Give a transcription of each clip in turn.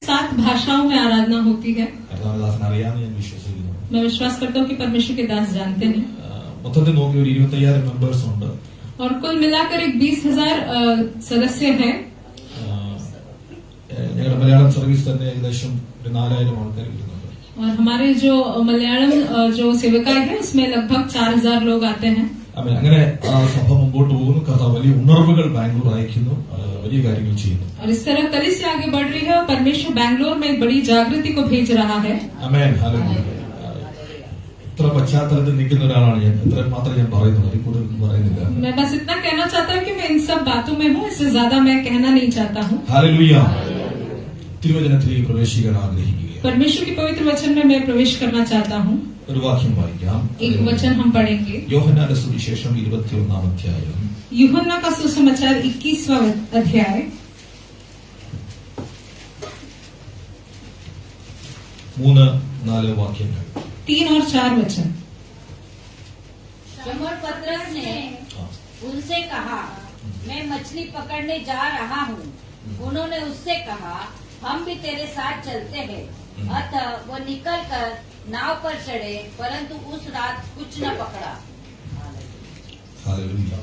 7 भाषाओं में आराधना होती है। കർത്താവിന്റെ അറിയാമെന്ന് ഞാൻ വിശ്വസിക്കുന്നു. मैं विश्वास करता हूँ कि परमेश्वर के दास जानते हैं। മൊത്തത്തിൽ നോക്കി ഒരു 25,000 മെമ്പേഴ്സ് ഉണ്ട്. और कुल मिलाकर एक 20,000 सदस्य हैं। ഞങ്ങളുടെ മലയാളം സർവീസ് തന്നെ ഏകദേശം 4,000 ആൾക്കാർ വരുന്നുണ്ട്. और हमारे जो मलयालम जो सेवकाएं हैं उसमें लगभग 4,000 लोग आते हैं। അങ്ങനെ സഭ മുമ്പോട്ട് പോകുന്നു. കർത്താവ് വലിയ ഉണർവുകൾ ബാംഗ്ലൂർ അയക്കുന്നു, വലിയ കാര്യങ്ങൾ ചെയ്യുന്നു. और इस तरह कलीसिया आगे बढ़ रही है और परमेश्वर बैंगलोर में एक बड़ी जागृति को भेज रहा है। ആമേൻ, ഹല്ലേലൂയ. ഇത്ര പശ്ചാത്തലത്തിൽ നിൽക്കുന്ന ഒരാളാണ് ഞാൻ. ഇത്ര മാത്രമേ ഞാൻ പറയുന്നുള്ളൂ, അതിൽ കൂടുതൽ പറയുന്നില്ല. मैं बस इतना कहना चाहता हूँ कि मैं इन सब बातों में हूँ, इससे ज्यादा मैं कहना नहीं चाहता हूँ। ഹല്ലേലൂയ. തിരുവചനത്തിലേക്ക് പ്രവേശിക്കാൻ ആഗ്രഹിക്കുക. परमेश्वर के पवित्र वचन में मैं प्रवेश करना चाहता हूँ। ഒരു വാക്യം വായിക്കാം. एक वचन हम पढ़ेंगे। യോഹന്നാന്റെ സുവിശേഷം 21-ാം അധ്യായം. यूहन्ना का सुसमाचार 21वां अध्याय 3-4 വാക്യങ്ങൾ. 3 और 4 वचन। शमौन पतरस ने उनसे कहा, मैं मछली पकड़ने जा रहा हूँ। उन्होंने उससे कहा, हम भी तेरे साथ चलते हैं। अतः वो निकलकर नाव पर चढ़े, परंतु उस रात कुछ न पकड़ा। ഹല്ലേലൂയ.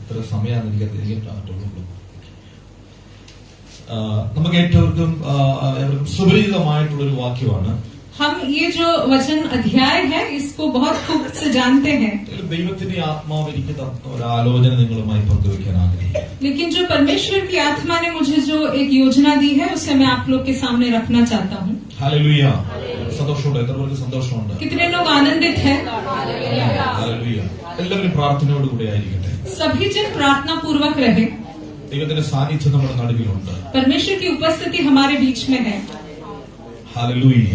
ഇത്ര സമയമാണ് എനിക്ക് നമുക്ക് ഏറ്റവും സുപരിചിതമായിട്ടുള്ളൊരു വാക്യമാണ്. हम ये जो वचन अध्याय है इसको बहुत खूब से जानते हैं। ദൈവത്തിന്റെ ആത്മാവ് എനിക്ക് ഒരു ആലോചന നിങ്ങളുമായി പങ്കുവയ്ക്കാൻ ആഗ്രഹിക്കുന്നു. लेकिन जो परमेश्वर की आत्मा ने मुझे जो एक योजना दी है उसे मैं आप लोग के सामने रखना चाहता हूँ। ഹല്ലേലൂയ. സന്തോഷമുണ്ട്. എത്ര പേർക്ക് സന്തോഷമുണ്ട്? कितने लोग आनंदित हैं? ഹല്ലേലൂയ. എല്ലാവരും പ്രാർത്ഥനയോടുകൂടി ആയിരിക്കട്ടെ. सभी जन प्रार्थना पूर्वक रहे। ദൈവത്തിന്റെ സാന്നിധ്യം നമ്മുടെ നടുവിലുണ്ട്. परमेश्वर की उपस्थिति हमारे बीच में है। ഹല്ലേലൂയ.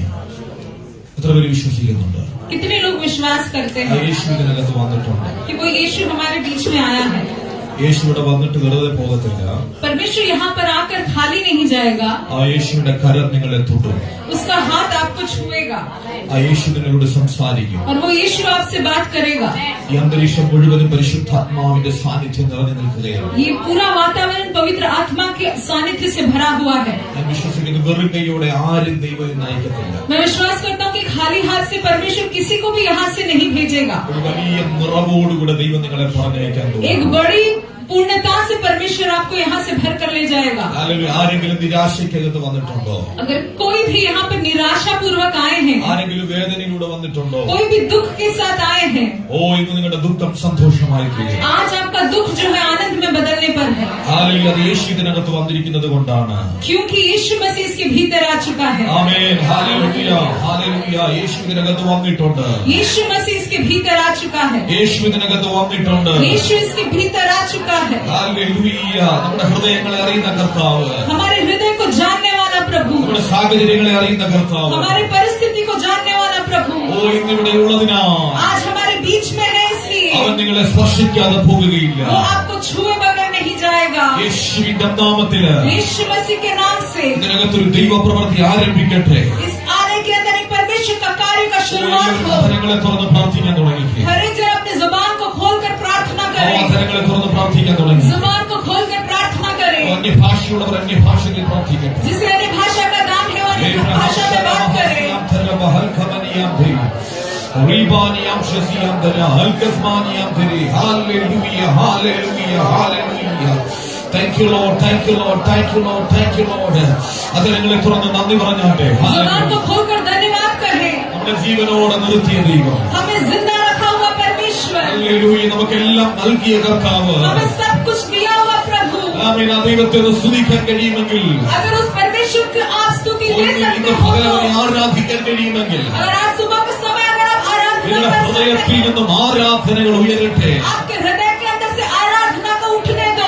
എത്ര പേര് വിശ്വസിക്കുന്നുണ്ട്? कितने लोग विश्वास करते हैं യേശു ഇതിനകത്ത് വന്നിട്ടുണ്ട്. कि वो यीशु हमारे बीच में आया है? യേശു ഇവിടെ വന്നിട്ട് വെറുതെ പോകത്തില്ല. परमेश्वर यहाँ पर आकर खाली नहीं जाएगा। ആ യേശുവിന്റെ കരം നിങ്ങളെ തൊടും. उसका हाथ आपको छुएगा ആ യേശു നിങ്ങളോട് സംസാരിക്കും. और वो यीशु आपसे बात करेगा। ഈ അന്തരീക്ഷം മുഴുവനും പരിശുദ്ധാത്മാവിന്റെ സാന്നിധ്യം നിറഞ്ഞു നിൽക്കുകയാണ്. ये पूरा वातावरण पवित्र आत्मा के सानिध्य से भरा हुआ है। ഞാൻ വിശ്വസിക്കുന്നു വെറും കൈയോടെ ആരും ദൈവം നയിക്കത്തില്ല. मैं विश्वास करता हूँ कि खाली हाथ से परमेश्वर किसी को भी यहाँ से नहीं भेजेगा। ഒരു വലിയ നിറവോടുകൂടെ ദൈവം നിങ്ങളെ പറഞ്ഞയക്കാൻ പോകുന്നു. एक बड़ी पूर्णता से परमेश्वर आपको यहाँ से भर कर ले जाएगा। അല്ലെങ്കിൽ ആരെങ്കിലും നിരാശയ്ക്കകത്ത് വന്നിട്ടുണ്ടോ? अगर कोई भी यहाँ पर निराशा पूर्वक आए हैं, ആരെങ്കിലും വേദനയിലൂടെ വന്നിട്ടുണ്ടോ? कोई भी दुख के साथ आए हैं, ഓ ഇന്ന് നിങ്ങളുടെ ദുഃഖം സന്തോഷമായി തീരും. आज आपका दुख जो है आनंद में बदलने पर है। ഹല്ലേലൂയ. അത് യേശു ഇതിനകത്ത് വന്നിരിക്കുന്നത് കൊണ്ടാണ്. क्योंकि यीशु मसीह इसके भीतर आ चुका है। ആമേൻ. ഹല്ലേലൂയ. ഹല്ലേലൂയ. യേശു ഇതിനകത്ത് വന്നിട്ടുണ്ട്. यीशु मसीह इसके भीतर आ चुका है। യേശു ഇതിനകത്ത് വന്നിട്ടുണ്ട്. यीशु इसके भीतर आ चुका है। ഹല്ലേലൂയ. നമ്മുടെ ഹൃദയങ്ങളെ അറിയുന്ന കർത്താവ്, हमारे हृदय को जानने वाला प्रभु, നമ്മുടെ സാഹചര്യങ്ങളെ അറിയുന്ന കർത്താവ്, हमारे परिस्थिति को जानने वाला प्रभु ഓ ഇന്നിവിടെ ഉള്ളതിനാൽ आज हमारे बीच में है, इसलिए അവൻ നിങ്ങളെ സ്പർശിക്കാതെ പോകുകയില്ല. वो आपको छुए बगैर नहीं जाएगा। യേശുവിന്റെ നാമത്തില് यीशु मसीह के नाम से ഇതിനകത്തൊരു ദൈവപ്രവൃത്തി ആരംഭിക്കട്ടെ. इस आने के अंदर एक परमेश्वर का कार्य का शुरुआत हो। അധരങ്ങളെ തുറന്ന് പ്രാർത്ഥിക്കാൻ തുടങ്ങി. हर एक जन अपने जुबान को खोलकर प्रार्थना करे। അധരങ്ങളെ തുറന്ന് പ്രാർത്ഥിക്കാൻ തുടങ്ങി. जुबान को खोलकर प्रार्थना करे। അന്യഭാഷയുള്ളവർ അന്യഭാഷയിൽ പ്രാർത്ഥിക്കട്ടെ. जिसे अन्य भाषा का दान है वो अन्य भाषा में बात करे। Thank you Lord, thank you Lord, thank you Lord, thank you Lord. അതിനെ തുറന്ന് നന്ദി പറഞ്ഞാട്ടെ. जुबान को खोलकर धन्यवाद कहे। നമ്മുടെ ജീവനോടെ നിർത്തിയ ദൈവം, हमें जिंदा रखा हुआ परमेश्वर, ഹല്ലേലൂയ, നമുക്കെല്ലാം നൽകിയ കർത്താവ്, हमें सब कुछ दिया हुआ प्रभु। ആമേൻ. ആ ദൈവത്തെ ഒന്ന് സ്തുതിക്കാൻ കഴിയുമെങ്കിൽ, अगर उस परमेश्वर की आप स्तुति ले ഇന്ന് सकते हो പകൽ तो, അവനെ ആരാധിക്കാൻ കഴിയുമെങ്കിൽ, अगर आज सुबह के समय अगर आप आराधना നിങ്ങളുടെ कर ഹൃദയത്തിൽ सकते हैं, നിന്നും ആരാധനകൾ ഉയരട്ടെ. आपके हृदय के अंदर से आराधना को उठने दो।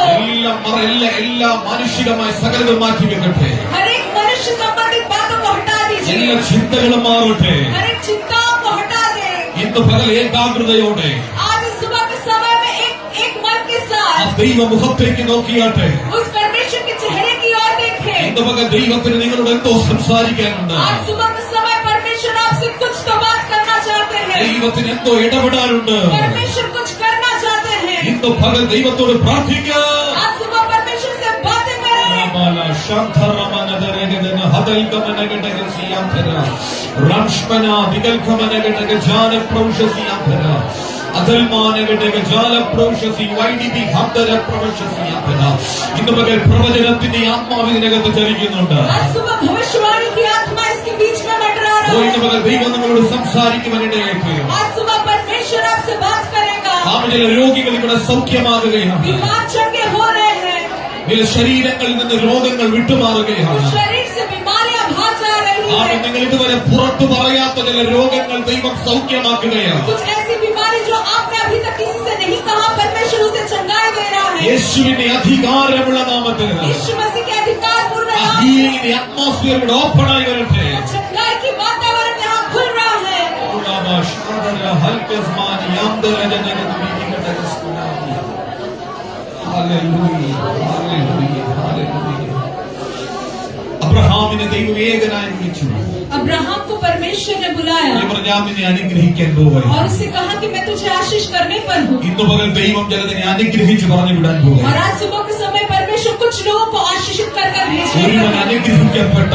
എല്ലാ മാനുഷികമായ സകലതും മാറ്റി വെക്കട്ടെ. हर एक मनुष्य संबंधित बातों को हटा दीजिए। എല്ലാ ചിന്തകളും മാറട്ടെ. हर एक चिंताओं को हटा दे। ഇന്ന് പകൽ ഏകാഗ്രതയോടെ आज इस सुबह के समय में एक मन के ആ साथ ദൈവമുഖത്തേക്ക് നോക്കിയാട്ടെ. उस परमेश्वर के चेहरे की ओर देखें। ഇന്ന് പകൽ ദൈവത്തിന് നിങ്ങളോട് എന്തോ സംസാരിക്കാനുണ്ട്. आज सुबह के समय परमेश्वर आपसे कुछ तो बात करना चाहते हैं। ദൈവത്തിന് എന്തോ ഇടപെടാനുണ്ട്. परमेश्वर कुछ करना चाहते हैं। ഇന്ന് പകൽ ദൈവത്തോട് പ്രാർത്ഥിക്കാം. आज सुबह परमेश्वर से बातें करें। Shantaramanadaragana Hadalkamanagadagasiyantara Ramshmana Digalkamanagadagasjana Proshasiyantara Adalmanagadagasjala Proshasi YDB Hadara Proshasiyantara ഇന്ന് പകൽ പ്രവചനത്തിന്റെ ആത്മാവിനകത്ത് ചലിക്കുന്നുണ്ട്. आज सुबह भविष्यवाणी की आत्मा इसके बीच में मंडरा रहा है. ഇന്ന് പകൽ ദൈവം നിങ്ങളോട് സംസാരിക്കുവാനിടയായി. आज सुबह परमेश्वर आपसे बात करेगा. ചില രോഗികൾ ഇവിടെ സൗഖ്യമാകുകയാണ്. बीमार चंगे हो रहे हैं. ചില ശരീരങ്ങളിൽ നിന്ന് രോഗങ്ങൾ വിട്ടുമാറുകയാണ്. शरीर से बीमारियां भाग जा रही हैं. നിങ്ങൾ ഇതുവരെ പുറത്തു പറയാത്ത ചില രോഗങ്ങൾ ദൈവം സൗഖ്യമാക്കുകയാണ്. कुछ ऐसी बीमारी जो आपने अभी तक किसी से नहीं कहा, परमेश्वर उसे चंगाई दे रहा है. യേശുവിന്റെ അധികാരമുള്ള നാമത്തിൽ यीशु मसीह के अधिकार पूर्ण नाम से ഹീലിംഗിന്റെ അറ്റ്മോസ്ഫിയർ ഇവിടെ ഓപ്പൺ ആയി വരട്ടെ. चंगाई की वातावरण यहाँ खुल रहा है. അബ്രഹാമിനെ ദൈവം ഏകനായി വിളിച്ചു. अब्राहम को परमेश्वर ने बुलाया ഞാൻ നിന്നെ അനുഗ്രഹിക്കാൻ പോവുകയാണ്. और उससे कहा कि मैं तुझे आशीष करने पर हूँ. ഇന്ന് പകൽ ദൈവം ചിലതിനെ അനുഗ്രഹിച്ച് പറഞ്ഞു വിടാൻ പോവുകയാണ്. और आज सुबह के समय परमेश्वर कुछ लोगों को आशीषित कर भेजने ഒരുവൻ पर അനുഗ്രഹിക്കപ്പെട്ട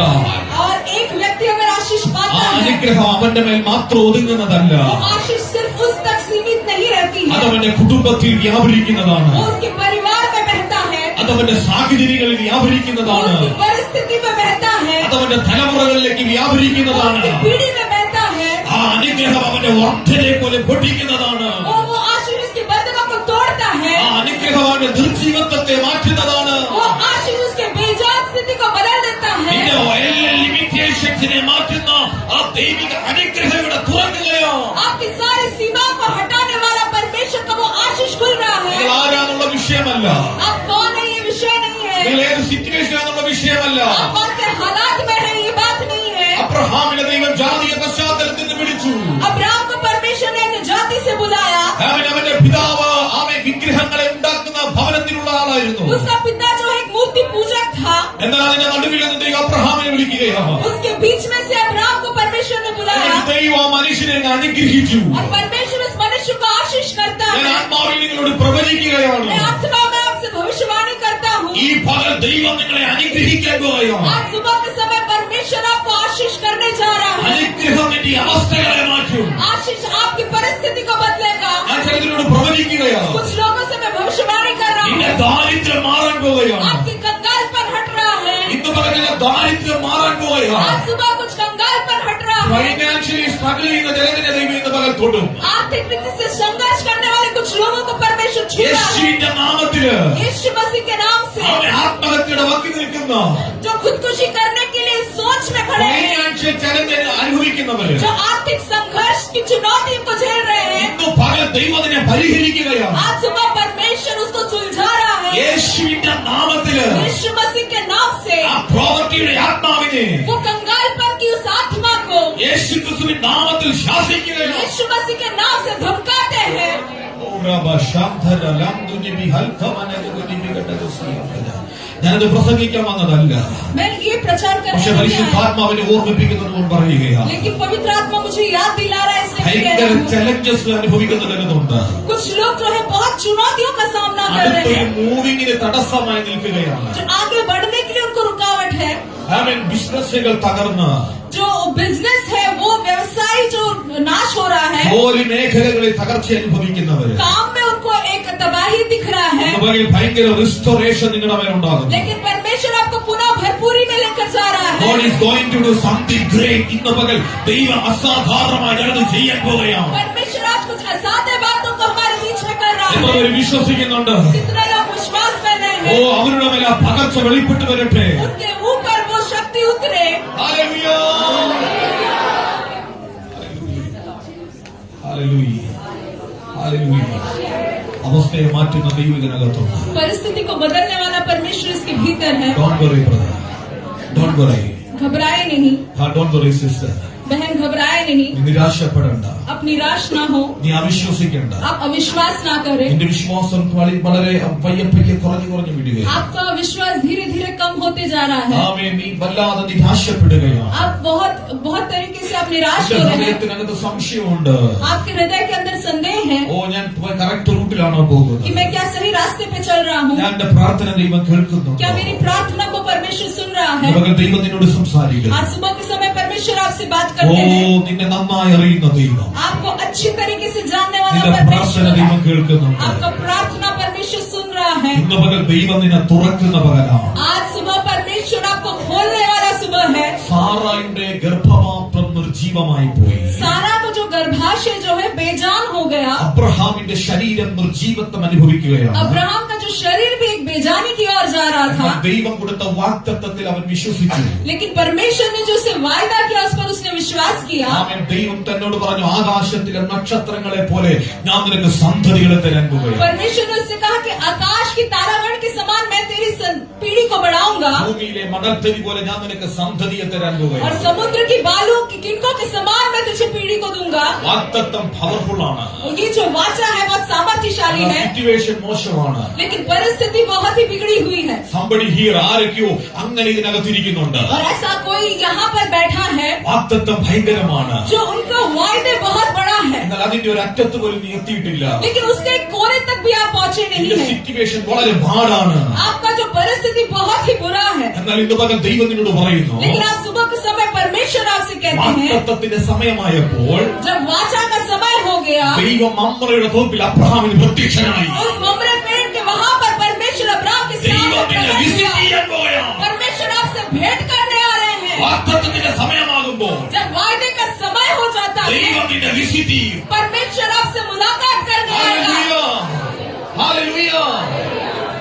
और एक व्यक्ति अगर आशीष ആ पाता है, അനുഗ്രഹം അവന്റെ മേൽ മാത്രം ഒതുങ്ങുന്നതല്ല, वो आशीष सिर्फ उस तक सीमित नहीं रहती है. അതവന്റെ കുടുംബത്തിൽ വ്യാപരിക്കുന്നതാണ്, वो उसके परिवार में बहता है, അതവന്റെ സാഹചര്യങ്ങളിൽ वो വ്യാപരിക്കുന്നതാണ്, उसकी परिस्थिति में बहता है, അതവന്റെ തലമുറകളിലേക്ക് वो വ്യാപരിക്കുന്നതാണ്. उसकी पीढ़ी में बहता है. ആ അനുഗ്രഹം അവന്റെ വർദ്ധനെ പോലെ പൊട്ടിക്കുന്നതാണ്. वो आशीष उसकी बंधनों को तोड़ता है. ആ അനുഗ്രഹം അവന്റെ നിർജീവത്വത്തെ മാറ്റുന്നതാണ്. वो आशीष उसके बेजान स्थिति को बदल देता है. നിന്റെ എല്ലാ ലിമിറ്റേഷൻസിനെ മാറ്റുന്ന ആ ദൈവിക അനുഗ്രഹം ഇവിടെ തുറക്കുകയോ. आपकी सारी सीमाओं को हटाने वाला परमेश्वर का वो आशीष खुल रहा നിങ്ങൾ है. ആരാന്നുള്ള വിഷയമല്ല, आप कौन है ये विषय नहीं നിങ്ങൾ है. ഏത് സിറ്റുവേഷൻ ആണെന്നുള്ള വിഷയമല്ല. आप कौन से हालात में है ये बात नहीं है. അബ്രഹാമിനെ ദൈവം ജാതീയ പശ്ചാത്തലത്തിൽ നിന്ന് വിളിച്ചു. अब्राहम को परमेश्वर ने एक जाति से बुलाया. അവന്റെ പിതാവ് ആമേ വിഗ്രഹങ്ങളെ ഉണ്ടാക്കുന്ന ഭവനത്തിലുള്ള ആളായിരുന്നു. उसका पिता जो एक मूर्ति पूजक था, എന്നാൽ അതിന്റെ നടുവിൽ നിന്ന് ദൈവം അബ്രഹാമിനെ വിളിക്കുകയാണ്. उसके बीच में से अब्राहम को परमेश्वर ने बुलाया. ദൈവം ആ മനുഷ്യനെ അനുഗ്രഹിച്ചു. और परमेश्वर उस मनुष्य को आशीष करता ഞാൻ है. ആത്മാവിൽ നിങ്ങളോട് പ്രവചിക്കുകയാണ്. मैं आत्मा में आपसे भविष्यवाणी करता हूँ. ഈ പകൽ ദൈവം നിങ്ങളെ അനുഗ്രഹിക്കാൻ പോവുകയാണ്. आज सुबह के समय परमेश्वर आपको आशीष करने जा रहा है. അനുഗ്രഹം നിന്റെ അവസ്ഥകളെ മാറ്റും. आशीष आपकी परिस्थिति को बदलेगा. ഞാൻ ചിലതിനോട് പ്രവചിക്കുകയാണ്. कुछ लोगों से मैं भविष्यवाणी कर रहा നിന്റെ हूँ. ദാരിദ്ര്യം മാറാൻ പോവുകയാണ്. आपकी कंगाल पर हट रहा है. ഇന്ന് പകൽ നിന്റെ ദാരിദ്ര്യം മാറാൻ പോവുകയാണ്. आज सुबह कुछ कंगाल पर हट रहा है. ഫൈനാൻഷ്യലി സ്ട്രഗിൾ ചെയ്യുന്ന ജനത്തിനെ ദൈവം ഇന്ന് പകൽ തൊടും. आर्थिक रीति से संघर्ष करने वाले कुछ लोगों को परमेश्वर छू रहा है. യേശുവിന്റെ നാമത്തില് यीशु मसीह के नाम से അവനെ ആത്മഹത്യയുടെ വക്കി നിൽക്കുന്ന जो खुदकुशी करने के लिए सोच में खड़े हैं, ഫൈനാൻഷ്യൽ ചലഞ്ച് അനുഭവിക്കുന്നവര് जो आर्थिक संघर्ष की चुनौती को झेल रहे हैं, ഇന്ന് പകൽ ദൈവത്തിനെ പരിഹരിക്കുകയാണ്. आज सुबह परमेश्वर उसको सुलझा रहा है. യേശുവിന്റെ നാമത്തില് यीशु मसीह के नाम से ആ പ്രോവർട്ടിയുടെ ആത്മാവിനെ वो कंगालपन की उस आत्मा को യേശു ക്രിസ്തുവിന്റെ നാമത്തിൽ ശാസിക്കുകയാണ്. यीशु मसीह के नाम से धमकाते हैं. ഞാനത് പ്രസംഗിക്കാൻ വന്നതല്ല, मैं ये प्रचार करने പക്ഷെ नहीं आया, പരിശുദ്ധാത്മാവിനെ ഓർമ്മിപ്പിക്കുന്നതുകൊണ്ട് പറയുകയാണ്. लेकिन पवित्र आत्मा मुझे याद दिला रहा है, इसलिए कह ഭയങ്കര रहा हूं. ചലഞ്ചസ് അനുഭവിക്കുന്നവരുന്നുണ്ട്. कुछ लोग जो है बहुत चुनौतियों का सामना कर रहे അടുത്തൊരു हैं, മൂവിങ്ങിന് തടസ്സമായി നിൽക്കുകയാണ്. जो आगे बढ़ने के लिए उनको रुकावट है. ബിസിനസ്സുകൾ തകർന്ന് जो बिजनेस है, वो व्यवसाय जो नाश हो रहा है, ജോലി മേഖലകളിൽ തകർച്ച അനുഭവിക്കുന്നവര് काम में उनको एक तबाही दिख रहा है, ഭയങ്കര റിസ്റ്റോറേഷൻ നിങ്ങളുടെ മേലുണ്ടാകും. लेकिन परमेश्वर आपको पुनः भरपूरी में लेकर जा रहा God है. is going to do something great. ഇന്ന് പകൽ ദൈവം അസാധാരണമായി ചിലത് ചെയ്യാൻ പോവുകയാണ്. परमेश्वर आज कुछ असाध्य बातों को हमारे बीच में कर रहा എത്ര है. പേര് വിശ്വസിക്കുന്നുണ്ട്? कितने लोग विश्वास कर रहे ഓ, हैं അവരുടെ മേലെ ആ പകർച്ച വെളിപ്പെട്ട് വരട്ടെ. उनके ऊपर वो शक्ति उतरे. ഹല്ലേലൂയ. ഹല്ലേലൂയ. ഹല്ലേലൂയ. അവസ്ഥയെ മാറ്റുന്ന ദൈവം ഇതിനകത്തുണ്ട്. परिस्थिति को बदलने वाला परमेश्वर इसके भीतर है. Don't worry brother. Don't worry. घबराए नहीं Don't worry sister. बहन, घबराए नहीं. നീ നിരാശപ്പെടണ്ട. आप निराश ना हो, നീ അവിശ്വസിക്കണ്ട. आप अविश्वास ना करें. നിന്റെ വിശ്വാസം വളരെ പയ്യെ പയ്യെ കുറഞ്ഞു വിടുകയാണ്. आपका विश्वास धीरे धीरे कम होते जा रहा है. ആമേൻ. നീ വല്ലാതെ നിരാശപ്പെടുകയാണ്. आप बहुत बहुत तरीके से आप निराश എന്റെ हो रहे हैं, ഹൃദയത്തിനകത്ത് സംശയമുണ്ട്. आपके हृदय के अंदर संदेह है ഓ, ഞാൻ കറക്റ്റ് റൂട്ടിലാണോ പോകുന്നത്? कि मैं क्या सही रास्ते पे चल रहा हूँ, ഞാൻ എന്റെ പ്രാർത്ഥന ദൈവം കേൾക്കുന്നുണ്ടോ? क्या मेरी प्रार्थना को परमेश्वर सुन रहा है। ഇവകൾ ദൈവം നിന്നോട് സംസാരിക്കുന്നു. आज सुबह के समय परमेश्वर आपसे बात ഓ, करते हैं, നിന്നെ നന്നായി അറിയുന്ന ദൈവം, आपको अच्छी तरीके से जानने वाला നിന്റെ പ്രാർത്ഥന परमेश्वर, ദൈവം കേൾക്കുന്നുണ്ട്. आपका प्रार्थना परमेश्वर सुन रहा है। ഇന്ന് പകൽ ദൈവം നിന്നെ തുറക്കുന്ന പകലാണ്. आज सुबह परमेश्वर आपको खोलने वाला सुबह है। സാറായുടെ ഗർഭമാത്രം നിർജീവമായി പോയി. सारा को जो गर्भाशय जो है बेजान हो गया, അബ്രഹാമിന്റെ ശരീരം നിർജീവത്വം അനുഭവിക്കുകയാണ്. अब्राहम का जो शरीर भी एक बेजानी की ओर जा रहा था, ദൈവം കൊടുത്ത വാഗ്ദത്തത്തിൽ അവൻ വിശ്വസിച്ചു. लेकिन परमेश्वर ने जो उसे वायदा किया उस पर उसने विश्वास किया। അവൻ ദൈവം തന്നോട് പറഞ്ഞു, ആകാശത്തിലെ നക്ഷത്രങ്ങളെ പോലെ ഞാൻ നിനക്ക് സന്തതികളെ തരാൻ പോകുകയാണ്. परमेश्वर ने उससे कहा कि आकाश की तारागण के समान मैं तेरी पीढ़ी को बढ़ाऊंगा ഭൂമിയിലെ മണൽത്തരി പോലെ ഞാൻ നിനക്ക് സന്തതിയെ തരാൻ और പോകുകയാണ്. समुद्र की बालू की किनकों के समान मैं तुझे पीढ़ी को दूंगा। വാഗ്ദത്തം പവർഫുൾ ആണ്. और ये जो वाचा है बहुत सामर्थ्यशाली है, സിറ്റുവേഷൻ മോശമാണ്. लेकिन परिस्थिति बहुत ही बिगड़ी हुई है। സംബടി ഹിയർ ആരൊക്കെയോ അങ്ങനെ ഇതിനകത്തിരിക്കുന്നുണ്ട്. और ऐसा कोई यहाँ पर बैठा है വാഗ്ദത്തം ഭയങ്കരമാണ്. जो उनका वायदे बहुत बड़ा है, എന്നാൽ അതിന്റെ ഒരു അറ്റത്ത് പോലും നീ എത്തിയിട്ടില്ല. लेकिन उसके एक कोने तक भी आप पहुंचे नहीं നിന്റെ है। സിറ്റുവേഷൻ വളരെ പാടാണ്. आपका जो परिस्थिति बहुत ही बुरा है, എന്നാൽ ഇന്ന് പകൽ ദൈവം നിന്നോട് പറയുന്നു, लेकिन आज सुबह के समय परमेश्वर आपसे कहते हैं, വാഗ്ദത്തത്തിന്റെ സമയമായപ്പോൾ जब वाचा का समय हो गया, ദൈവം മമ്രയുടെ തോപ്പിൽ അബ്രഹാമിന് പ്രത്യക്ഷനായി. उस ममरे पेड़ के वहाँ पर परमेश्वर अब्राहम के ദൈവം सामने നിന്നെ प्रकट വിസിറ്റ് हुआ। ചെയ്യാൻ പോവുകയാണ്. परमेश्वर आपसे भेंट करने आ रहे हैं। വാഗ്ദത്തത്തിന്റെ സമയമാകുമ്പോൾ जब वायदे का समय हो जाता है, ദൈവം നിന്നെ വിസിറ്റ് ചെയ്യും. परमेश्वर आपसे मुलाकात करने आएगा। Hallelujah, hallelujah.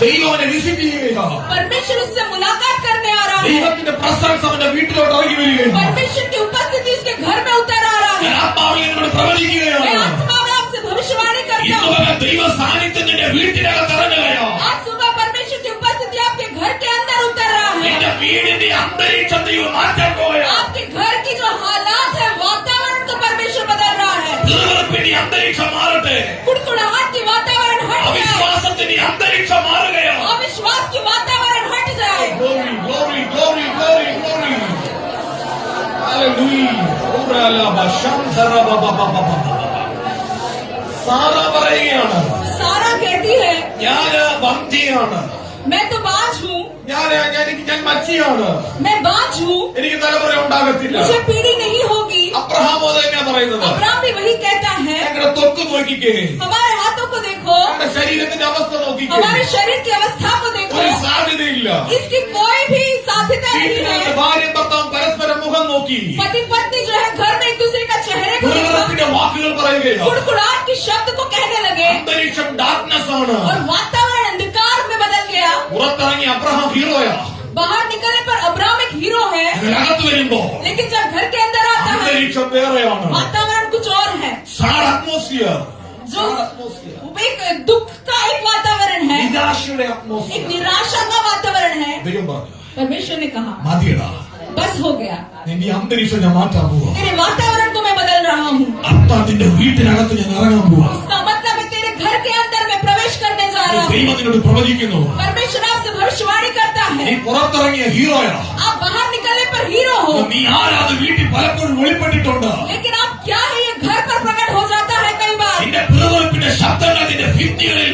ദൈവം അവനെ വിസിറ്റ് ചെയ്യുക. परमेश्वर उससे मुलाकात करने आ रहा है। ദൈവത്തിന്റെ പ്രസൻസ് അവന്റെ വീട്ടിലോട്ട് ഇറങ്ങി വരികയാണ്. परमेश्वर की उपस्थिति उसके घर में उतर आ रहा ഞാൻ है। ആത്മാവിൽ നിന്നോട് मैं പ്രവചിക്കുകയാണ്. आत्मा में आपसे भविष्यवाणी करता ഇന്ന് हूँ। പകൽ ദൈവ സാന്നിധ്യം നിന്റെ വീട്ടിനകത്ത് ഇറങ്ങുകയാണ്. आज सुबह परमेश्वर की उपस्थिति आपके घर के अंदर उतर रहा है। നിന്റെ വീടിന്റെ അന്തരീക്ഷം ദൈവം മാറ്റാൻ പോവുകയാണ്. आपके घर की जो हालात है, वातावरण को परमेश्वर बदल रहा है। ദുർബലത്തിന്റെ അന്തരീക്ഷം മാറട്ടെ. कुड़कुड़ाहट की वातावरण हट जाए, അവിശ്വാസത്തിന്റെ അന്തരീക്ഷം മാറുകയാണ്. अविश्वास की वातावरण हट जाए। Glory, glory, glory, glory, glory. Hallelujah. Urala bashantara baba baba baba. Sara പറയുകയാണ്, सारा कहती है, ഞാൻ വന്ധ്യയാണ്, मैं तो बाज हूँ, ഞാൻ മച്ചിയാണ്, मैं बाज हूँ, എനിക്ക് തലമുറ ഉണ്ടാകത്തില്ല. मुझे पीढ़ी नहीं होगी। അബ്രഹാമോ തന്നെയാ പറയുന്നത്. अब्राहम भी वही कहता है। ഞങ്ങളുടെ ത്വക്ക് നോക്കിക്കേ, हमारे हाथों को देखो, ഞങ്ങളുടെ ശരീരത്തിന്റെ അവസ്ഥ നോക്കിക്കേ, हमारे शरीर की अवस्था को देखो, ഒരു സാധ്യതയില്ല. इसकी कोई भी साध्यता नहीं വീട്ടിനകത്ത് है। ഭാര്യയും ഭർത്താവും പരസ്പരം മുഖം നോക്കി पति पत्नी जो है घर में एक दूसरे का चेहरे को देखा, ദുർബലത്തിന്റെ വാക്കുകൾ പറയുകയാണ്. कुड़कुड़ाहट की शब्द को कहने लगे അന്തരീക്ഷം ഡാർക്ക്നെസ് ആണ്. और वातावरण अंधकार में बदल गया। പുറത്തിറങ്ങി അബ്രഹാം ഹീറോയാ. बाहर निकलने पर अब्राहम एक हीरो है, അതിനകത്ത് വരുമ്പോ लेकिन जब घर के अंदर आता है അന്തരീക്ഷം വേറെയാണ്. वातावरण कुछ और है। സാഡ് അറ്റ്മോസ്ഫിയർ, जो एक दुख का एक वातावरण है, നിരാശയുടെ एक അറ്റ്മോസ്ഫിയർ. निराशा का वातावरण है। ദൈവം പറഞ്ഞു, परमेश्वर ने कहा മതിയടാ, बस हो गया, നിന്റെ അന്തരീക്ഷം ഞാൻ മാറ്റാൻ പോവാ. तेरे वातावरण को मैं बदल रहा हूँ। അത്താത്തിന്റെ വീട്ടിനകത്ത് ഞാൻ ഇറങ്ങാൻ പോവാ. इसका मतलब है तेरे घर के अंदर मैं प्रवेश करने जा रहा हूँ। ദൈവം നിന്നോട് പ്രവചിക്കുന്നു, परमेश्वर आपसे भविष्यवाणी करता നീ है, പുറത്തിറങ്ങിയ ഹീറോയാ. आप बाहर निकलने पर हीरो हो, നീ ആരാത് വീട്ടിൽ പലപ്പോഴും വെളിപ്പെട്ടിട്ടുണ്ട്. लेकिन आप क्या है ये घर पर प्रकट हो जाता है कई बार। നിന്റെ പിറവെടുപ്പിന്റെ ശബ്ദങ്ങൾ നിന്റെ ഭിത്തികളിൽ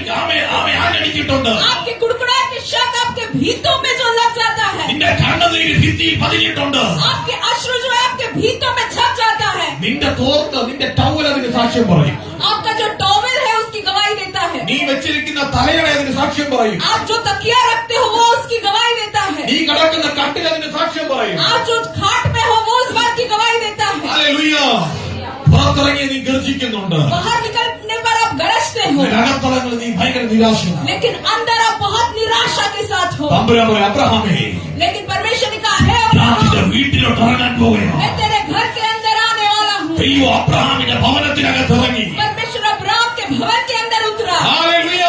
ആഞ്ഞടിച്ചിട്ടുണ്ട്. आपके कुड़कुड़ाहट के शब्द आपके भीतों में जो लग जाता है, നിന്റെ കണ്ണുനീര് ഭിത്തിയിൽ പതിഞ്ഞിട്ടുണ്ട്. आपके अश्रु जो है आपके भीतों में छप जाता है। നിന്റെ തോർത്ത്, നിന്റെ ടവൽ അതിന് സാക്ഷ്യം പറയും. आपका जो टॉवेल है उसकी गवाही देता है, നീ വെച്ചിരിക്കുന്ന തലയണ അതിന് സാക്ഷ്യം പറയും. आप जो तकिया रखते हो वो उसकी गवाही देता है, നീ കിടക്കുന്ന കട്ടിൽ അതിന് സാക്ഷ്യം പറയും. आप जो खाट में हो वो उस बात की गवाही देता है। ഹല്ലേലൂയ. പുറത്തിറങ്ങി നീ ഗർജിക്കുന്നുണ്ട്. बाहर निकलने पर आप गरजते हो, അകത്തളങ്ങൾ നീ ഭയങ്കര നിരാശനാണ്. लेकिन अंदर आप बहुत निराशा के साथ हो। തമ്പുരാൻ പറയും, അബ്രഹാമേ, लेकिन परमेश्वर ने कहा है ഞാൻ अब्राहम, നിന്റെ വീട്ടിലോട്ട് ഇറങ്ങാൻ പോവുകയാണ്. मैं तेरे घर के अंदर आने वाला हूँ। ദൈവം അബ്രഹാമിന്റെ ഭവനത്തിനകത്ത് ഇറങ്ങി. परमेश्वर अब्राहम के भवन के अंदर उतरा, ഹല്ലേലൂയ.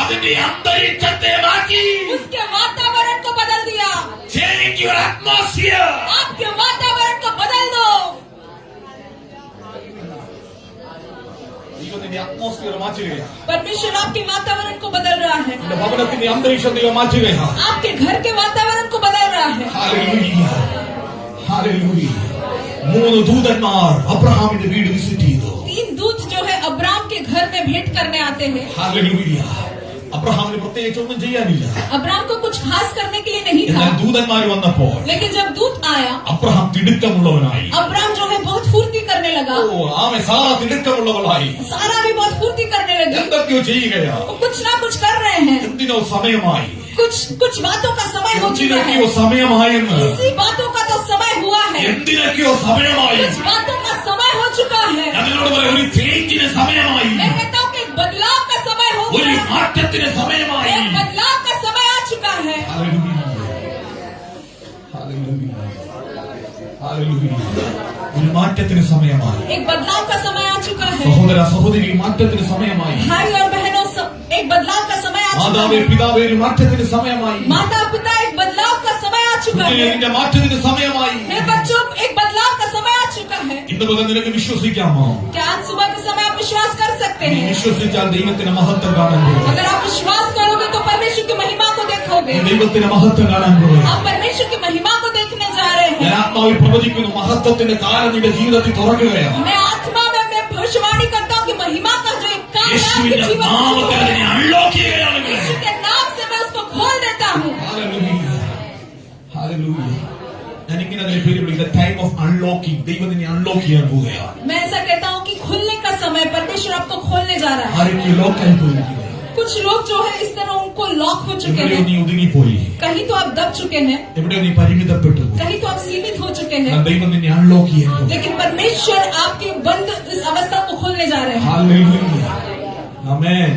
അതിന്റെ അന്തരീക്ഷത്തെ മാറ്റി. उसके वातावरण को बदल दिया। Change your atmosphere. आपके वातावरण को बदल दो। ദൈവം നിന്റെ atmosphere മാറ്റുകയാണ്. परमेश्वर आपके वातावरण को बदल रहा है, നിന്റെ ഭവനത്തിന്റെ അന്തരീക്ഷം ദൈവം മാറ്റുകയാണ്. आपके घर के वातावरण को बदल रहा है। ഹല്ലേലൂയ. ഹല്ലേലൂയ. മൂന്ന് ദൂതന്മാർ അബ്രഹാമിന്റെ വീട് വിസിറ്റ് ചെയ്തു. 3 दूत जो है अब्राम के घर में भेंट करने आते हैं. ഹല്ലേലൂയ. അബ്രഹാമിന് പ്രത്യേകിച്ച് ഒന്നും ചെയ്യാനില്ല. अब्राम को कुछ खास करने के लिए नहीं എന്നാൽ था, ദൂതന്മാർ വന്നപ്പോൾ लेकिन जब दूत आया, അബ്രഹാം തിടുക്കമുള്ളവനായി. अब्राम जो है बहुत फुर्ती करने लगा. ആമേ സാറ തിടുക്കമുള്ളവളായി. सारा भी बहुत फुर्ती करने लगी. എന്തൊക്കെയോ ചെയ്യുകയാ. वो कुछ ना कुछ कर रहे हैं. എന്തിനോ സമയമായി. कुछ बातों का समय हो चुका है. എന്തിനൊക്കെയോ സമയമായെന്ന്. इसी बातों का तो समय हुआ है. എന്തിനൊക്കെയോ സമയമായി. कुछ बातों का समय हो चुका है. ഞങ്ങളോട് പറയാം, ഒരു ചേഞ്ചിന് സമയമായി. मैं कहता हूँ कि एक बदलाव का समय हो ഒരു गया. മാറ്റത്തിന് സമയമായി. एक बदलाव का समय आ चुका है. ഹല്ലേലൂയ. ഹല്ലേലൂയ. ഹല്ലേലൂയ. ഒരു മാറ്റത്തിന് സമയമായി. एक बदलाव का समय आ चुका है. സഹോദര സഹോദരി, മാറ്റത്തിന് സമയമായി. भाई और बहनों, एक बदलाव का समय आ चुका മാതാവേ है. പിതാവേ, ഒരു മാറ്റത്തിന് സമയമായി. माता पिता, एक बदलाव का समय आ चुका है. നിന്റെ മാറ്റത്തിന് സമയമായി. मेरे बच्चों, एक बदलाव का समय आ चुका है. ഇന്ന് മുതൽ നിനക്ക് വിശ്വസിക്കാമോ? क्या आज सुबह के समय आप विश्वास कर सकते നീ हैं? വിശ്വസിച്ചാൽ ദൈവത്തിന്റെ മഹത്വം കാണാൻ പോകും. अगर आप विश्वास करोगे तो परमेश्वर की महिमा को देखोगे. നീ ദൈവത്തിന്റെ മഹത്വം കാണാൻ പോകും. आप परमेश्वर की महिमा को देखने जा रहे ഞാൻ हैं. ആത്മാവിൽ പ്രവചിക്കുന്നു, മഹത്വത്തിന്റെ കാലം നിന്റെ ജീവിതത്തിൽ തുറക്കുകയാണ്. मैं आत्मा में मैं भविष्यवाणी करता हूँ कि महिमा का जो एक काम है आपके യേശുവിന്റെ जीवन നാമത്തിൽ में, അതിനെ അൺലോക്ക് ചെയ്യുകയാണ്. यीशु के नाम से मैं उसको खोल देता हूँ. ഹല്ലേലൂയ. ഹല്ലേലൂയ. ഞാനിങ്ങനെ അതിനെ പേര് വിളിക്കുന്ന ടൈം ഓഫ് അൺലോക്കിംഗ്. ദൈവം നിന്നെ അൺലോക്ക് ചെയ്യാൻ പോവുകയാണ്. मैं ऐसा कहता हूँ कि खुलने का समय परमेश्वर आपको खोलने जा रहा है. ആരൊക്കെ ലോക്കായി പോയിരിക്കുന്നു. कुछ लोग जो है इस तरह उनको लॉक हो चुके എവിടെയോ हैं. നീ ഒതുങ്ങിപ്പോയി. कहीं तो आप दब चुके हैं, എവിടെയോ നീ പരിമിതപ്പെട്ടു. कहीं तो आप सीमित हो चुके എന്നാൽ हैं. ദൈവം നിന്നെ അൺലോക്ക് ചെയ്യാൻ പോകുന്നു. लेकिन परमेश्वर आपके बंद इस अवस्था को खोलने जा रहे हैं. ഹല്ലേലൂയ. ആമേൻ.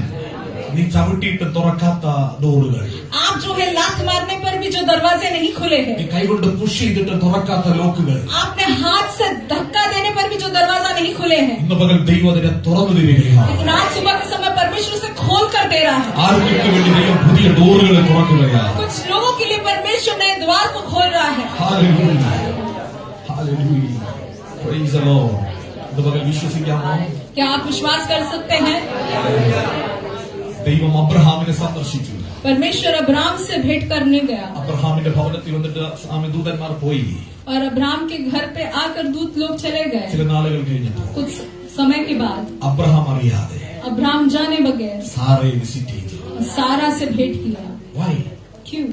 നീ ചവിട്ടിയിട്ട് തുറക്കാത്ത ഡോറുകൾ, आप जो है लात मारने पर भी जो दरवाजे नहीं खुले നീ हैं, കൈകൊണ്ട് പുഷ് ചെയ്തിട്ട് തുറക്കാത്ത ലോക്കുകൾ, आपने हाथ से धक्का देने पर भी जो दरवाजा नहीं खुले हैं, ഇന്ന് പകൽ ദൈവം അതിനെ തുറന്നു തരികയാണ്. लेकिन आज सुबह के समय परमेश्वर उसे खोल कर दे रहा है. ആർക്കൊക്കെ വേണ്ടി ദൈവം പുതിയ ഡോറുകൾ തുറക്കുകയാണ്. कुछ लोगों के लिए परमेश्वर नए द्वार को खोल रहा है. Hallelujah. Hallelujah. Praise the Lord. ഇന്ന് പകൽ വിശ്വസിക്കാമോ? क्या आप विश्वास कर सकते हैं? ദൈവം അബ്രഹാമിനെ സന്ദർശിച്ചു. परमेश्वर अब्राम से भेंट करने गया അബ്രഹാമിന്റെ ഭവനത്തിൽ വന്നിട്ട് ആമേ ദൂതന്മാർ പോയി. और अब्राम के घर पे आकर दूत लोग चले गए. ചില നാളുകൾ കഴിഞ്ഞപ്പോൾ कुछ समय के बाद അബ്രഹാം അറിയാതെ अब्राम जाने बगैर സാറയെ വിസിറ്റ് ചെയ്തു. सारा से भेंट किया. Why? क्यों?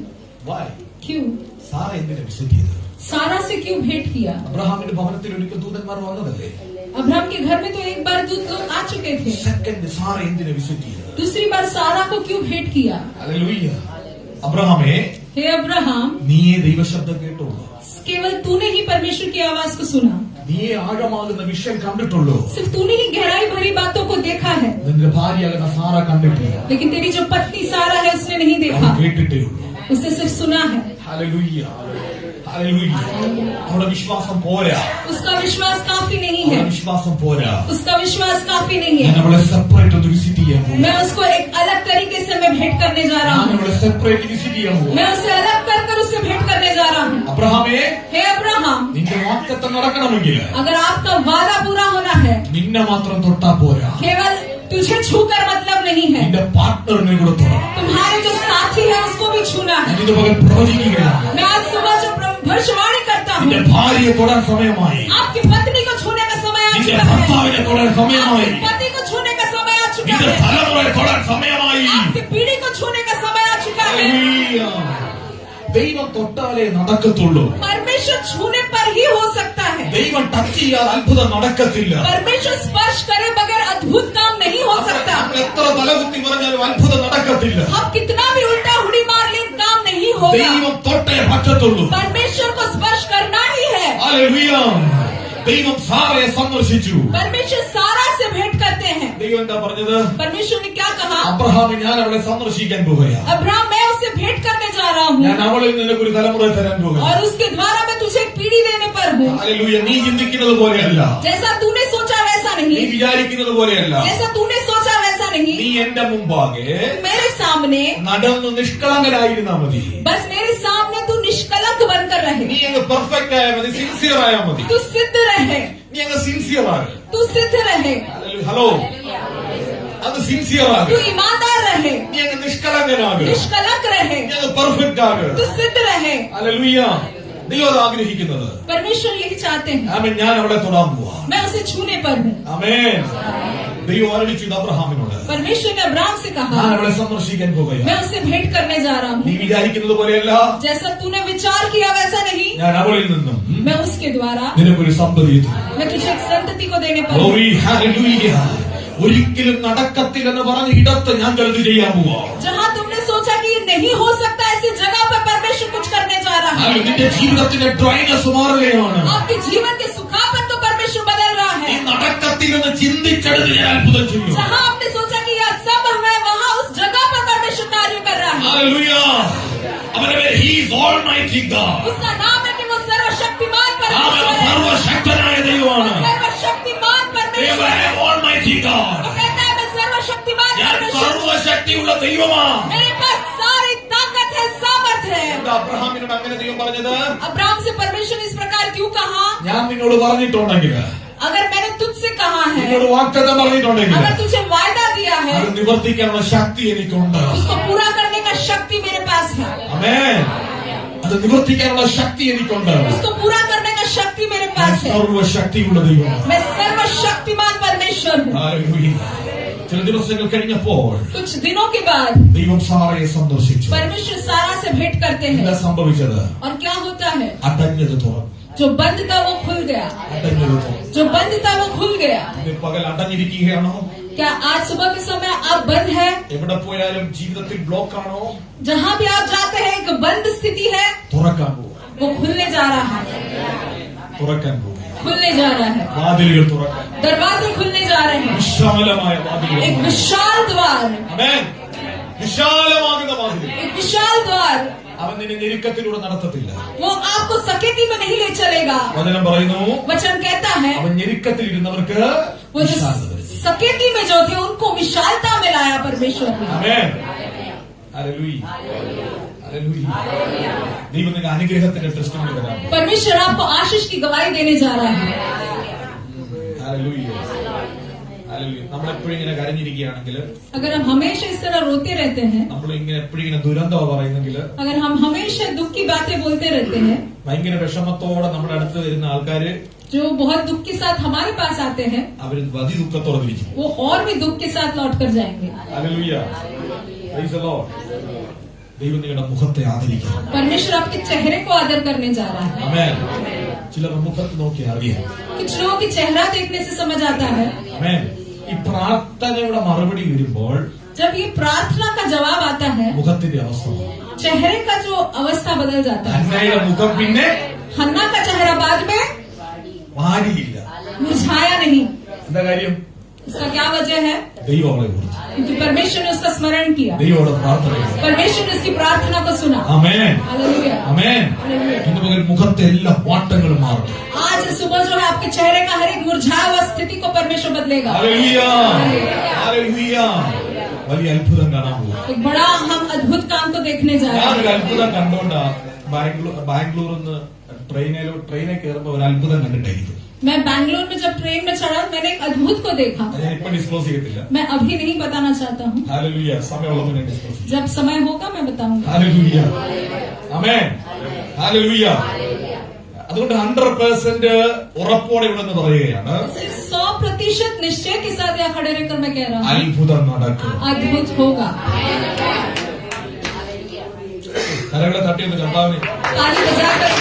Why? क्यों? സാറ എന്തിനാ വിസിറ്റ് ചെയ്തത്? सारा से क्यों भेंट किया? അബ്രഹാമിന്റെ ഭവനത്തിൽ ഒരിക്കൽ ദൂതന്മാർ വന്നതല്ലേ? अब्राम के घर में तो एक बार दूत लोग आ चुके थे. സെക്കൻഡ് സാറ എന്തിനാ വിസിറ്റ് ചെയ്തത്? दूसरी बार सारा को क्यों भेंट किया? ഹല്ലേലൂയ. അബ്രഹാമേ, हे अब्राहम, നീയേ ദൈവശബ്ദം കേട്ടുള്ളൂ. केवल तूने ही परमेश्वर की आवाज को सुना. നീയേ ആഴമാകുന്ന വിഷയം കണ്ടിട്ടുള്ളൂ. सिर्फ तूने ही गहराई भरी बातों को देखा है, നിന്റെ ഭാര്യയാകുന്ന സാറ കണ്ടിട്ടില്ല. लेकिन तेरी जो पत्नी सारा है उसने नहीं അവൾ देखा, കേട്ടിട്ടേ ഉള്ളൂ. उसने सिर्फ सुना है. ഹല്ലേലൂയ. ഹല്ലേലൂയ. അവളുടെ വിശ്വാസം പോരാ. उसका विश्वास काफी नहीं അവളുടെ है. വിശ്വാസം പോരാ. उसका विश्वास काफी नहीं ഞാൻ है. അവളെ സെപ്പറേറ്റ് ഒന്ന് വിസിറ്റ് ചെയ്യാൻ പോകും. मैं उसको एक अलग तरीके से मैं भेंट करने जा रहा ഞാൻ हूँ. അവളെ സെപ്പറേറ്റ് വിസിറ്റ് ചെയ്യാൻ പോകും. मैं उसे अलग कर कर उससे भेंट करने जा रहा हूँ. അബ്രഹാമേ, हे अब्राहम, നിന്റെ വാക്തത്വം നടക്കണമെങ്കിൽ अगर आपका वादा पूरा होना है, നിന്നെ മാത്രം തൊട്ടാ പോരാ. केवल तुझे छूकर मतलब नहीं है, നിന്റെ പാർട്ട്ണറിനെ കൂടെ തൊടണം. तुम्हारे जो साथी है उसको भी छूना है. ഞാനിത് പകൽ പ്രവചിക്കുകയാണ്. मैं आज सुबह जो भविष्यवाणी करता हूँ, നിന്റെ ഭാര്യയെ തൊടാൻ സമയമായി. आपकी पत्नी को छूने का समय आ നിന്റെ चुका है. ഭർത്താവിനെ തൊടാൻ സമയമായി. आपके पति को छूने का समय आ चुका നിന്റെ है. തലമുറയെ തൊടാൻ സമയമായി. आपकी पीढ़ी को छूने का समय आ चुका है. ഹല്ലേലൂയ. ദൈവം തൊട്ടാലേ നടക്കത്തുള്ളൂ. परमेश्वर छूने पर ही हो सकता है. ദൈവം ടച്ച് ചെയ്യാതെ അത്ഭുതം നടക്കത്തില്ല. परमेश्वर स्पर्श करे बगैर अद्भुत काम नहीं हो सकता. നമ്മൾ എത്ര തലകുത്തി പറഞ്ഞാലും അത്ഭുതം നടക്കത്തില്ല. हम कितना भी उल्टा हुड़ी मार लें, काम नहीं होगा. ദൈവം തൊട്ടേ പറ്റത്തുള്ളൂ. परमेश्वर को स्पर्श करना ही है. ഹല്ലേലൂയ. ദൈവം സാറയെ സന്ദർശിച്ചു. परमेश्वर सारा से भेंट करते हैं. ദൈവം എന്താ പറഞ്ഞത്? परमेश्वर ने क्या कहा? അബ്രഹാമെ, ഞാൻ അവളെ സന്ദർശിക്കാൻ പോവുകയാണ്. अब्राहम, मैं उससे भेंट करने जा रहा ഞാൻ हूँ അവളിൽ നിനക്കൊരു തലമുറ തരാൻ പോവുകയാണ്. और उसके द्वारा मैं तुझे एक पीढ़ी देने पर हूँ. ഹല്ലേലൂയ. നീ ചിന്തിക്കുന്നത് പോലെയല്ല. जैसा तूने सोचा वैसा നീ नहीं, വിചാരിക്കുന്നത് പോലെയല്ല. जैसा तूने सोचा वैसा നീ नहीं. എന്റെ മുമ്പാകെ मेरे सामने, നടന്നു നിഷ്കളങ്കനായിരുന്നാ മതി. बस मेरे सामने तू निष्कलंक बनकर നീ रहे. അങ്ങ് പെർഫെക്റ്റ് ആയാൽ മതി, സിൻസിയർ ആയാൽ മതി. तू सिद्ध रहे, നീ അങ്ങ് സിൻസിയർ ആണ്. तू सिद्ध रहे, ഹലോ, അത് സിൻസിയർ ആണ്. तू ईमानदार रहे, നീ അങ്ങ് നിഷ്കളങ്കനാകുക. निष्कलंक रहे, നീ അങ്ങ് പെർഫെക്റ്റ് ആകുക. तू सिद्ध रहे. ഹല്ലേലൂയ. ദൈവം അത് ആഗ്രഹിക്കുന്നത്. परमेश्वर यही चाहते हैं, ആമേൻ. ഞാൻ അവളെ തൊടാൻ പോവാ. मैं उसे छूने पर हूँ. ആമേൻ. ദൈവം ആലോചിച്ചു അബ്രഹാമിനോട്, परमेश्वर ने अब्राहम से कहा, ഞാൻ അവളെ സന്ദർശിക്കാൻ പോകുകയാണ്. मैं उससे भेंट करने जा रहा നീ हूँ. വിചാരിക്കുന്നത് പോലെയല്ല. जैसा तूने विचार किया वैसा नहीं. ഞാൻ അവളിൽ നിന്നും मैं उसके द्वारा നിനക്കൊരു സന്തതി തരും. मैं तुझे एक संतति को देने पर हूँ. Glory, hallelujah. ഒരിക്കലും നടക്കത്തില്ലെന്ന് പറഞ്ഞ ഇടത്ത് ഞാൻ ചിലത് ചെയ്യാൻ പോവാ. जहाँ तुमने सोचा कि ये नहीं हो सकता, ऐसी जगह पर परमेश्वर कुछ करने जा रहा है. നിന്റെ ജീവിതത്തിന്റെ ഡ്രൈനസ് മാറുകയാണ്. आपके जीवन के सुखापन तो परमेश्वर बदल रहा നീ है. നടക്കത്തില്ലെന്ന് ചിന്തിച്ചെടുത്ത് ഞാൻ അത്ഭുതം ചെയ്യും. जहाँ आपने सोचा कि यह सब है, वहाँ उस जगह पर परमेश्वर कार्य कर रहा है. Hallelujah. അവന്റെ പേര് He is Almighty God. उसका नाम है कि वो सर्वशक्तिमान അവൻ परमेश्वर है. സർവശക്തനായ ദൈവമാണ്. सर्वशक्तिमान परमेश्वर ദൈവമേ, है. Almighty God. वो कहता है मैं सर्वशक्तिमान ഞാൻ परमेश्वर हूँ. സർവശക്തിയുള്ള ദൈവമാണ്. मेरे पास सारी ताकत है, सामर्थ है. എന്താ അബ്രഹാമിനോട് അങ്ങനെ ദൈവം പറഞ്ഞത്? अब्राहम से परमेश्वर ने इस प्रकार क्यों कहा? ഞാൻ നിന്നോട് പറഞ്ഞിട്ടുണ്ടെങ്കിൽ, अगर मैंने तुझसे कहा है, നിന്നോട് വാഗ്ദത്തം പറഞ്ഞിട്ടുണ്ടെങ്കിൽ अगर तुझे वायदा दिया है, അത് നിവർത്തിക്കാനുള്ള ശക്തി എനിക്കുണ്ട്. उसको पूरा करने का शक्ति मेरे पास है. ആമേൻ. അത് നിവർത്തിക്കാനുള്ള ശക്തി എനിക്കുണ്ട്. उसको पूरा करने का शक्ति मेरे ഞാൻ पास है. സർവശക്തിയുള്ള ദൈവമാണ്. मैं सर्वशक्तिमान परमेश्वर हूँ. ഹല്ലേലൂയ. ചില ദിവസങ്ങൾ കഴിഞ്ഞപ്പോൾ कुछ दिनों के बाद ദൈവം സാറയെ സന്ദർശിച്ചു. परमेश्वर सारा से भेंट करते എന്താ हैं. സംഭവിച്ചത്? और क्या होता है? അടഞ്ഞത് തുറന്നു. जो बंद था वो खुल गया. അടഞ്ഞത് തുറന്നു. जो बंद था वो खुल गया. ഇന്ന് പകൽ അടഞ്ഞിരിക്കുകയാണോ? क्या आज सुबह के समय आप बंद है? എവിടെ പോയാലും ജീവിതത്തിൽ ബ്ലോക്ക് ആണോ? जहाँ भी आप जाते हैं एक बंद स्थिति है, തുറക്കാൻ പോകും. वो खुलने जा रहा है. തുറക്കാൻ പോകും. खुलने जा रहा है. വാതിലുകൾ തുറക്കാൻ. दरवाजे खुलने जा रहे हैं. വിശാലമായ വാതിലുകൾ. एक विशाल द्वार, ആമേൻ. വിശാലമാകുന്ന വാതിലുകൾ. एक विशाल द्वार. അവൻ നിന്നെ ഞെരുക്കത്തിലൂടെ നടത്തത്തില്ല. वो आपको सकेती में नहीं ले चलेगा. വചനം പറയുന്നു, वचन कहता है അവൻ ഞെരുക്കത്തിൽ ഇരുന്നവർക്ക് वो जो വിശാലത തരും. सकेती में जो थे उनको विशालता में लाया परमेश्वर ने. ആമേൻ. ഹല്ലേലൂയ. ഹല്ലേലൂയ. ദൈവം നിങ്ങൾക്ക് അനുഗ്രഹത്തിന്റെ ടെസ്റ്റിമണി തരാം. परमेश्वर आपको आशीष की गवाही देने जा रहा है. ഹല്ലേലൂയ. ഹല്ലേലൂയ. നമ്മളെപ്പോഴും ഇങ്ങനെ കരഞ്ഞിരിക്കുകയാണെങ്കിൽ, अगर हम हमेशा इस तरह रोते रहते हैं, നമ്മൾ ഇങ്ങനെ എപ്പോഴും ഇങ്ങനെ ദുരന്തമാണ് പറയുന്നെങ്കിൽ, अगर हम हमेशा दुख की बातें बोलते रहते हैं, ഭയങ്കര വിഷമത്തോടെ നമ്മുടെ അടുത്ത് വരുന്ന ആൾക്കാര് जो बहुत दुख के साथ हमारे पास आते हैं, അവര് ദുഃഖത്തോടെ തിരിച്ചു. वो और भी दुख के साथ लौट कर जाएंगे. ഹല്ലേലൂയ. Praise the Lord. ദൈവം നിങ്ങളുടെ മുഖത്തെ ആദരിക്കണം. परमेश्वर आपके चेहरे को आदर करने जा रहा है. ആമേൻ. ചിലരുടെ മുഖത്ത് നോക്കി അറിയാം. कुछ लोगों की चेहरा देखने से समझ आता है. ആമേൻ. ഈ പ്രാർത്ഥനയുടെ മറുപടി വരുമ്പോൾ जब ये प्रार्थना का जवाब आता है, മുഖത്തിന്റെ അവസ്ഥ, चेहरे का जो अवस्था बदल जाता है. ഹന്നയുടെ മുഖം പിന്നെ हन्ना का चेहरा बाद में വാടിയില്ല. मुरझाया नहीं. എന്താ കാര്യം? इसका क्या वजह है? ദൈവം അവളെ കുറിച്ച്, क्योंकि परमेश्वर ने उसका स्मरण किया. ദൈവോടെ പ്രാർത്ഥന ചെയ്തു. परमेश्वर ने उसकी प्रार्थना को सुना. ആമേൻ. हालेलुया. ആമേൻ. ഇന്ന് പകൽ മുഖത്തെ എല്ലാ വാട്ടങ്ങളും മാറും. आज सुबह जो है आपके चेहरे का हर एक मुरझाया हुआ स्थिति को परमेश्वर बदलेगा. ഹല്ലേലൂയ. ഹല്ലേലൂയ. വലിയ അത്ഭുതം കാണാൻ പോകും. एक बड़ा हम अद्भुत काम को देखने जा रहे ഞാനൊരു हैं. അത്ഭുതം കണ്ടോണ്ടാ ബാംഗ്ലൂരിൽ നിന്ന് ട്രെയിനിൽ കയറുമ്പോ ഒരു അത്ഭുതം കണ്ടിട്ടായിരിക്കും. मैं बैंगलोर में जब ट्रेन में चढ़ा, मैंने एक अद्भुत को देखा. അത് ഞാൻ ഇപ്പൊ ഡിസ്ക്ലോസ് ചെയ്യത്തില്ല. मैं अभी नहीं बताना चाहता हूँ. ഹല്ലേലൂയ. സമയമുള്ളപ്പോൾ ഞാൻ ഡിസ്ക്ലോസ് ചെയ്യും. जब समय होगा मैं बताऊंगा. ഹല്ലേലൂയ. ആമേൻ. ഹല്ലേലൂയ. അതുകൊണ്ട് 100% ഉറപ്പോടെ ഇവിടെ നിന്ന് പറയുകയാണ്, 100% निश्चय के साथ यहाँ खड़े रहकर मैं कह रहा हूँ, അത്ഭുതം നടക്കും. अद्भुत होगा. കരകളെ തട്ടിയൊന്ന് കർത്താവിനെ ताली बजाकर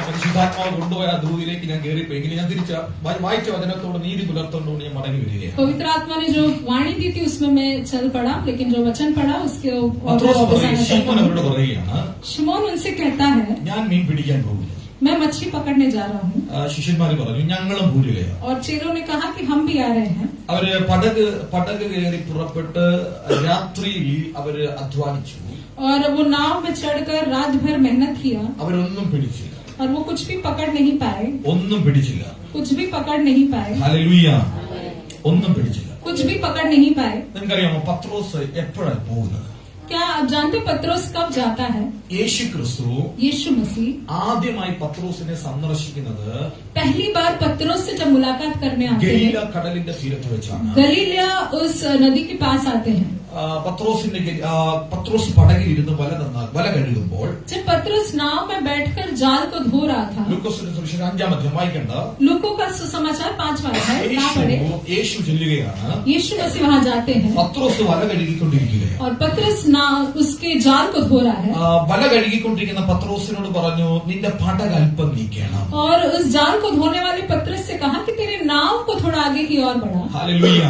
പരിശുദ്ധാത്മാവ് കൊണ്ടുപോയ ആ ദൂതിലേക്ക് ഞാൻ കയറിപ്പോയി. എങ്കിലും ഞാൻ തിരിച്ച വായിച്ച വചനത്തോട് നീതി പുലർത്തുകൊണ്ടുകൊണ്ട് ഞാൻ മടങ്ങി വരികയാണ്. पवित्र आत्मा ने जो वाणी दी थी उसमें मैं चल पड़ा, लेकिन जो वचन पढ़ा उसके പത്രോസ് പറയും, ശിമോൻ അവരോട് പറയുകയാണ്, शिमोन उनसे कहता है ഞാൻ മീൻ പിടിക്കാൻ പോകില്ല. मैं मछली पकड़ने जा रहा हूँ. ശിഷ്യന്മാര് പറഞ്ഞു, ഞങ്ങളും പൂരുകയാണ്. और चेलों ने कहा कि हम भी आ रहे हैं. അവര് പടക് കയറി പുറപ്പെട്ട് രാത്രിയിൽ അവര് അധ്വാനിച്ചു. और वो नाव में चढ़कर रात भर मेहनत किया അവരൊന്നും പിടിച്ചില്ല. और वो कुछ भी पकड़ नहीं पाए. ഒന്നും പിടിച്ചില്ല. कुछ भी पकड़ नहीं पाए. ഹല്ലേലൂയ. ഒന്നും പിടിച്ചില്ല. कुछ भी पकड़ नहीं पाए. നിങ്ങൾക്കറിയാമോ പത്രോസ് എപ്പോഴാണ് പോകുന്നത്? क्या आप जानते पत्रोस कब जाता है? യേശു ക്രിസ്തു यीशु मसीह ആദ്യമായി പത്രോസിനെ സന്ദർശിക്കുന്നത് पहली बार पत्रोस से जब मुलाकात करने आते ഗലീല हैं, കടലിന്റെ തീരത്ത് വെച്ചാണ്. गलीलिया उस नदी के पास आते हैं. പത്രോസ് പടകിൽ ഇരുന്ന് വല കഴുകുമ്പോൾ जब पतरस नाव में बैठकर जाल को धो रहा था, ലൂക്കോസിന്റെ സുവിശേഷം 5-ാം അധ്യായം വായിക്കണ്ട. लूकों का सुसमाचार 5वां अध्याय ना पढ़े, യേശു ചെല്ലുകയാണ്. यीशु मसीह वहाँ जाते हैं പത്രോസ് വല കഴുകിക്കൊണ്ടിരിക്കുകയാണ്. और पतरस उसके जाल को धो रहा है വല കഴുകിക്കൊണ്ടിരിക്കുന്ന പത്രോസിനോട് പറഞ്ഞു, നിന്റെ പടക അല്പം നീക്കണം. और उस जाल को धोने वाले पतरस से कहा कि तेरे नाव को थोड़ा आगे की ओर बढ़ा। ഹല്ലേലൂയ.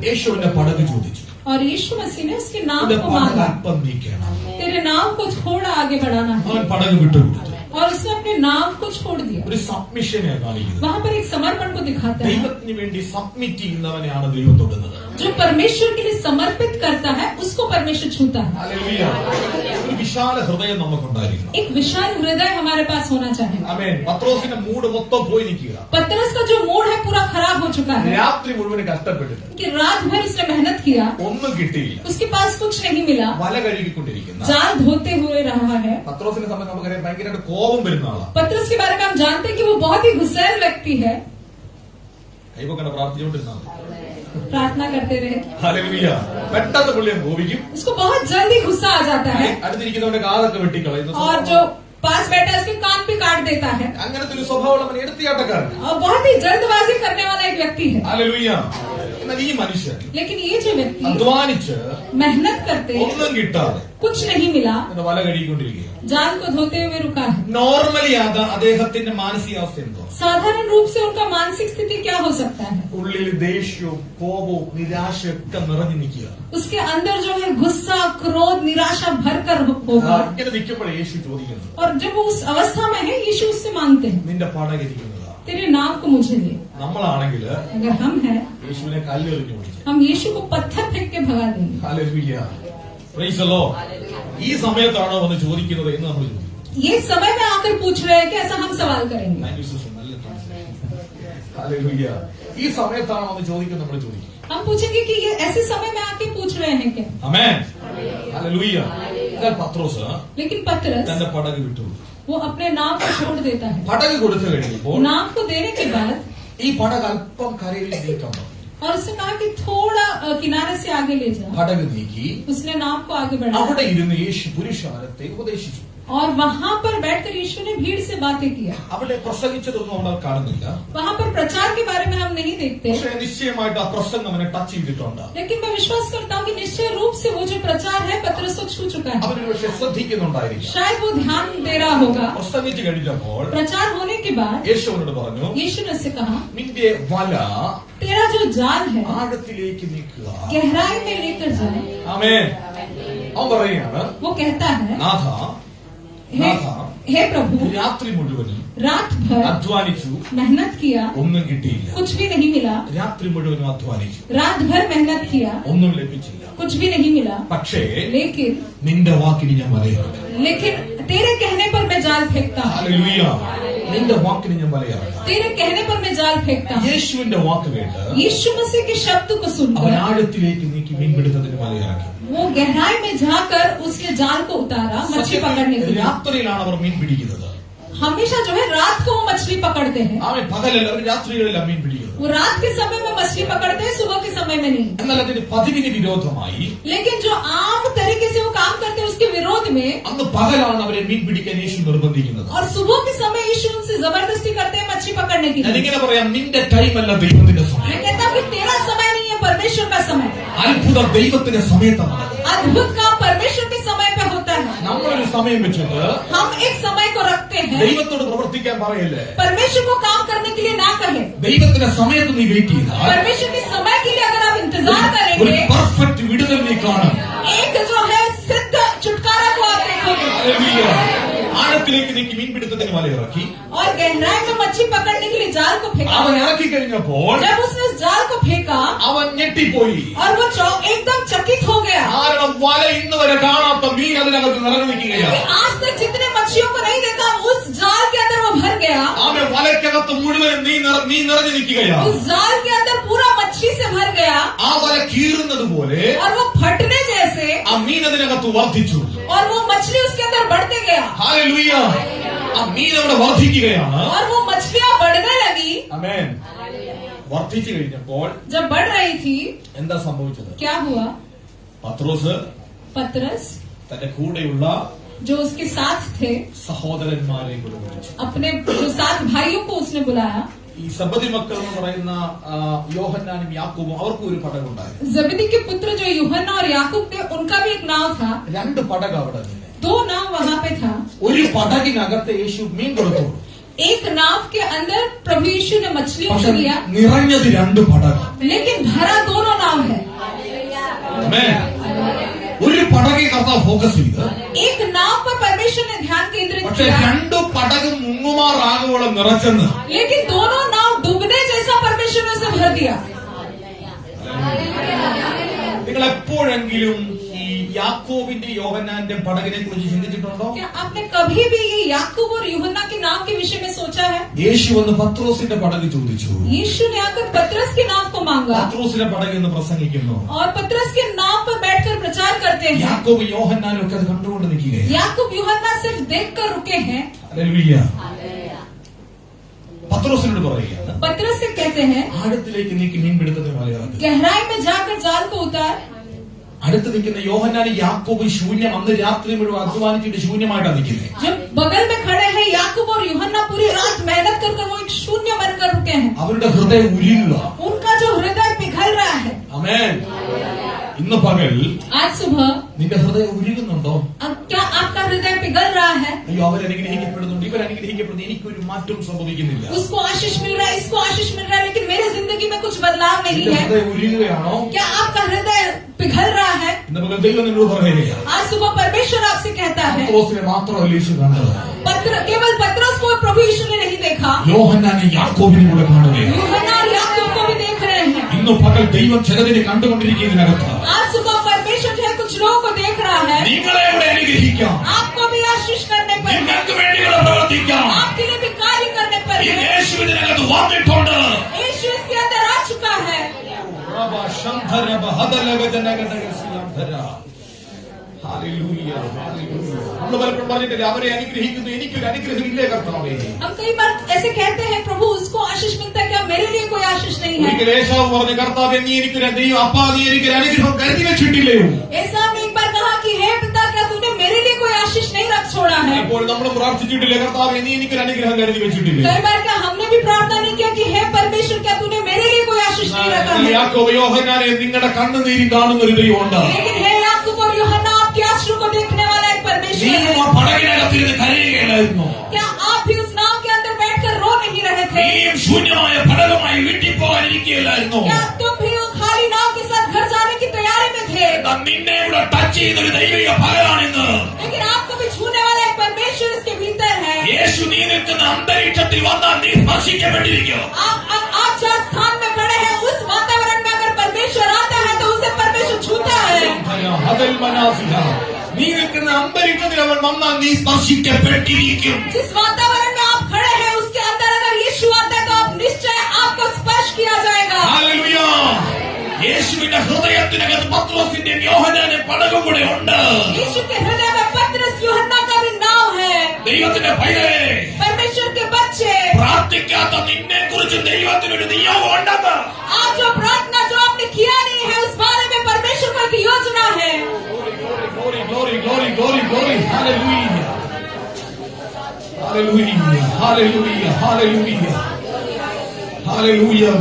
യേശുവിന്റെ പടക് ചോദിച്ചു, और यीशु मसीह ने उसके नाव നിന്റെ को പടക मांगा, അല്പം നീക്കണം. तेरे नाव को थोड़ा आगे बढ़ाना है। അവൻ പടക് വിട്ടുകൊടുത്തു. और उसने अपने नाव को छोड़ दिया। ഒരു സബ്മിഷനെ കാണിക്കുന്നത്. वहाँ पर एक समर्पण को दिखाता है। ദൈവത്തിന് വേണ്ടി സബ്മിറ്റ് ചെയ്യുന്നവനെയാണ് ദൈവം തൊടുന്നത്. जो परमेश्वर के लिए समर्पित करता है उसको परमेश्वर छूता है। ഹല്ലേലൂയ. ഒരു വിശാല ഹൃദയം നമുക്കുണ്ടായിരിക്കണം. एक विशाल हृदय हमारे पास होना चाहिए। ആമേൻ. പത്രോസിന്റെ മൂഡ് മൊത്തം പോയി നിൽക്കുക. पतरस का जो मूड है पूरा खराब हो चुका है രാത്രി മുഴുവൻ കഷ്ടപ്പെട്ടിട്ട് कि रात भर उसने मेहनत किया, ഒന്നും കിട്ടിയില്ല. उसके पास कुछ नहीं मिला, വല കഴുകിക്കൊണ്ടിരിക്കുന്ന जाल धोते हुए रहा है। പത്രോസിന്റെ സമയം നമുക്കറിയാം, ഭയങ്കരമായിട്ട് കോപം വരുന്ന ആളാണ്. पतरस के बारे में हम जानते हैं कि वो बहुत ही गुस्सैल व्यक्ति है। കൈവക്കണ്ട പ്രാർത്ഥിച്ചുകൊണ്ടിരുന്നാണ്. प्रार्थना करते रहे, ഹല്ലേലൂയ. പെട്ടെന്ന് പുള്ളിയെ കോപിക്കും. उसको बहुत जल्दी गुस्सा आ जाता है അടുത്തിരിക്കുന്നവന്റെ കാതൊക്കെ വെട്ടിക്കളയുന്നു. और जो पास बैठा है उसके कान भी काट देता है അങ്ങനത്തെ ഒരു സ്വഭാവമുള്ളവൻ എടുത്തിയാട്ടക്കാരൻ. और बहुत ही जल्दबाजी करने वाला एक व्यक्ति है। ഹല്ലേലൂയ. എന്നാൽ ഈ മനുഷ്യൻ लेकिन ये जो व्यक्ति അധ്വാനിച്ച് मेहनत करते ഒന്നും കിട്ടാതെ कुछ नहीं मिला, ഇന്ന് വല കഴുകിക്കൊണ്ടിരിക്കുക. जाल को धोते हुए रुका है। നോർമലി അദ്ദേഹത്തിന്റെ മാനസികാവസ്ഥ എന്തോ? साधारण रूप से उनका मानसिक स्थिति क्या हो सकता है? ഉള്ളിൽ ദേഷ്യവും കോപവും നിരാശയൊക്കെ നിറഞ്ഞു നിൽക്കുക. उसके अंदर जो है गुस्सा, क्रोध, निराशा भरकर होगा। ഇങ്ങനെ നിൽക്കുമ്പോൾ യേശു ചോദിക്കുന്നത്, और जब वो उस अवस्था में है, यीशु उससे मांगते हैं, നിന്റെ പടകരിക്കുന്നതാ. तेरे नाम को मुझे दे। നമ്മളാണെങ്കിൽ अगर हम हैं, യേശുവിനെ കല്ലെറിഞ്ഞു ഓടിച്ചു. हम यीशु को पत्थर फेंक के भगा देंगे। ഹല്ലേലൂയ. Praise the Lord. ഈ സമയത്താണോ വന്ന് ചോദിക്കുന്നത് എന്ന് നമ്മൾ ചോദിക്കും. ये समय में आकर पूछ रहे हैं कि ऐसा हम सवाल करेंगे। നല്ല translation. ഹല്ലേലൂയ. ഈ സമയത്താണോ വന്ന് ചോദിക്കുന്നത് നമ്മൾ ചോദിക്കും. हम पूछेंगे कि ये ऐसे समय में आके पूछ रहे हैं क्या? ആമേൻ. ഹല്ലേലൂയ. എന്നാൽ പത്രോസ് लेकिन पतरस തന്റെ പടക് വിട്ടു. वो अपने नाव को छोड़ देता है। പടക് കൊടുത്തു കഴിഞ്ഞപ്പോൾ नाव को देने के बाद ഈ പടക് അല്പം കരയിൽ നീക്കാൻ പറഞ്ഞു. और उसने कहा कि थोड़ा किनारे से आगे ले जाओ। പടക് നീക്കി उसने नाव को आगे बढ़ाया അവിടെ ഇരുന്ന് യേശു പുരുഷാരത്തെ ഉപദേശിച്ചു. और वहाँ पर बैठकर यीशु ने भीड़ से बातें किया। അവിടെ പ്രസംഗിച്ചതൊന്നും അവിടെ കാണുന്നില്ല. वहाँ पर प्रचार के बारे में हम नहीं देखते, പക്ഷേ നിശ്ചയമായിട്ട് ആ പ്രസംഗം അവനെ ടച്ച് ചെയ്തിട്ടുണ്ട്. लेकिन मैं विश्वास करता हूँ कि निश्चय रूप से वो जो प्रचार है पतरस को छू चुका है। അവനൊരു പക്ഷെ ശ്രദ്ധിക്കുന്നുണ്ടായിരിക്കും. शायद वो ध्यान दे रहा होगा। പ്രസംഗിച്ചു കഴിഞ്ഞപ്പോൾ प्रचार होने के बाद യേശുവിനോട് പറഞ്ഞു, यीशु ने उससे कहा, നിന്റെ വല तेरा जो जाल है ആഴത്തിലേക്ക് നീക്കുക. गहराई में लेकर जाए। ആമേൻ. അവൻ പറയുകയാണ്, वो कहता है, നാഥ हे प्रभु, രാത്രി മുഴുവനും रात भर അധ്വാനിച്ചു, मेहनत किया, ഒന്നും കിട്ടിയില്ല. कुछ भी नहीं मिला। രാത്രി മുഴുവനും അധ്വാനിച്ചു, रात भर मेहनत किया, ഒന്നും ലഭിച്ചില്ല. कुछ भी नहीं मिला। പക്ഷേ लेकिन നിന്റെ വാക്കിന് ഞാൻ വലയിറക്കാം. तेरे कहने पर मैं जाल फेंकता हूँ। ഹല്ലേലൂയ. നിന്റെ വാക്കിന് ഞാൻ വലയിറക്കാം. तेरे कहने पर मैं जाल फेंकता हूँ। യേശുവിന്റെ വാക്ക് കേട്ട് यीशु मसीह के शब्द को അവൻ सुनकर ആഴത്തിലേക്ക് നീക്കി മീൻപിടുത്തത്തിന് വലയിറക്കി. वो गहराई में जाकर उसके जाल को उतारा मछली पकड़ने के लिए। രാത്രിയിലാണ് അവർ മീൻ പിടിക്കുന്നത്. हमेशा जो है रात को वो मछली पकड़ते हैं। അവൻ പകലല്ല, അവർ രാത്രികളിലാണ് മീൻ പിടിക്കുന്നത്. वो रात के समय में मछली पकड़ते हैं, सुबह के समय में नहीं। എന്നാൽ അതിന് പതിവിന് വിരോധമായി लेकिन जो आम तरीके से वो काम करते हैं उसके विरोध में അന്ന് പകലാണ് അവരെ മീൻ പിടിക്കാൻ യേശു നിർബന്ധിക്കുന്നത്. और सुबह के समय यीशु उनसे जबरदस्ती करते हैं मछली पकड़ने की। ഞാനിങ്ങനെ പറയാം, നിന്റെ ടൈമല്ല ദൈവത്തിന്റെ സമയം. मैं कहता हूँ कि तेरा समय नहीं है, परमेश्वर का समय। അത്ഭുതം ദൈവത്തിന്റെ സമയത്താണ്. अद्भुत काम परमेश्वर के समय पे होता है। നമ്മളൊരു സമയം വെച്ചിട്ട് हम एक समय को रखते हैं, ദൈവത്തോട് പ്രവർത്തിക്കാൻ പറയല്ലേ. परमेश्वर को काम करने के लिए ना कहें। ദൈവത്തിന്റെ സമയത്ത് നീ വെയിറ്റ് ചെയ്താൽ परमेश्वर के समय के लिए अगर आप इंतजार ഒരു करेंगे, പെർഫെക്റ്റ് വിടുതൽ നീ കാണും. एक जो है सिद्ध छुटकारा को आप देखोगे। ഹല്ലേലൂയ. ആഴത്തിലേക്ക് നീക്കി മീൻപിടുത്തത്തിന് വലയിറക്കി. और गहराई में मच्छी पकड़ने के लिए जाल को फेंका। അവൻ ഇറക്കി കഴിഞ്ഞപ്പോൾ जब उसने उस जाल को फेंका അവൻ ഞെട്ടിപ്പോയി. और वो एकदम चकित हो गया। കാരണം വല ഇന്ന് വരെ കാണാത്ത മീൻ അതിനകത്ത് നിറഞ്ഞു നിൽക്കുകയാണ്. क्योंकि आज तक जितने मच्छियों को नहीं देखा, उस जाल के अंदर वो भर गया। അവൻ വലയ്ക്കകത്ത് മുഴുവൻ നീ നിറഞ്ഞു നിൽക്കുകയാണ്. उस जाल के अंदर पूरा मच्छी से भर गया ആ വല കീറുന്നത് പോലെ और वो फटने जैसे, ആ മീൻ അതിനകത്ത് വർദ്ധിച്ചു. और वो मछली उसके अंदर बढ़ते गया ഹല്ലേലൂയ. ആ മീൻ അവിടെ വർദ്ധിക്കുകയാണ്. और वो मछलियां बढ़ने लगी। ആമേൻ. വർദ്ധിച്ചു കഴിഞ്ഞപ്പോൾ जब बढ़ रही थी എന്താ സംഭവിച്ചത്? क्या हुआ? പത്രോസ് पतरस തന്റെ കൂടെയുള്ള जो उसके साथ थे, സഹോദരന്മാരെ കൂടെ വിളിച്ചു. अपने जो 7 भाइयों को उसने बुलाया. ഈ സബദി മക്കൾ എന്ന് പറയുന്ന യോഹന്നാനും യാക്കോബും അവർക്കും ഒരു പടകുണ്ടായിരുന്നു. जबदी के पुत्र जो यूहन्ना और याकूब थे, उनका भी एक नाव था. 2 പടക അവിടെ നിന്നെ. 2 नाव वहाँ पे था. ഒരു പടകിനകത്ത് യേശു മീൻ കൊടുത്തു. एक नाव के अंदर प्रभु यीशु ने मछलियों को दिया, നിറഞ്ഞത് 2 പടക. लेकिन भरा दोनों नाव है. ആമേൻ. ഒരു പടകെ കർത്താവ് ഫോക്കസ് ചെയ്ത്, एक नाव पर परमेश्वर ने ध्यान केंद्रित പക്ഷെ किया, 2 പടകും മുങ്ങുമാറാകുവോളം നിറച്ചെന്ന്. लेकिन दोनों नाव डूबने जैसा परमेश्वर ने उसे भर दिया. നിങ്ങൾ എപ്പോഴെങ്കിലും ഈ യാക്കോബിന്റെ യോഹന്നാന്റെ പടകിനെ കുറിച്ച് ചിന്തിച്ചിട്ടുണ്ടോ? क्या आपने कभी भी ये याकूब और यूहन्ना के नाव के विषय में सोचा है? യേശു വന്ന് പത്രോസിന്റെ പടക് ചോദിച്ചു. यीशु ने आकर पतरस के नाव को मांगा പത്രോസിന്റെ പടക് എന്ന് പ്രസംഗിക്കുന്നു. और पतरस के नाव पर बैठकर प्रचार करते हैं. യാക്കോബ് യോഹന്നാനും ഒക്കെ അത് കണ്ടുകൊണ്ട് നിൽക്കുകയാണ്. याकूब यूहन्ना सिर्फ देखकर रुके हैं. ഹല്ലേലൂയ. പത്രോസിനോട് പറയുകയാണ്, पतरस से कहते हैं, ആഴത്തിലേക്ക് നീക്കി മീൻ പിടുത്തത്തിന് മലയിറങ്ങുക. गहराई में जाकर जाल को उतार. അടുത്ത് നിൽക്കുന്ന യോഹന്നാനും യാക്കോബും ശൂന്യം, അന്ന് രാത്രി മുഴുവൻ അധ്വാനിച്ചിട്ട് ശൂന്യമായിട്ടാണ് നിൽക്കുന്നത്. जो बगल में खड़े हैं याकूब और यूहन्ना पूरी रात मेहनत कर वो एक शून्य बनकर रुके हैं. അവരുടെ ഹൃദയം ഉരുകുക. उनका जो हृदय पिघल रहा है. ആമേൻ. ഇന്ന് പകൽ आज सुबह നിന്റെ ഹൃദയം ഉരുകുന്നുണ്ടോ? अब क्या आपका हृदय पिघल रहा है? അയ്യോ, അവരനുഗ്രഹിക്കപ്പെടുന്നുണ്ട്, ഇവരനുഗ്രഹിക്കപ്പെടുന്നു, എനിക്കൊരു മാറ്റം സംഭവിക്കുന്നില്ല. उसको आशीष मिल रहा है, इसको आशीष मिल रहा है, लेकिन मेरी जिंदगी में कुछ बदलाव नहीं നിന്റെ है. ഹൃദയം ഉരുകുകയാണോ? क्या आपका हृदय पिघल रहा है? ഇന്ന് പകൽ ദൈവം നിന്നോട് പറയുകയാണ്, आज सुबह परमेश्वर आपसे कहता है, പത്രോസിനെ മാത്രമല്ല യേശു കണ്ടത്, केवल पतरस को प्रभु यीशु ने नहीं देखा, യോഹന്നാനെ യാക്കോബിനെ കൂടെ കാണുകയാണ്. यूहन्ना और याकूब को भी देख रहे हैं. ഇന്ന് പകൽ ദൈവം ചിലതിനെ കണ്ടുകൊണ്ടിരിക്കുന്നതിനകത്ത് आज सुबह परमेश्वर जो है कुछ लोगों को देख रहा है. നിങ്ങളെ ഇവിടെ അനുഗ്രഹിക്കാം, आपको भी आशीष करने पर, നിങ്ങൾക്ക് വേണ്ടിയുള്ള പ്രവർത്തിക്കാം. आपके लिए भी कार्य करने पर ഈ है. യേശു ഇതിനകത്ത് വന്നിട്ടുണ്ട്. यीशु इसके अंदर आ चुका है. Hallelujah, hallelujah. നമ്മൾ പലപ്പോഴും പറഞ്ഞിട്ടില്ല, അവരെ അനുഗ്രഹിക്കുന്നു, എനിക്കൊരു അനുഗ്രഹം ഇല്ലേ കർത്താവേ? हम कई बार ऐसे कहते हैं, प्रभु उसको आशीष मिलता है, क्या मेरे लिए कोई आशीष नहीं है? ഒരിക്കൽ യേശാവ് പറഞ്ഞു, കർത്താവേ നീ എനിക്കൊരു ദൈവം, അപ്പാ നീ എനിക്കൊരു അനുഗ്രഹം കരുതി വെച്ചിട്ടില്ലയോ? ऐसा ने एक बार कहा कि हे पिता, क्या तूने मेरे लिए कोई आशीष नहीं रख छोड़ा है? അപ്പോൾ നമ്മൾ പ്രാർത്ഥിച്ചിട്ടില്ലേ, കർത്താവേ നീ എനിക്കൊരു അനുഗ്രഹം കരുതി വെച്ചിട്ടില്ലേ? कई बार क्या हमने भी प्रार्थना नहीं किया कि हे परमेश्वर, क्या तूने मेरे लिए कोई आशीष नहीं रखा है? യാക്കോബ് യോഹന്നാനെ നിങ്ങളുടെ കണ്ണുനീരി കാണുന്ന ഒരു ദൈവമുണ്ട്. लेकिन हे याकूब और यूहन्ना, आपके आंसू को देखने वाला एक परमेश्वर നീയും है. ആ പടകിനകത്തിരുന്ന് കരയുകയല്ലായിരുന്നോ? क्या आप भी उस नाव के अंदर बैठकर रो नहीं रहे थे? നീയും ശൂന്യമായ പടകമായി വീട്ടിൽ പോകാനിരിക്കുകയല്ലായിരുന്നോ? क्या तुम भी वो खाली नाव के साथ घर जाने की तैयारी में थे? എന്താ നിന്നെ ഇവിടെ ടച്ച് ചെയ്യുന്നൊരു ദൈവിക പകലാണിന്ന്. लेकिन आपको भी छूने वाला एक परमेश्वर इसके भीतर है. യേശു നീ നിൽക്കുന്ന അന്തരീക്ഷത്തിൽ വന്നാൽ നീ സ്പർശിക്കപ്പെട്ടിരിക്കും. आप जिस स्थान में खड़े हैं, उस वातावरण में अगर परमेश्वर आता है तो उसे परमेश्वर छूता है. നീ നിൽക്കുന്ന അന്തരീക്ഷത്തിൽ അവൻ വന്നാൽ നീ സ്പർശിക്കപ്പെട്ടിരിക്കും. जिस वातावरण में आप खड़े हैं, उसके अंदर अगर यीशु आता है तो आप निश्चय आपको स्पर्श किया जाएगा. ഹല്ലേലൂയ. യേശുവിന്റെ ഹൃദയത്തിനകത്ത് പത്രോസിന്റെ യോഹന്നാന്റെ പടകും കൂടെ ഉണ്ട്. यीशु के हृदय में पतरस यूहन्ना का भी नाव है. ദൈവത്തിന്റെ പൈതലേ, परमेश्वर के बच्चे, പ്രാർത്ഥിക്കാത്ത നിന്നെ കുറിച്ച് ദൈവത്തിനൊരു നിയോഗം ഉണ്ടെന്ന്. आज जो प्रार्थना जो आपने किया नहीं है, उस बारे में परमेश्वर को एक योजना है. Glory, glory, glory, glory, glory. Hallelujah. Hallelujah. Hallelujah. Hallelujah. Hallelujah.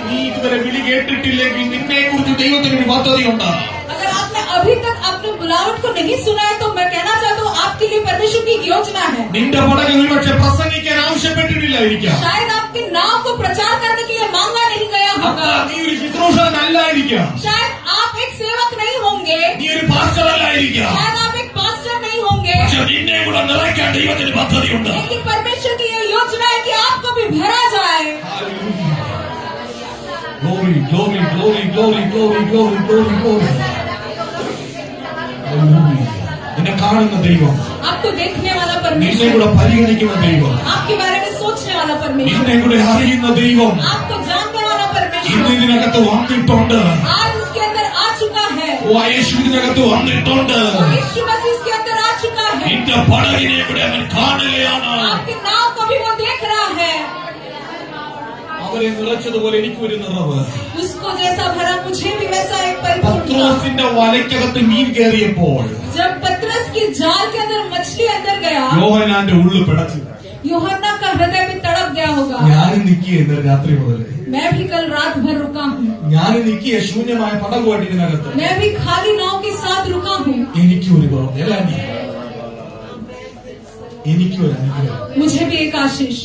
നീ ഇതുവരെ വിളി കേട്ടിട്ടില്ലെങ്കിൽ നിന്നെ കുറിച്ച് ദൈവത്തിനൊരു പദ്ധതിയുണ്ട്. अगर आपने अभी तक अपने बुलावट को नहीं सुना है, तो मैं कहना चाहता हूँ, आपके लिए परमेश्वर की एक योजना है. നിന്റെ പടകിൽ ഒരുപക്ഷെ പ്രസംഗിക്കാൻ ആവശ്യപ്പെട്ടിട്ടില്ലായിരിക്കാം. शायद आपके नाव को प्रचार करने के लिए मांगा नहीं गया होगा. നീ ഒരു ശുശ്രൂഷകനല്ലായിരിക്കാം. शायद आप एक सेवक नहीं होंगे. നീ ഒരു പാസ്റ്റർ അല്ലായിരിക്കാം. शायद आप एक पास्टर नहीं होंगे. പക്ഷെ നിന്നെ കൂടെ നിറയ്ക്കാൻ ദൈവത്തിന് പദ്ധതിയുണ്ട്. लेकिन परमेश्वर की ये योजना है कि आपको भी भरा जाए. Glory, glory, glory, glory, glory, glory, glory, glory. Hallelujah. നിന്നെ കാണുന്ന ദൈവം, आपको देखने वाला നിന്നെ परमेश्वर, കൂടെ പരിഗണിക്കുന്ന ദൈവം, आपके बारे में सोचने वाला परमेश्वर, നിന്നെ കൂടെ അറിയുന്ന ദൈവം आपको जानने वाला ഇന്ന് परमेश्वर ഇതിനകത്ത് വന്നിട്ടുണ്ട്. आज उसके अंदर आ चुका है. ഓ യേശു ഇതിനകത്ത് വന്നിട്ടുണ്ട്. वो यीशु मसीह इसके अंदर आ चुका है. നിന്റെ പടകിനെ കൂടെ അവൻ കാണുകയാണ്. आपके नाव को भी वो देख रहा है. അവരെ നിറച്ചതുപോലെ എനിക്കും ഒരു നിറവ്. उसको जैसा भरा मुझे भी वैसा एक परिपूर्णता। പത്രോസിന്റെ വലയ്ക്കകത്ത് മീൻ കയറിയപ്പോൾ जब पतरस की जाल के अंदर मछली अंदर गया, യോഹന്നാന്റെ ഉള്ളു പിടച്ചു. यूहन्ना का हृदय भी तड़प गया होगा। ഞാനും നിൽക്കുക ഇന്നലെ രാത്രി മുതൽ. मैं भी कल रात भर रुका हूँ। ഞാനും നിൽക്കുക ശൂന്യമായ പടകുമായിട്ട് ഇതിനകത്ത്. मैं भी खाली नाव के साथ रुका हूँ। എനിക്കും ഒരു കുറവ്. എനിക്കും ഒരു അനുഗ്രഹം. मुझे भी एक आशीष,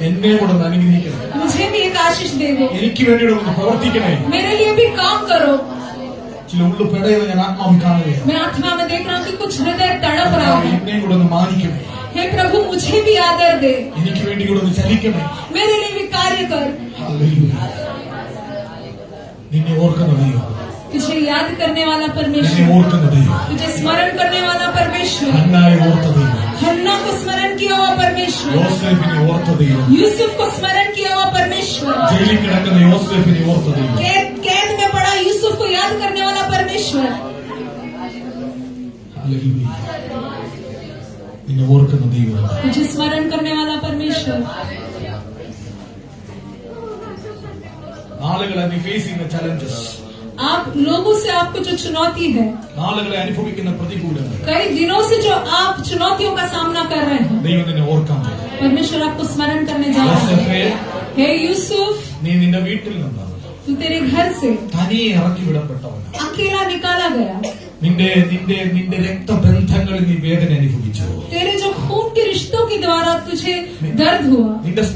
എന്നെ കൂടെ ഒന്ന് അനുഗ്രഹിക്കണം. मुझे भी एक आशीष दे दो। എനിക്ക് വേണ്ടിയിട്ട് ഒന്ന് പ്രവർത്തിക്കണേ. मेरे लिए भी काम करो। ചില ഉള്ളു പെടയുന്ന ഞാൻ ആത്മാവിൽ കാണുകയാണ്. मैं आत्मा में देख रहा हूँ कि कुछ हृदय तड़प रहा है। എന്നെ കൂടെ ഒന്ന് മാനിക്കണേ. हे प्रभु, मुझे भी आदर दे। എനിക്ക് വേണ്ടി കൂടെ ഒന്ന് ചലിക്കണേ. मेरे लिए भी कार्य कर। ഹല്ലേലൂയ. നിന്നെ ഓർക്കുന്ന ദൈവം, तुझे याद करने वाला നിന്നെ परमेश्वर, ഓർക്കുന്ന ദൈവം, तुझे स्मरण करने वाला परमेश्वर, ഹന്നായെ ഓർത്ത ദൈവം, हन्ना को स्मरण किया हुआ परमेश्वर, യോസേഫിനെ ഓർത്ത ദൈവം, यूसुफ को स्मरण किया हुआ परमेश्वर, ജയിലിൽ കിടക്കുന്ന യോസേഫിനെ ഓർത്ത ദൈവം, कैद में पड़ा यूसुफ को याद करने वाला परमेश्वर, ഹല്ലേലൂയ. നിന്നെ ഓർക്കുന്ന ദൈവം, तुझे स्मरण करने वाला परमेश्वर। നാളുകളെ നീ ഫേസ് ചെയ്യുന്ന ചലഞ്ചസ്, आप लोगों से आपको जो चुनौती है, നാളുകളെ അനുഭവിക്കുന്ന പ്രതികൂലങ്ങൾ, कई दिनों से जो आप चुनौतियों का सामना कर रहे हैं, ദൈവം നിന്നെ ഓർക്കാൻ പോകുന്നു. परमेश्वर आपको स्मरण करने जा रहा യോസേഫേ, है। हे यूसुफ, നീ നിന്റെ വീട്ടിൽ നിന്നാണ് तू तेरे घर से തനിയെ ഇറക്കി വിടപ്പെട്ടവനാണ്. अकेला निकाला गया। നിന്റെ നിന്റെ നിന്റെ രക്തബന്ധങ്ങളിൽ നീ വേദന അനുഭവിച്ചു. तेरे जो खून के रिश्तों के द्वारा तुझे दर्द हुआ,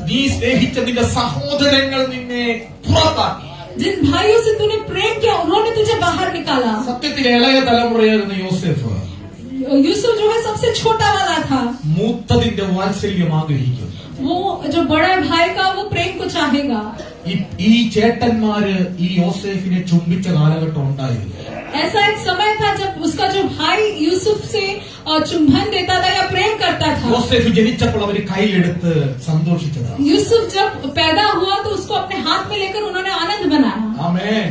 നീ സ്നേഹിച്ച നിന്റെ സഹോദരങ്ങൾ നിന്നെ പുറത്താക്കി. जिन भाइयों से तूने प्रेम किया उन्होंने तुझे बाहर निकाला। സത്യത്തിൽ ഇളയ തലമുറയായിരുന്ന യോസേഫ് यूसुफ जो है सबसे छोटा वाला था। മൂത്തതിന്റെ വാത്സല്യം ആഗ്രഹിക്കും. वो जो बड़ा भाई का वो प्रेम को चाहेगा। ഈ ചേട്ടന്മാര് ഈ യോസേഫിനെ ചുംബിച്ച കാലഘട്ടം ഉണ്ടായിരുന്നു. ऐसा एक समय था जब उसका जो भाई यूसुफ से चुंबन देता था या प्रेम करता था। യോസേഫ് ജനിച്ചപ്പോൾ അവര് കയ്യിലെടുത്ത് സന്തോഷിച്ചതാണ്. यूसुफ जब पैदा हुआ तो उसको अपने हाथ में लेकर उन्होंने आनंद मनाया ആമേൻ.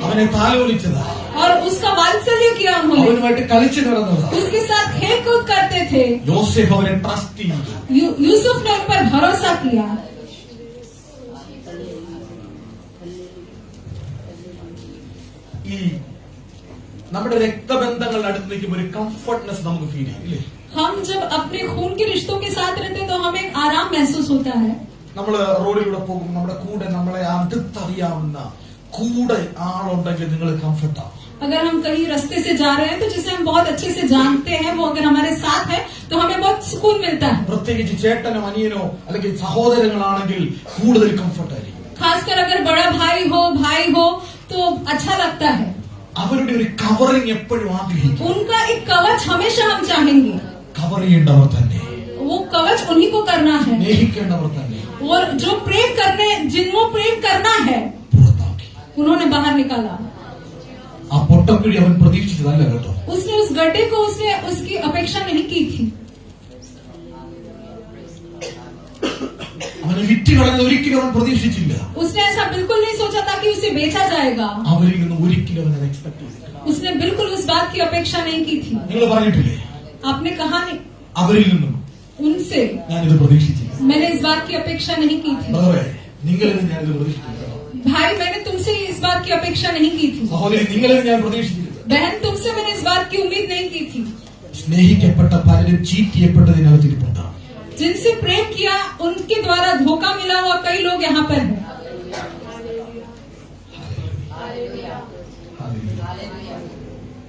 അവനെ താലോലിച്ചതാ. और उसका वात्सल्य किया उन्होंने, അവനുമായിട്ട് കളിച്ചു നടന്നതാ. उसके साथ खेल कूद करते थे। യോസേഫ് അവരെ ട്രസ്റ്റ് ചെയ്തു. यूसुफ ने उन पर भरोसा किया। ഈ നമ്മുടെ രക്തബന്ധങ്ങൾ അടുത്ത് നിൽക്കുമ്പോൾ ഒരു കംഫർട്ട്നെസ് നമുക്ക് ഫീൽ ചെയ്യും ഇല്ലേ? हम जब अपने खून के रिश्तों के साथ रहते हैं तो हमें एक आराम महसूस होता है। നമ്മള് റോഡിലൂടെ പോകും, നമ്മുടെ കൂടെ നമ്മളെ അടുത്തറിയാവുന്ന കൂടെ ആളുണ്ടെങ്കിൽ നിങ്ങൾ കംഫർട്ടാവും. अगर हम कहीं रास्ते से जा रहे हैं तो जिसे हम बहुत अच्छे से जानते हैं वो अगर हमारे साथ है तो हमें बहुत सुकून मिलता है। പ്രത്യേകിച്ച് ചേട്ടനോ അനിയനോ അല്ലെങ്കിൽ സഹോദരങ്ങളാണെങ്കിൽ കൂടുതൽ കംഫർട്ട് ആയിരിക്കും. खासकर अगर बड़ा भाई हो तो अच्छा लगता है। അവരുടെ ഒരു കവറിങ് എപ്പോഴും ആഗ്രഹിക്കും. उनका एक कवच हमेशा हम चाहेंगे। കവർ ചെയ്യേണ്ടവർ തന്നെ, वो कवच उन्हीं को करना है സ്നേഹിക്കേണ്ടവർ തന്നെ और जो जिनको प्रेम करना है പുറത്താക്കി. उन्होंने बाहर निकाला। ആ പൊട്ടക്കുഴി അവൻ പ്രതീക്ഷിച്ചതല്ല കേട്ടോ. उसने उस गड्ढे को उसने उसकी अपेक्षा नहीं की थी। അവനെ വിറ്റ് കളഞ്ഞത് ഒരിക്കലും അവൻ പ്രതീക്ഷിച്ചില്ല. उसने ऐसा बिल्कुल नहीं सोचा था कि उसे बेचा जाएगा। അവരിൽ നിന്ന് ഒരിക്കലും അവൻ അത് എക്സ്പെക്ട് ചെയ്തില്ല. उसने बिल्कुल उस बात की अपेक्षा नहीं की थी। നിങ്ങൾ പറഞ്ഞിട്ടില്ലേ, आपने कहा नहीं, അവരിൽ നിന്നും उनसे ഞാനിത് പ്രതീക്ഷിച്ചില്ല. मैंने इस बात की अपेक्षा नहीं की थी। ബ്രദറെ, നിങ്ങളിൽ ഞാനിത് പ്രതീക്ഷിച്ചില്ല. भाई, मैंने तुमसे इस बात की अपेक्षा नहीं की थी। സഹോദരി, നിങ്ങളിൽ ഞാൻ പ്രതീക്ഷിച്ചില്ല. बहन, तुमसे मैंने इस बात की उम्मीद नहीं की थी। സ്നേഹിക്കപ്പെട്ട പലരും ചീറ്റ് ചെയ്യപ്പെട്ടതിനകത്തിരിപ്പുണ്ടാവും. जिनसे प्रेम किया उनके द्वारा धोखा मिला हुआ कई लोग यहाँ पर हैं।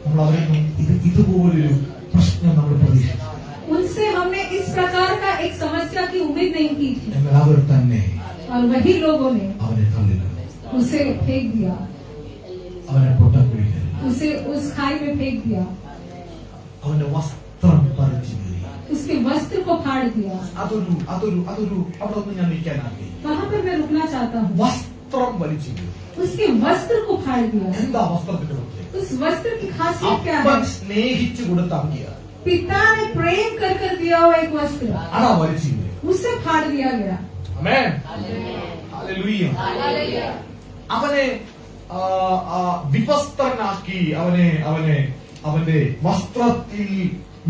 നമ്മൾ അവരിൽ നിന്നും ഇതുപോലൊരു പ്രശ്നം നമ്മൾ പ്രതീക്ഷിച്ചു. उनसे हमने इस प्रकार का एक समस्या की उम्मीद नहीं की थी എന്നാൽ അവർ തന്നെ और वही लोगों ने അവനെ തള്ളില്ല. उसे फेंक दिया, അവനെ പൊട്ടക്കുഴിയിൽ, उसे उस खाई में फेंक दिया, അവന്റെ വസ്ത്രം പറിച്ചു കീറി. उसके वस्त्र को फाड़ दिया। അതൊരു അതൊരു അതൊരു അവിടെ ഒന്ന് ഞാൻ നിൽക്കാൻ ആഗ്രഹിക്കുന്നു. वहाँ पर मैं रुकना चाहता हूँ। വസ്ത്രം വലിച്ചു കീറി. उसके वस्त्र को फाड़ दिया। എന്താ വസ്ത്രത്തിന്റെ പ്രത്യേകത? उस वस्त्र की खासियत क्या അപ്പൻ है? സ്നേഹിച്ചു കൊടുത്ത അങ്കിയാണ്. पिता ने प्रेम कर कर दिया हुआ एक वस्त्र, അതാ വലിച്ചു കീറി. उससे फाड़ दिया गया। ആമേൻ. ഹല്ലേലൂയ. അവനെ വിവസ്ത്രനാക്കി, അവനെ അവനെ അവന്റെ വസ്ത്രത്തിൽ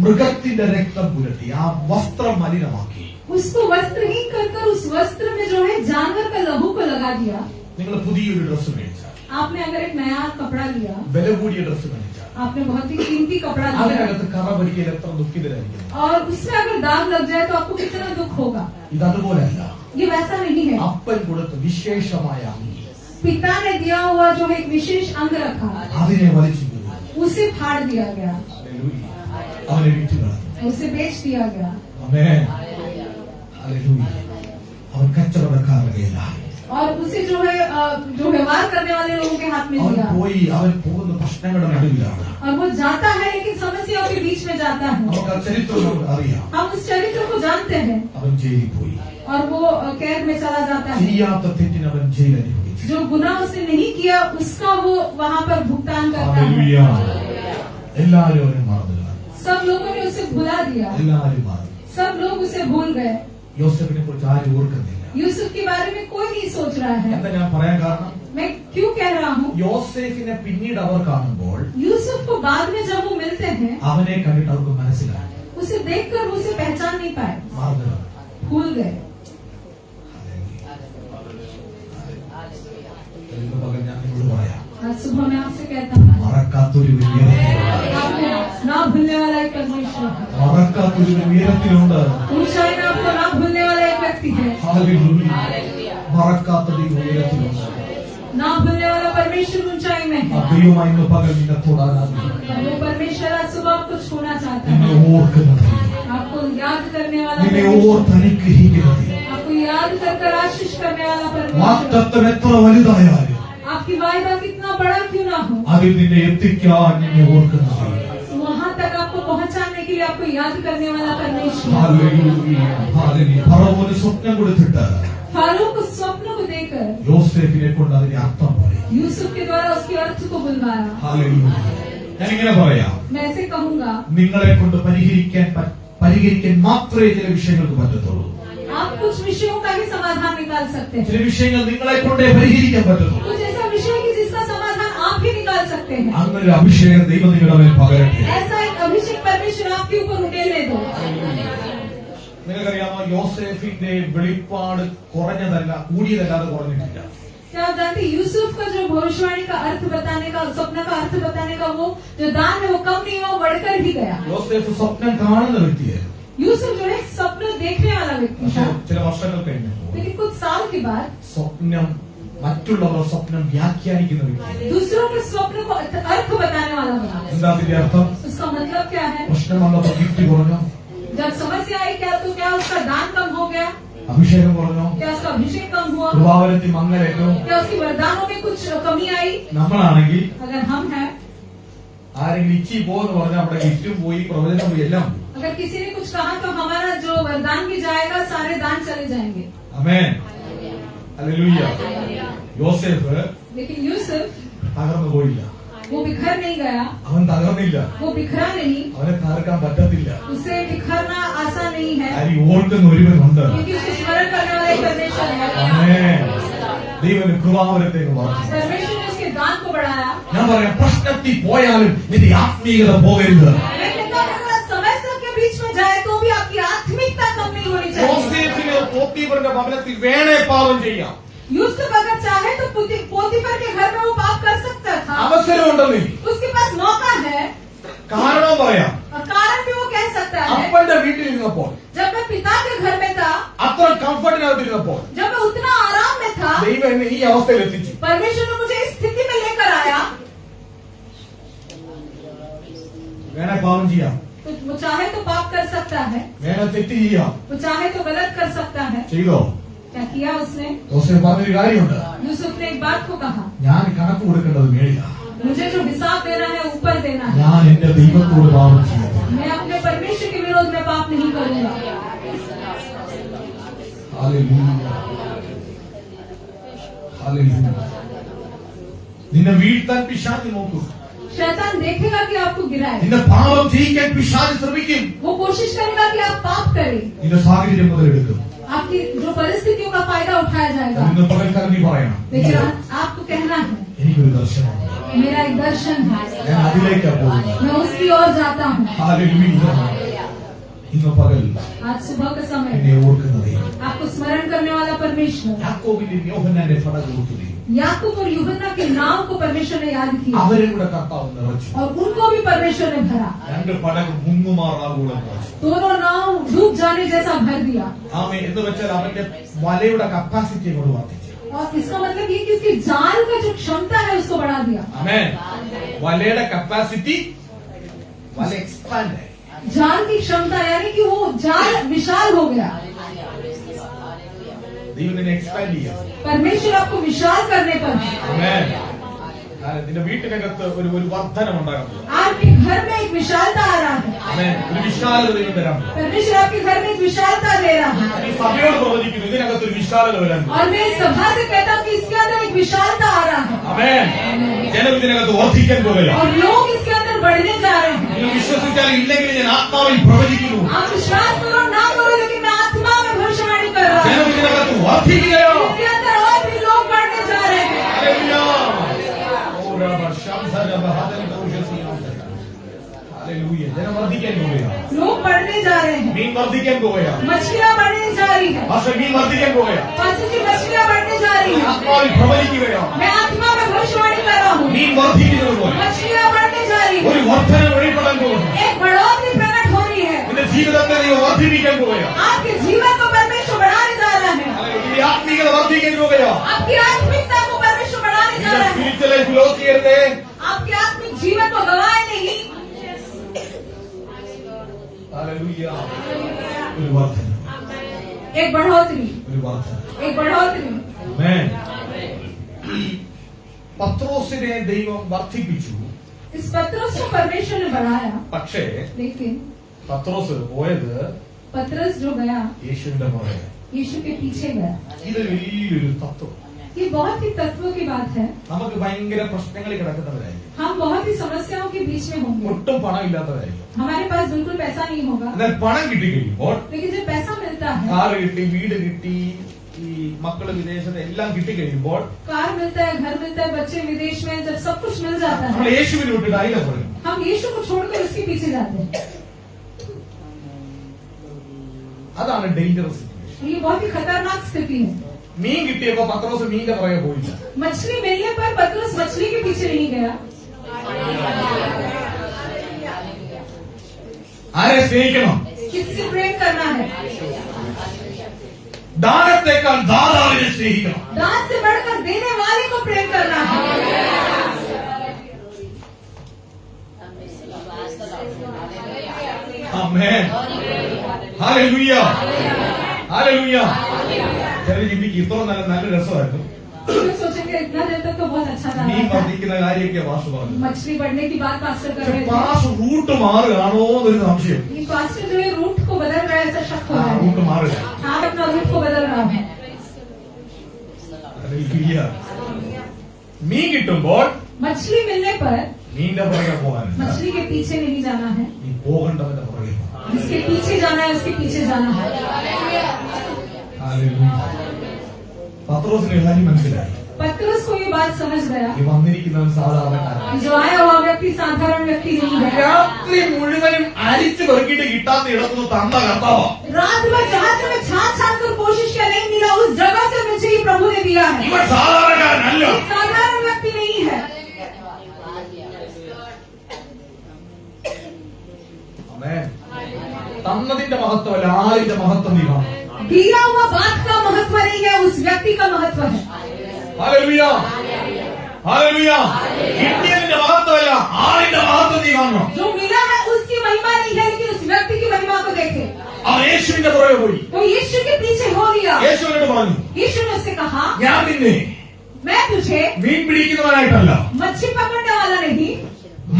മൃഗത്തിന്റെ രക്തം പുരട്ടി ആ വസ്ത്രം മലിനമാക്കി. उसको वस्त्रहीन कर उस वस्त्र में जो है जानवर का लहू को लगा दिया. നിങ്ങൾ പുതിയൊരു ഡ്രസ്സ് മേടിച്ചാൽ, आपने अगर एक नया कपड़ा लिया, വില കൂടിയ ഡ്രസ്സ് മേടിച്ചാൽ, आपने बहुत ही कीमती कपड़ा लिया അതിനകത്ത് കറ പറ്റിയാൽ എത്ര ദുഃഖിതരായിരിക്കും. और उससे अगर दाग लग जाए तो आपको कितना दुख होगा. ഇതതുപോലെയല്ല. ये वैसा नहीं है. അപ്പൻ കൊടുത്ത വിശേഷമായ അങ്കി पिता ने दिया हुआ जो एक विशेष अंग रखा, അതിനെ വലിച്ചു കീറി. उसे फाड़ दिया गया, ഹല്ലേലൂയ. അവനെ വിറ്റ് കളഞ്ഞു. उसे बेच दिया गया. ആമേൻ. ഹല്ലേലൂയ. അവൻ കച്ചവടക്കാരുടെ കയ്യിലായി. और उसे जो है जो व्यवहार करने वाले लोगों के हाथ में അവൻ दिया. പോയി, അവൻ പോകുന്ന പ്രശ്നങ്ങളുടെ നടുവിലാണ്. और वो जाता है लेकिन समस्याओं के बीच में जाता है. നമുക്ക് ആ ചരിത്രം നമുക്ക് അറിയാം. हम उस चरित्र को जानते हैं. അവൻ ജയിലിൽ പോയി. और वो कैद में चला जाता है. ചെയ്യാത്ത തെറ്റിന് അവൻ ജയിൽ അനുഭവിച്ചു. जो गुनाह उसने नहीं किया उसका वो वहाँ पर भुगतान करता ഹല്ലേലൂയ. है. എല്ലാവരും അവനെ മറന്നു കളഞ്ഞു. सब लोगों ने उसे भुला दिया. എല്ലാവരും മറന്നു. सब लोग उसे भूल गए. യോസേഫിനെ കുറിച്ച് ആരും ഓർക്കുന്നില്ല. यूसुफ के बारे में कोई नहीं सोच रहा है. എന്താ ഞാൻ പറയാൻ കാരണം, मैं क्यों कह रहा हूँ, യോസേഫിനെ പിന്നീട് അവർ കാണുമ്പോൾ यूसुफ को बाद में जब वो मिलते हैं അവനെ കണ്ടിട്ട് അവർക്ക് മനസ്സിലായി, उसे देखकर वो उसे पहचान नहीं पाए, മറന്നു കളഞ്ഞു. भूल गए. ഇന്ന് പകൽ ഞാൻ നിങ്ങളോട് പറയാം, आज सुबह मैं आपसे कहता हूँ, മറക്കാത്തൊരു വലിയ आपको ना भूलने वाला एक परमेश्वर है. മറക്കാത്തൊരു ഉയരത്തിലുണ്ട്. ऊंचाई में आपको ना भूलने वाला एक व्यक्ति है. ഹല്ലേലൂയ. മറക്കാത്തൊരു ഉയരത്തിലുണ്ട്. ना भूलने वाला परमेश्वर ऊंचाई में ആ है. ദൈവമായി ഇന്ന് പകൽ നിന്നെ തൊടാൻ ആഗ്രഹിക്കുന്നു. वो परमेश्वर आज सुबह आपको छूना चाहता നിന്നെ है. ഓർക്കുന്നത്, आपको याद करने वाला നിന്നെ परमेश्वर, ഓർത്ത് അനുഗ്രഹിക്കുന്നത്. आपको याद कर आशीष करने वाला परमेश्वर. വാഗ്ദത്തം എത്ര വലുതായാലും आपकी वायदा कितना बड़ा क्यों ना हो, അതിൽ നിന്നെ എത്തിക്കാൻ നിന്നെ ഓർക്കുന്നത്. वहाँ तक आपको पहुँचाने के लिए आपको याद करने वाला परमेश्वर. ഹല്ലേലൂയ. ഹല്ലേലൂയ. ഫറവോന് സ്വപ്നം കൊടുത്തിട്ട് फारूक उस स्वप्न को देकर യോസേഫിനെ കൊണ്ട് അതിന്റെ അർത്ഥം പറയും. यूसुफ के द्वारा उसके अर्थ को बुलवाया. ഹല്ലേലൂയ. ഞാനിങ്ങനെ പറയാം, मैं ऐसे कहूँगा, നിങ്ങളെ കൊണ്ട് പരിഹരിക്കാൻ മാത്രമേ ചില വിഷയങ്ങൾക്ക് പറ്റത്തുള്ളൂ. आप कुछ विषयों का ही समाधान निकाल सकते हैं. ചില വിഷയങ്ങൾ നിങ്ങളെ കൊണ്ടേ പരിഹരിക്കാൻ പറ്റത്തുള്ളൂ. कुछ ऐसा विषय है कि जिसका समाधान आप ही निकाल सकते हैं. അങ്ങനെ ഒരു അഭിഷേകം ദൈവം നിങ്ങളുടെ മേൽ പകരട്ടെ. ऐसा एक अभिषेक परमेश्वर आपके ऊपर उड़ेलने दो. നിങ്ങൾക്കറിയാമോ, യോസേഫിന്റെ വെളിപ്പാട് കുറഞ്ഞതല്ല, കൂടിയതല്ലാതെ കുറഞ്ഞിട്ടില്ല. क्या आप जानते हैं, यूसुफ का जो भविष्यवाणी का अर्थ बताने का, स्वप्न का अर्थ बताने का वो जो दान है वो कम नहीं हुआ, बढ़कर ही गया. യോസേഫ് സ്വപ്നം കാണുന്ന വ്യക്തിയായിരുന്നു. यूसुफ जो है स्वप्न देखने वाला व्यक्ति പക്ഷെ था. ചില വർഷങ്ങൾ കഴിഞ്ഞപ്പോൾ लेकिन कुछ साल के बाद സ്വപ്നം, മറ്റുള്ളവരുടെ സ്വപ്നം വ്യാഖ്യാനിക്കുന്ന വ്യക്തി. दूसरों के स्वप्न को अर्थ बताने वाला बना. എന്താ അതിന്റെ അർത്ഥം? उसका मतलब क्या है? പ്രശ്നം വന്നപ്പോ ഗിഫ്റ്റ് കുറഞ്ഞോ, जब समस्या आई क्या, तो क्या उसका दान कम हो गया, അഭിഷേകം കുറഞ്ഞോ, क्या उसका अभिषेक कम हुआ, കൃപാവരത്തിൽ മങ്ങലേറ്റോ? क्या उसकी वरदानों में कुछ कमी आई? നമ്മളാണെങ്കിൽ अगर हम हैं, ആരെങ്കിലും ഇച്ചി പോന്ന് പറഞ്ഞാൽ നമ്മുടെ ഗിഫ്റ്റും പോയി, പ്രവചനം പോയി, എല്ലാം പോയി. अगर किसी ने कुछ कहा तो हमारा जो वरदान भी जाएगा, सारे दान चले जाएंगे. ആമേൻ. ഹല്ലേലൂയ. യോസേഫ് लेकिन यूसुफ തകർന്നു പോയില്ല. वो बिखर नहीं गया, അവൻ തകർന്നില്ല. वो बिखरा नहीं. അവനെ തകർക്കാൻ പറ്റത്തില്ല. उसे बिखरना आसान नहीं है, ആരും ഓർക്കുന്ന ഒരുവനുണ്ട്. क्योंकि उसे स्मरण करने वाला एक परमेश्वर है. ആമേൻ. ദൈവം കൃപാവരത്തേക്ക് വളർത്തും. परमेश्वर ने उसके दान को बढ़ाया. ഞാൻ പറയാം, പ്രശ്നത്തിൽ പോയാലും നിന്റെ ആത്മീയത പോകരുത്. मैं कहता हूं, अगर समस्या के बीच में जाए तो भी आपकी आत्मिकता कम नहीं होनी चाहिए. യോസേഫിന് പോത്തീഫറിന്റെ ഭവനത്തിൽ വേണേ പാപം ചെയ്യാം, यूसुफ अगर चाहे तो पोतीफर के घर में वो पाप कर सकता था. അവസരമുണ്ടെന്ന്. उसके पास मौका है കാരണം പറയാം, और कारण भी वो कह सकता है. അപ്പന്റെ വീട്ടിലിരുന്നപ്പോൾ, जब मैं पिता के घर में था, അത്ര കംഫർട്ടിനകത്തിരുന്നപ്പോൾ जब मैं उतना आराम में था, ദൈവം എന്നെ ഈ അവസ്ഥയിൽ എത്തിച്ചു. परमेश्वर ने मुझे इस स्थिति में लेकर आया. വേണേ പാപം ചെയ്യാം, तो वो चाहे तो पाप कर सकता है, വേണേ തെറ്റ് ചെയ്യാം. वो चाहे तो गलत कर सकता है. ചെയ്തോ? क्या किया उसने? യോസേഫ് പറഞ്ഞൊരു കാര്യമുണ്ട്, यूसुफ ने एक बात को कहा, ഞാൻ കണക്ക് കൊടുക്കേണ്ടത് മേളിലാണ്. मुझे जो हिसाब देना है ऊपर देना है. ഞാൻ എന്റെ ദൈവത്തോട് പാപം ചെയ്യും. मैं अपने परमेश्वर के विरोध में पाप नहीं करूंगा. ഹല്ലേലൂയ. ഹല്ലേലൂയ. നിന്നെ വീഴ്ത്താൻ പിശാച് നോക്കും. शैतान देखेगा कि आपको गिराए, നിന്റെ പാപം ജയിക്കാൻ പിശാച് ശ്രമിക്കും. वो कोशिश करेगा कि आप पाप करें. നിന്റെ സാഹചര്യം മുതലെടുക്കും. आपकी जो परिस्थितियों का फायदा उठाया जाएगा. ഇന്ന് പകൽക്കാലം നീ പറയണം, लेकिन आपको कहना है, എനിക്കൊരു ദർശനമുണ്ട്. मेरा एक दर्शन है, ഞാൻ അതിലേക്കാണ് പോകുന്നത്. मैं उसकी ओर जाता हूँ। ഹല്ലേലൂയ. ഇന്ന് പകൽ आज सुबह के समय എന്നെ ഓർക്കുന്നതേ आपको स्मरण करने वाला परमेश्वर, യാക്കോബിന്റെ യോഹന്നാന്റെ പടക് കൊടുത്തതേ याकूब और यूहन्ना के नाम को परमेश्वर ने याद किया അവരും കൂടെ കർത്താവ് നിറച്ചു. और उनको भी परमेश्वर ने भरा। രണ്ട് പടക് മുങ്ങുമാറാകൂളം നിറച്ചു. दोनों नाव डूब जाने जैसा भर दिया। ആമേൻ. എന്ന് വെച്ചാൽ അവന്റെ വലയുടെ കപ്പാസിറ്റി കൊണ്ട് വർദ്ധിച്ചു. और इसका मतलब ये कि उसकी जाल का जो क्षमता है उसको बढ़ा दिया। ആമേൻ. വലയുടെ കപ്പാസിറ്റി വല എക്സ്പാൻഡ് ആയി. जाल की क्षमता यानी कि वो जाल विशाल हो गया। ദൈവം നിന്നെ എക്സ്പാൻഡ് ചെയ്യാം. परमेश्वर आपको विशाल करने पर है। ആമേൻ. നിന്റെ വീട്ടിനകത്ത് ഒരു വർധനം ഉണ്ടാകാൻ പോകുന്നു. आपके घर में एक विशालता आ रहा है। ആമേൻ. ഒരു വിശാലത ദൈവം തരാൻ പോകുന്നു. परमेश्वर आपके घर में एक विशालता दे रहा है। ഈ സഭയോട് പ്രവചിക്കുന്നു ഇതിനകത്ത് ഒരു വിശാലത വരാൻ പോകുന്നു. और मैं इस सभा से कहता हूँ कि इसके अंदर एक विशालता आ रहा है ആമേൻ. ജനം ഇതിനകത്ത് വർദ്ധിക്കാൻ പോകുകയാണ്. और लोग इसके अंदर बढ़ने जा रहे हैं। നിങ്ങൾ വിശ്വസിച്ചാലും ഇല്ലെങ്കിൽ ഞാൻ ആത്മാവിൽ പ്രവചിക്കുന്നു. आप विश्वास करो ना करो, लेकिन मैं आत्मा में भविष्यवाणी कर रहा हूँ। ജനം ഇതിനകത്ത് വർദ്ധിക്കുകയോ. इसके अंदर और भी लोग बढ़ने जा रहे हैं। ഹല്ലേലൂയ. ഓരോ ശബ്ദബഹദൻ ദൗഷസിയാം. ഹല്ലേലൂയ. ജനം വർദ്ധിക്കാൻ പോകുകയാണ്. लोग बढ़ने जा रहे हैं। മീൻ വർദ്ധിക്കാൻ പോകുകയാണ്. मछलियाँ बढ़ने जा रही है। പക്ഷേ മീൻ വർദ്ധിക്കാൻ പോകുകയാണ്. पास की मछलियाँ बढ़ने जा रही है। ആത്മാവിൽ പ്രവചിക്കുകയാണ്. मैं आत्मा में भविष्यवाणी कर रहा हूँ। മീൻ വർദ്ധിക്കുന്നത് പോലെ मछलियाँ बढ़ने जा रही है। ഒരു വർധന വെളിപ്പെടാൻ പോകുന്നു. एक बढ़ोतरी प्रकट हो रही है। നിന്റെ ജീവിതത്തെ നീ വർദ്ധിപ്പിക്കാൻ പോകുകയാണ്. आपके जीवन को परमेश्वर बढ़ाने जा रहा है। ഈ ആത്മീയത വർദ്ധിക്കാൻ പോകുകയാണ്. आपकी आत्मिकता को परमेश्वर बढ़ाने जा നിന്റെ रहा है। സ്പിരിച്വൽ ലൈഫ് ലോസ് ചെയ്യരുതേ. आपके आत्मिक जीवन को गवाए नहीं। ഹല്ലേലൂയ. ഒരു വർധന. एक बढ़ोतरी, ഒരു വർധന. एक बढ़ोतरी। ആമേൻ. പത്രോസിനെ ദൈവം വർദ്ധിപ്പിച്ചു. इस पत्रस को परमेश्वर ने बढ़ाया, പക്ഷേ लेकिन പത്രോസ് പോയത് पत्रस जो गया യേശുവിന്റെ പുറകെ. यीशु के पीछे गया। ഇതൊരു വലിയൊരു തത്വം. ये बहुत ही तत्व की बात है। നമുക്ക് ഭയങ്കര പ്രശ്നങ്ങളിൽ കിടക്കുന്നവരായിരിക്കും. हम बहुत ही समस्याओं के बीच में होंगे। ഒട്ടും പണം ഇല്ലാത്തവരായിരിക്കും. हमारे पास बिल्कुल पैसा नहीं होगा, എന്നാൽ പണം കിട്ടിക്കഴിയുമ്പോൾ लेकिन जब पैसा मिलता है, കാറ് കിട്ടി, വീട് കിട്ടി, ഈ മക്കള് വിദേശത്ത് എല്ലാം കിട്ടിക്കഴിയുമ്പോൾ कार मिलता है, घर मिलता है, बच्चे विदेश में, जब सब कुछ मिल जाता നമ്മൾ है, യേശുവിനെ വിട്ടിട്ട് അതിലെ പറയും. हम यीशु को छोड़कर उसके पीछे जाते हैं। അതാണ് ഡേഞ്ചറസ് സിറ്റുവേഷൻ. ये बहुत ही खतरनाक स्थिति है। മീൻ കിട്ടിയപ്പോ പത്രോസ് മീന്റെ പുറകെ പോയില്ല. मछली मिलने पर पतरस मछली के पीछे नहीं गया। ആരെ സ്നേഹിക്കണം? किससे प्रेम करना है? ദാനത്തെക്കാൾ ദാതാവിനെ സ്നേഹിക്കണം. दान से बढ़कर देने वाले को प्रेम करना है। ആമേൻ. ഹല്ലേലൂയ. ഹല്ലേലൂയ. ചിലർ ചിന്തിക്കും ഇത്ര നല്ല രസമായിരുന്നു. तो सोचेंगे इतना देर तक तो बहुत अच्छा था। മീൻ വർദ്ധിക്കുന്ന കാര്യമൊക്കെ പാസ്റ്റർ പറഞ്ഞു. मछली बढ़ने की बात पास्टर कर रहे थे। പാസ്റ്റർ റൂട്ട് മാറുകയാണോ എന്നൊരു സംശയം. ये पास्टर जो है रूट को बदल रहा है, ऐसा शक हो रहा है। റൂട്ട് മാറുക. आप अपना रूट को बदल रहा है। ഹല്ലേലൂയ. മീൻ കിട്ടുമ്പോൾ मछली मिलने पर മീന്റെ പുറകെ പോകാനില്ല. मछली के पीछे नहीं जाना है, നീ പോകേണ്ടവന്റെ പുറകെ പോകണം. जिसके पीछे जाना है उसके पीछे जाना है। ഹല്ലേലൂയ. പത്രോസിന് കാര്യം മനസ്സിലായി. पतरस को ये बात समझ गया, ഈ വന്നിരിക്കുന്നവൻ സാധാരണക്കാരൻ. जो आया हुआ व्यक्ति साधारण व्यक्ति नहीं है। രാത്രി മുഴുവനും അരിച്ചു പെറുക്കിയിട്ട് കിട്ടാത്ത ഇടത്തുനിന്ന് തന്ന കർത്താവാ. रात में जहाँ से मैं छान छान कर कोशिश किया नहीं मिला, उस जगह से मुझे ये प्रभु ने दिया है। ഇവൻ സാധാരണക്കാരനല്ല. ये साधारण व्यक्ति नहीं है। ആമേൻ. തന്നതിന്റെ മഹത്വമല്ല, ആരിന്റെ മഹത്വം നീ കാണും. दिया हुआ बात का महत्व नहीं है, उस व्यक्ति का महत्व है। ഹല്ലേലൂയ. ഹല്ലേലൂയ. കിട്ടിയതിന്റെ മഹത്വമല്ല, ആരിന്റെ മഹത്വം നീ കാണണം. जो मिला है उसकी महिमा नहीं है, लेकिन उस व्यक्ति की महिमा को देखे। അവൻ യേശുവിന്റെ പുറകെ പോയി. वो यीशु के पीछे हो लिया। യേശുവിനോട് പറഞ്ഞു, यीशु ने उससे कहा, ഞാൻ നിന്നെ मैं तुझे മീൻ പിടിക്കുന്നവനായിട്ടല്ല, मच्छी पकड़ने वाला नहीं,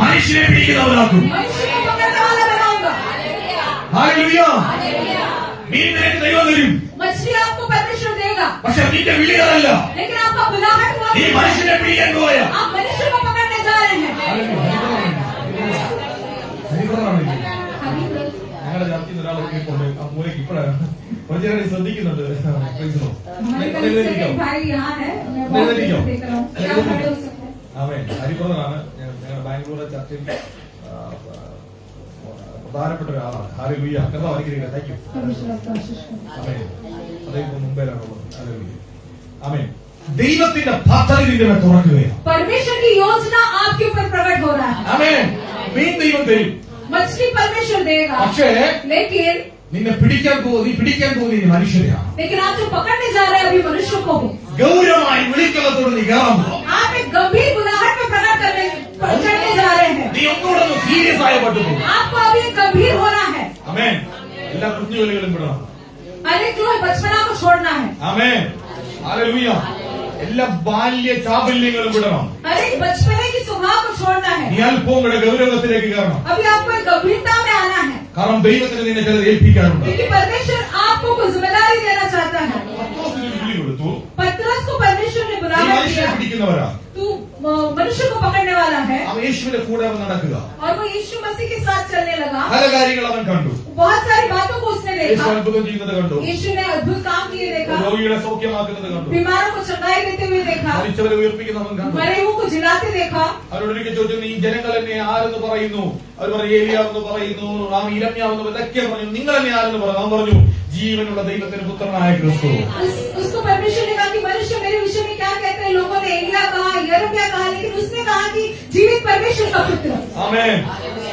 മനുഷ്യനെ പിടിക്കുന്നവനാക്കും. मनुष्य को पकड़ने वाला बनाऊंगा। ഹല്ലേലൂയ. മീൻ നിനക്ക് ദൈവം തരും. मछली आपको परमेश्वर देगा, പക്ഷെ നിന്റെ വിളി അതല്ല. लेकिन आपका बुलाहट हुआ നീ മനുഷ്യനെ പിടിക്കാൻ പോയ आप मनुष्य को पकड़ने जा रहे हैं। ഞങ്ങളുടെ ചർച്ചയിൽ ഒരാളൊക്കെ കൊണ്ട് ആ മൂലയ്ക്ക് ഇപ്പോഴാണ് കുറച്ചു നേരം ശ്രദ്ധിക്കുന്നുണ്ട്. हमारे कलीग से एक भाई यहाँ है, मैं बहुत देख रहा हूँ। क्या खड़े हो सकते हैं? ആമേൻ. ഹരിബ്രദറാണ് ഞങ്ങളുടെ ബാംഗ്ലൂർ ചർച്ചിൽ പ്രധാനപ്പെട്ട ഒരാളാണ്. ഹല്ലേലൂയ. കർത്താവ് അനുഗ്രഹിക്കട്ടെ. Thank you. ആമേൻ. അദ്ദേഹം മുംബൈയിലാണുള്ളത്. ഹല്ലേലൂയ. ആമേൻ. ദൈവത്തിന്റെ പദ്ധതി നിന്റെ മേൽ തുറക്കുകയാണ്. परमेश्वर की योजना आपके ऊपर प्रकट हो रहा है. ആമേൻ. മീൻ ദൈവം തരും. मछली परमेश्वर देगा. പക്ഷേ लेकिन നിന്നെ പിടിക്കാൻ പോകുന്ന മനുഷ്യരെയാണ്. लेकिन आप जो पकड़ने जा रहे हैं अभी मनुष्य को हो. ഗൗരവമായി വിളിക്കുന്നതോട് നീ കയറുമ്പോ आप एक गंभीर बुलाहट में प्रकट चढ़ने जा रहे हैं. നീ ഒന്നുകൂടെ സീരിയസ് ആയ പറ്റുന്നു. आपको अभी गंभीर होना है. ആമേൻ. എല്ലാ കുഞ്ഞുകളിലും വിടണം. अनेक जो है बचपना को छोड़ना है. ആമേൻ. ഹല്ലേലൂയ. എല്ലാ ബാല്യ ചാബല്യങ്ങളും വിടണം. अनेक बचपने की स्वभाव को छोड़ना है. നീ അല്പവും കൂടെ ഗൗരവത്തിലേക്ക് കയറണം. अभी आपको एक गंभीरता में आना है. കാരണം ദൈവത്തിന് നിന്നെ ചിലത് ഏൽപ്പിക്കാറുണ്ട്. क्योंकि परमेश्वर आपको कुछ जिम्मेदारी देना चाहता है. പത്രോസിന് വിളി കൊടുത്തു. पतरस को परमेश्वर ने നീ बुलाया മനുഷ്യനെ പിടിക്കുന്നവരാ. तू मनुष्य को पकड़ने वाला है. അവൻ യേശുവിന്റെ കൂടെ അവൻ നടക്കുക. और वो यीशु मसीह के साथ चलने लगा. പല കാര്യങ്ങൾ അവൻ കണ്ടു. बहुत सारी बातों को उसने യേശു देखा. അത്ഭുതം ചെയ്യുന്നത് കണ്ടു. यीशु ने अद्भुत काम किए देखा. രോഗികളെ സൗഖ്യമാക്കുന്നത് കണ്ടു. बीमारों को चंगाई देते हुए देखा. മരിച്ചവരെ ഉയർപ്പിക്കുന്നവൻ കണ്ടു. मरे हुओं को जिलाते देखा. അവരോടൊരിക്കൽ ചോദിച്ചു, നീ ജനങ്ങൾ എന്നെ ആരെന്ന് പറയുന്നു? അവർ പറഞ്ഞു ഏലിയാവെന്ന് പറയുന്നു, നാം ഇരമ്യാവെന്ന് ഇതൊക്കെ പറഞ്ഞു. നിങ്ങൾ എന്നെ ആരെന്ന് പറഞ്ഞു? അവൻ പറഞ്ഞു ജീവനുള്ള ദൈവത്തിന്റെ പുത്രനായ ക്രിസ്തു. उसको परमेश्वर ने कहा कि मनुष्य मेरे विषय में क्या कहते हैं? लोगों ने एलिया कहा, यिर्मयाह कहा, लेकिन उसने कहा कि जीवित परमेश्वर का पुत्र. ആമേൻ.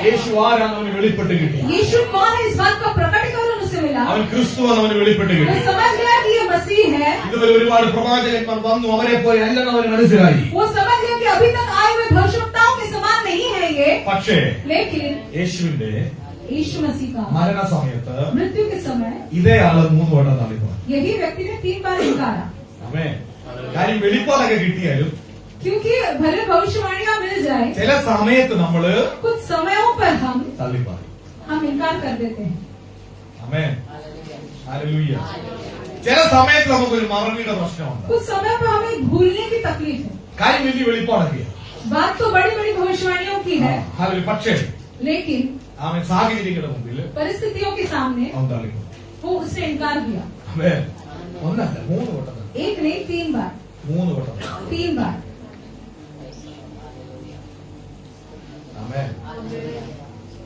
യേശു ആരാണ് അവന് വെളിപ്പെട്ട് കിട്ടി. यीशु कौन है? इस बात का प्रकटीकरण उसे मिला. അവൻ ക്രിസ്തുവാണ് അവന് വെളിപ്പെട്ട് वो കിട്ടി. समझ गया कि ये मसीह है. ഇതുവരെ ഒരുപാട് പ്രവാചകന്മാർ വന്നു, അവരെ പോലെ അല്ലെന്ന് അവന് മനസ്സിലായി. वो समझ गया कि अभी तक आए हुए भविष्यवक्ताओं के समान नहीं है ये. പക്ഷേ लेकिन യേശുവിന്റെ यीशु मसीह का മരണ സമയത്ത് मृत्यु के समय ഇതേ ആള് 3 വട്ടം തള്ളിപ്പോ. यही व्यक्ति ने 3 बार इनकारा. ആമേൻ. കാര്യം വെളിപ്പാടൊക്കെ കിട്ടിയാലും क्योंकि भले भविष्यवाणियां मिल जाए, ചില സമയത്ത് നമ്മള് कुछ समयों पर തള്ളിപ്പാറി. हम इनकार कर देते हैं. ആമേൻ. ഹല്ലേലൂയ. ചില സമയത്ത് നമുക്കൊരു മറവിയുടെ പ്രശ്നമുണ്ട്. कुछ समय पर हमें भूलने की तकलीफ है. കാര്യം വലിയ വെളിപ്പാടൊക്കെയാണ്. बात तो बड़ी बड़ी भविष्यवाणियों की है, ഹല്ലേലൂയ. പക്ഷേ लेकिन അവൻ സാഹചര്യങ്ങളുടെ മുമ്പിൽ परिस्थितियों के सामने അവൻ തള്ളിപ്പോ. वो उसने इनकार किया. ആമേൻ. ഒന്നല്ല 3 വട്ടം തള്ളി. एक नहीं 3 बार. 3 വട്ടം തള്ളി. 3 बार. ആമേൻ.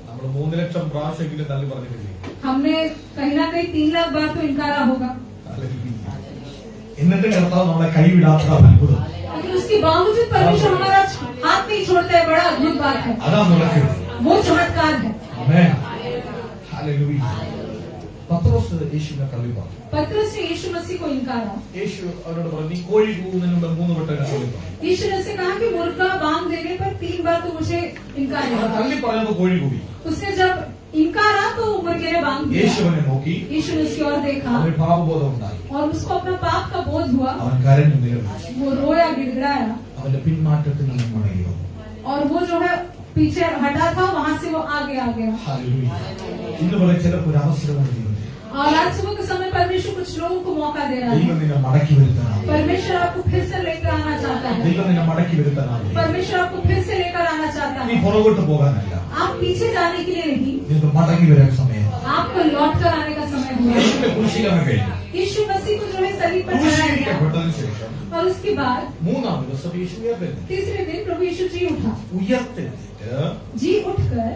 നമ്മൾ 3 ലക്ഷം പ്രാവശ്യമെങ്കിലും തള്ളി പറഞ്ഞിട്ടില്ലേ? हमने कहीं ना कहीं 3 लाख बार तो इनकारा होगा. എന്നിട്ട് കർത്താവ് നമ്മളെ കൈവിടാത്ത അത്ഭുതം. लेकिन उसके बावजूद परमेश्वर हमारा हाथ नहीं छोड़ता है. बड़ा अद्भुत बात है. അതാ നടക്കുന്നത്. वो चमत्कार है. ആമേൻ. ഹല്ലേലൂയ. പത്രോസ് യേശുവിനെ തള്ളി പറഞ്ഞു. पतरस ने यीशु मसीह को इनकारा. യേശു അവരോട് പറഞ്ഞു, നീ കോഴി കൂവുന്നതിന് മുമ്പ് 3 വട്ടം തള്ളി പറഞ്ഞു. यीशु ने उससे कहा कि मुर्गा बांग देने पर 3 बार तो मुझे इनकार അവൻ नहीं. തള്ളി പറഞ്ഞപ്പോ കോഴി കൂവി. उसने जब इनकारा तो मुर्गे ने बांग दिया. യേശുവിനെ നോക്കി. यीशु ने उसकी ओर देखा അവന് പാപബോധം ഉണ്ടായി. और उसको अपना पाप का बोध हुआ. അവൻ കരഞ്ഞു നിലവിളിച്ചു. वो रोया, गिड़गिड़ाया അവന്റെ പിന്മാറ്റത്തിൽ നിന്നും മടങ്ങിയോ. और वो जो है पीछे हटा था, वहां से वो आगे आ गया. ഹല്ലേലൂയ. ഇന്ന് പോലെ ചിലപ്പോൾ ഒരു അവസരമുണ്ട് ജീവിതത്തിൽ. और आज सुबह के समय परमेश्वर कुछ लोगों को मौका दे रहा ദൈവം है. നിന്നെ മടക്കി വരുത്താനാണ്. परमेश्वर आपको फिर से लेकर आना चाहता है. ദൈവം നിന്നെ മടക്കി വരുത്താനാണ്. परमेश्वर आपको फिर से लेकर आना चाहता നീ है. പുറകോട്ട് പോകാനല്ല. आप पीछे जाने के लिए नहीं, നിനക്ക് മടങ്ങി വരാൻ സമയമാണ്. आपको लौट कर आने का समय हुआ. യേശുവിന്റെ കുരിശിലവൻ കഴിഞ്ഞു. यीशु मसीह को जो है सलीब पर चढ़ाया गया. ക്രൂശീകരിക്കപ്പെട്ടതിന് ശേഷം और उसके बाद 3-ാം ദിവസം യേശു ഉയർത്തെഴുന്നേറ്റു. तीसरे दिन प्रभु यीशु जी उठा. ഉയർത്തെഴുന്നേറ്റ് जी उठकर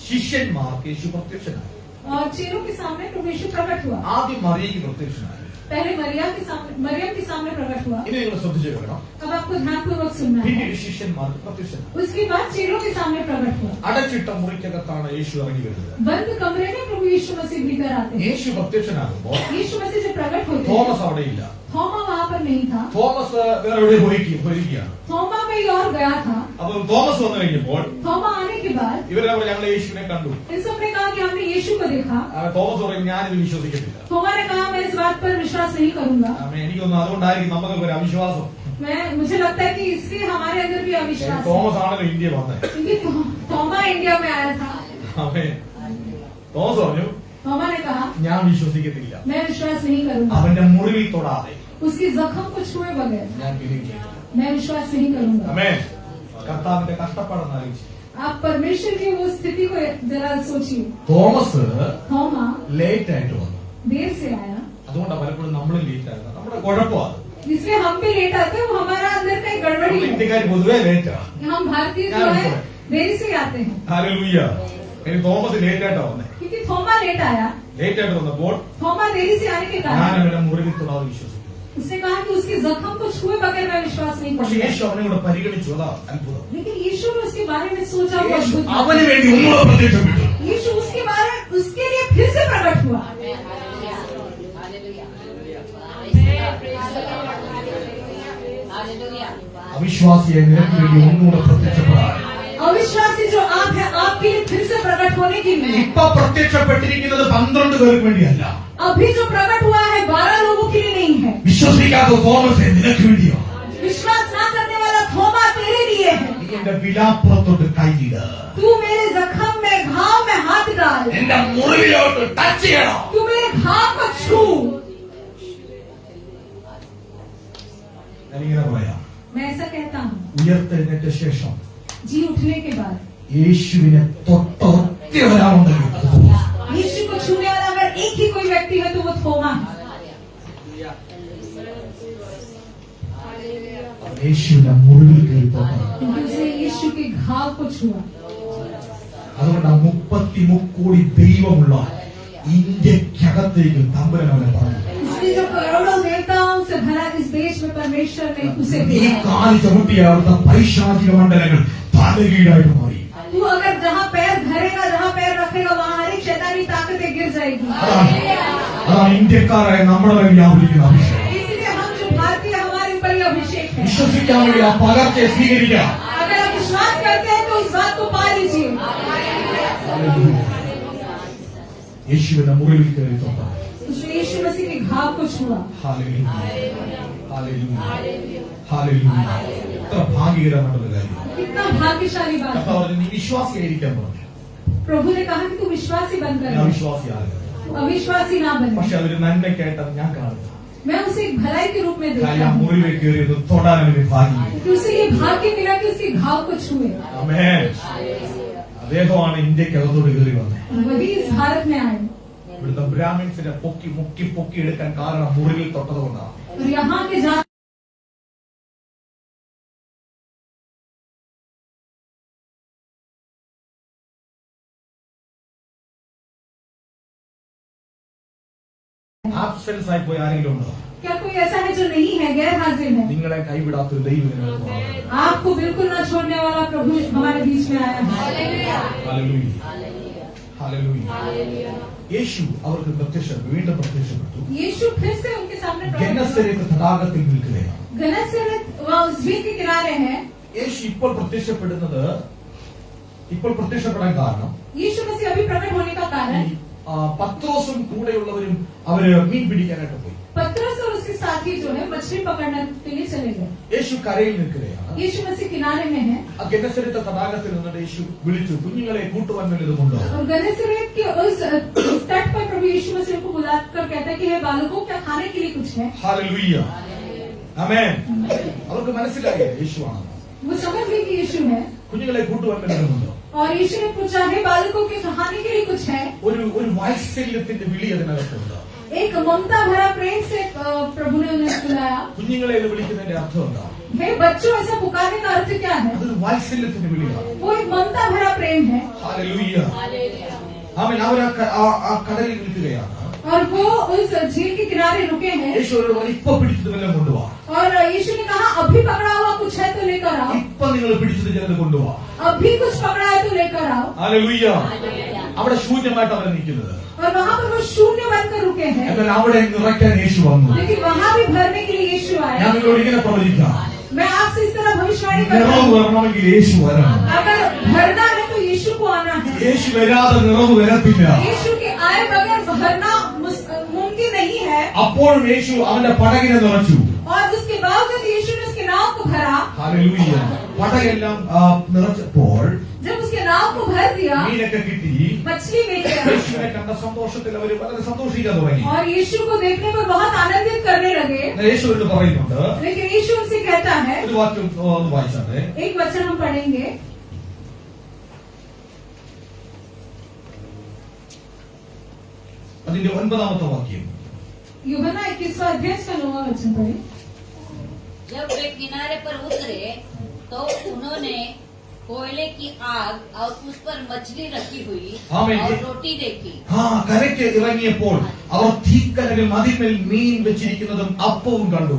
ശിഷ്യന്മാർക്ക് യേശു പ്രത്യക്ഷനായി. और चेलों के सामने प्रभु यीशु प्रकट हुआ. ആദ്യം മറിയയ്ക്ക് പ്രത്യക്ഷനായി. पहले मरियम के सामने प्रकट हुआ. ഇനി നിങ്ങൾ ശ്രദ്ധിച്ചു കേൾക്കണം. अब आपको ध्यानपूर्वक सुनना है. പിന്നീട് ശിഷ്യന്മാർക്ക് പ്രത്യക്ഷനായി. उसके बाद चेलों के सामने प्रकट हुआ. അടച്ചിട്ട മുറിക്കകത്താണ് യേശു ഇറങ്ങി വരുന്നത്. बंद कमरे में प्रभु यीशु मसीह भीतर आते हैं. യേശു പ്രത്യക്ഷനാകുമ്പോൾ यीशु मसीह जब प्रकट होते हैं, തോമസ് അവിടെയില്ല. थोमा वहाँ पर नहीं था. തോമസ് വേറെ എവിടെ പോയിരിക്കുകയാണ്. थोमा कहीं और गया था. അപ്പൊ തോമസ് വന്നു കഴിഞ്ഞപ്പോൾ थोमा आने के बाद ഇവരവിടെ ഞങ്ങൾ യേശുവിനെ കണ്ടു. इन सबने कहा कि हमने यीशु को देखा. തോമസ് പറയും, ഞാനിത് വിശ്വസിക്കത്തില്ല. थोमा ने कहा मैं इस बात पर विश्वास नहीं करूंगा. എനിക്കൊന്നും അതുകൊണ്ടായിരിക്കും നമുക്കൊക്കെ ഒരു അവിശ്വാസം. मुझे लगता है कि इसलिए हमारे अंदर भी अविश्वास है. തോമസ് ആണല്ലോ ഇന്ത്യ വന്നത്. क्योंकि थोमा इंडिया में आया था. തോമസ് പറഞ്ഞു, थोमा ने कहा ഞാൻ വിശ്വസിക്കത്തില്ല. मैं विश्वास नहीं करूंगा. അവന്റെ മുറിവിൽ തൊടാതെ उसकी जख्म को छुए बगैर ഞാൻ ബിലീവ് ചെയ്തു. मैं विश्वास नहीं करूंगा. ആമേൻ. കർത്താവിന്റെ കഷ്ടപ്പാടെന്ന് ആലോചിച്ചു. आप परमेश्वर की वो स्थिति को जरा सोचिए. തോമസ് थोमा ലേറ്റ് ആയിട്ട് വന്നു. देर से आया. അതുകൊണ്ടാണ് പലപ്പോഴും നമ്മൾ ലേറ്റ് ആകുന്നത്. നമ്മുടെ കുഴപ്പമാണ്. इसलिए हम भी लेट आते हैं, वो हमारा अंदर का एक गड़बड़ी है। ഇന്ത്യക്കാർ പൊതുവെ ലേറ്റാ. हम भारतीय जो है देरी से आते हैं, ഹല്ലേലൂയ. ഇനി തോമസ് ലേറ്റ് ആയിട്ടാ വന്നേ. क्योंकि थोमा लेट आया। ലേറ്റ് ആയിട്ട് വന്നപ്പോൾ थोमा देरी से आने के ഞാൻ कारण അവന്റെ മുറിവിൽ തൊടാതെ വിശ്വസിക്കുന്നു. उसने कहा कि उसके जख्म को छुए बगैर मैं विश्वास नहीं പക്ഷെ करूंगा। യേശു അവനെ കൂടെ പരിഗണിച്ചു. അതാ അത്ഭുതം. लेकिन यीशु ने उसके बारे में सोचा, वो യേശു अद्भुत था। അവന് വേണ്ടി ഒന്നുകൂടെ പ്രത്യക്ഷപ്പെട്ടു. यीशु उसके बारे उसके लिए फिर से प्रकट हुआ। അവിശ്വാസിയെ നിനക്ക് വേണ്ടി ഒന്നുകൂടെ പ്രത്യക്ഷപ്പെടാൻ अविश्वासी जो आप है, आपके लिए फिर से प्रकट होने के लिए। ഇപ്പൊ പ്രത്യക്ഷപ്പെട്ടിരിക്കുന്നത് 12 പേർക്ക് വേണ്ടിയല്ല. अभी जो प्रकट हुआ है 12 लोगों के लिए नहीं है। വിശ്വസിക്കാത്ത തോമസേ നിനക്ക് വേണ്ടിയോ. विश्वास ना करने वाला थोमा तेरे लिए है। നീ എന്റെ വിലാപ്പുറത്തോട്ട് കൈയിട. तू मेरे जख्म में, घाव में हाथ डाल। എന്റെ മുറിവിലോട്ട് ടച്ച് ചെയ്യണം. तू मेरे घाव को छू। ഞാനിങ്ങനെ പറയാം. मैं ऐसा कहता हूँ, ഉയർത്തെഴുന്നേറ്റ ശേഷം जी उठने के बाद യേശുവിനെ തൊട്ട ഒറ്റ ഒരാളുണ്ടല്ലോ അത് തോമസ്. यीशु को छूने वाला अगर एक ही कोई व्यक्ति है तो वो थोमा है। യേശുവിനെ മുറിവിൽ കയറി തൊട്ടത്. क्योंकि उसने यीशु के घाव को छुआ। അതുകൊണ്ട് 33 കോടി ദൈവമുള്ള ഇന്ത്യക്കകത്തേക്ക് തമ്പുരാൻ അവനെ പറഞ്ഞു. इसलिए जो करोड़ों देवताओं से भरा इस देश में परमेश्वर ने उसे ഈ भेजा। കാലി ചവിട്ടിയ അവിടുത്തെ പൈശാചിക മണ്ഡലങ്ങൾ തലകീഴായിട്ട് മാറി. तू अगर जहाँ पैर धरेगा, जहाँ पैर रखेगा, वहाँ हर एक शैतानी ताकतें गिर जाएगी। അതാണ് ഇന്ത്യക്കാരായ നമ്മുടെ മേൽ വ്യാപരിക്കുന്ന അഭിഷേകം. इसलिए हम जो भारतीय, हमारे ऊपर ये अभिषेक है। വിശ്വസിക്കാൻ വേണ്ടി ആ പകർച്ചയെ സ്വീകരിക്കുക. अगर आप विश्वास करते हैं तो इस बात को पा लीजिए। യേശുവിനെ മുറിവിൽ കയറി തൊട്ടത്. उसने यीशु मसीह के घाव को छुआ। ഹല്ലേലൂയ. ഹല്ലേലൂയ. ഹല്ലേലൂയ. എത്ര ഭാഗ്യകരമായിട്ടുള്ള കാര്യം. कितना भाग्यशाली बात കർത്താവ് है। പറഞ്ഞു, നീ വിശ്വാസിയായിരിക്കാൻ പറഞ്ഞു. प्रभु ने कहा कि तू विश्वासी बनकर ഞാൻ रह, വിശ്വാസിയാകരുത്. तू अविश्वासी ना बने। പക്ഷെ അതൊരു നന്മയ്ക്കായിട്ടാണ് ഞാൻ കാണുന്നത്. मैं उसे एक भलाई के रूप में देखता കാര്യം ആ हूँ, മുറിവിൽ കയറിയത് തൊടാൻ അവന് ഭാഗ്യം. कि उसे ये भाग्य मिला कि उसके घाव को छुए। ആമേൻ. അദ്ദേഹമാണ് ഇന്ത്യക്കകത്തോട് കയറി വന്നത്. वही इस भारत में आए ഇവിടുത്തെ ബ്രാഹ്മിൻസിനെ പൊക്കി മുക്കി പൊക്കി എടുക്കാൻ കാരണം മുറിവിൽ തൊട്ടത് കൊണ്ടാണ്. और यहाँ के जहाँ ആബ്സെൻസ് ആയി പോയി ആരെങ്കിലും ഉണ്ടോ? क्या कोई ऐसा है जो नहीं है, गैर हाजिर है? നിങ്ങളെ കൈവിടാത്തൊരു ദൈവം നിങ്ങൾക്ക് വേണം. आपको बिल्कुल न छोड़ने वाला प्रभु हमारे बीच में आया है। ഹല്ലേലൂയ. ഹല്ലേലൂയ. യേശു അവർക്ക് വീണ്ടും പ്രത്യക്ഷപ്പെട്ടു. यीशु फिर से उनके सामने प्रकट हुआ। ഗന്നസരത്ത് തടാകത്തിൽ നിൽക്കുകയാണ്. गन्नेसरेत वहाँ उस झील के किनारे है। യേശു ഇപ്പോൾ പ്രത്യക്ഷപ്പെടാൻ കാരണം यीशु मसीह अभी प्रकट होने का कारण, പത്രോസും കൂടെയുള്ളവരും അവര് മീൻ പിടിക്കാനായിട്ട് പോയി. पतरस और उसके साथी जो है मछली पकड़ने के लिए चले गए। യേശു കരയിൽ നിൽക്കുകയാണ്. यीशु मसीह किनारे में है ആ ഗന്നസരത്തെ തടാകത്തിൽ നിന്നിട്ട് യേശു വിളിച്ചു, കുഞ്ഞുങ്ങളെ കൂട്ടുവാൻ വല്ലതുമുണ്ടോ? और गन्नेसरेत के उस तट पर प्रभु यीशु मसीह को बुलाकर कहता है कि हे बालकों, क्या खाने के लिए कुछ है? ഹല്ലേലൂയ. ആമേൻ. അവർക്ക് മനസ്സിലായി യേശുവാണെന്ന്. वो समझ गए कि यीशु है। കുഞ്ഞുങ്ങളെ കൂട്ടുവാൻ വല്ലതുമുണ്ടോ? और यीशु ने पूछा, हे बालकों, के खाने के लिए कुछ है? ഒരു വാത്സല്യത്തിന്റെ വിളി അതിനകത്തുണ്ട്. एक ममता भरा प्रेम से प्रभु ने उन्हें बुलाया। കുഞ്ഞുങ്ങളെ എന്ന് വിളിക്കുന്നതിന്റെ അർത്ഥം എന്താ? हे बच्चों, ऐसा पुकारने का अर्थ क्या है? അതൊരു വാത്സല്യത്തിന്റെ വിളിയാണ്. वो एक ममता भरा प्रेम है। ഹല്ലേലൂയ. ആമേൻ. അവർ ആ കടലിൽ നിൽക്കുകയാണ്. और वो उस झील के किनारे रुके हैं। യേശു അവരോട് പറഞ്ഞു, ഇപ്പൊ പിടിച്ചത് വല്ലതും കൊണ്ടുപോവാ. और यीशु ने कहा, अभी पकड़ा हुआ कुछ है तो लेकर आओ। ഇപ്പൊ നിങ്ങൾ പിടിച്ചത് ചിലത് കൊണ്ടുപോവാ. अभी कुछ पकड़ा है तो लेकर आओ। ഹല്ലേലൂയ. അവിടെ ശൂന്യമായിട്ട് അവർ നിൽക്കുന്നത്. और वहाँ पर वो शून्य बनकर रुके हैं, എന്നാൽ അവിടെ നിറയ്ക്കാൻ യേശു വന്നു. लेकिन वहाँ भी भरने के लिए यीशु ഞാൻ आया। നിങ്ങളോട് ഇങ്ങനെ പ്രവചിക്കാം, मैं आपसे इस तरह भविष्यवाणी करता നിറവ് हूँ, വരണമെങ്കിൽ യേശു വരണം. अगर भरना है तो यीशु को आना है। യേശു വരാതെ നിറവ് വരത്തില്ല. यीशु के आए बगैर भरना मुमकिन नहीं है। അപ്പോഴും യേശു അവന്റെ പടകിനെ നിറച്ചു. और उसके बावजूद यीशु ने उसके नाव को भरा। ഹല്ലേലൂയ. പടകെല്ലാം നിറച്ചപ്പോൾ जब उसके नाव को भर दिया, മീനൊക്കെ കിട്ടി. मछली मिल गया। യേശുവിനെ കണ്ട സന്തോഷത്തിൽ അവർ വളരെ സന്തോഷിക്കാൻ തുടങ്ങി. और यीशु को देखने पर बहुत आनंदित करने लगे। എന്നാൽ യേശു അവരോട് പറയുന്നുണ്ട്, लेकिन यीशु उनसे कहता है, ഒരു വാക്യം ഒന്ന് വായിച്ചാട്ടെ. एक वचन हम पढ़ेंगे, അതിന്റെ 9ാമത്തെ വാക്യം. यूहन्ना 21वां अध्याय का 9वां वचन पढ़े। जब वे किनारे पर उतरे तो उन्होंने कोयले की आग और उस पर मछली रखी हुई ആമേൻ. और रोटी देखी। കരയ്ക്ക് ഇറങ്ങിയപ്പോൾ അവർ തീക്കനകൾ അതിന്മേൽ മീൻ വെച്ചിരിക്കുന്നതും അപ്പവും കണ്ടു.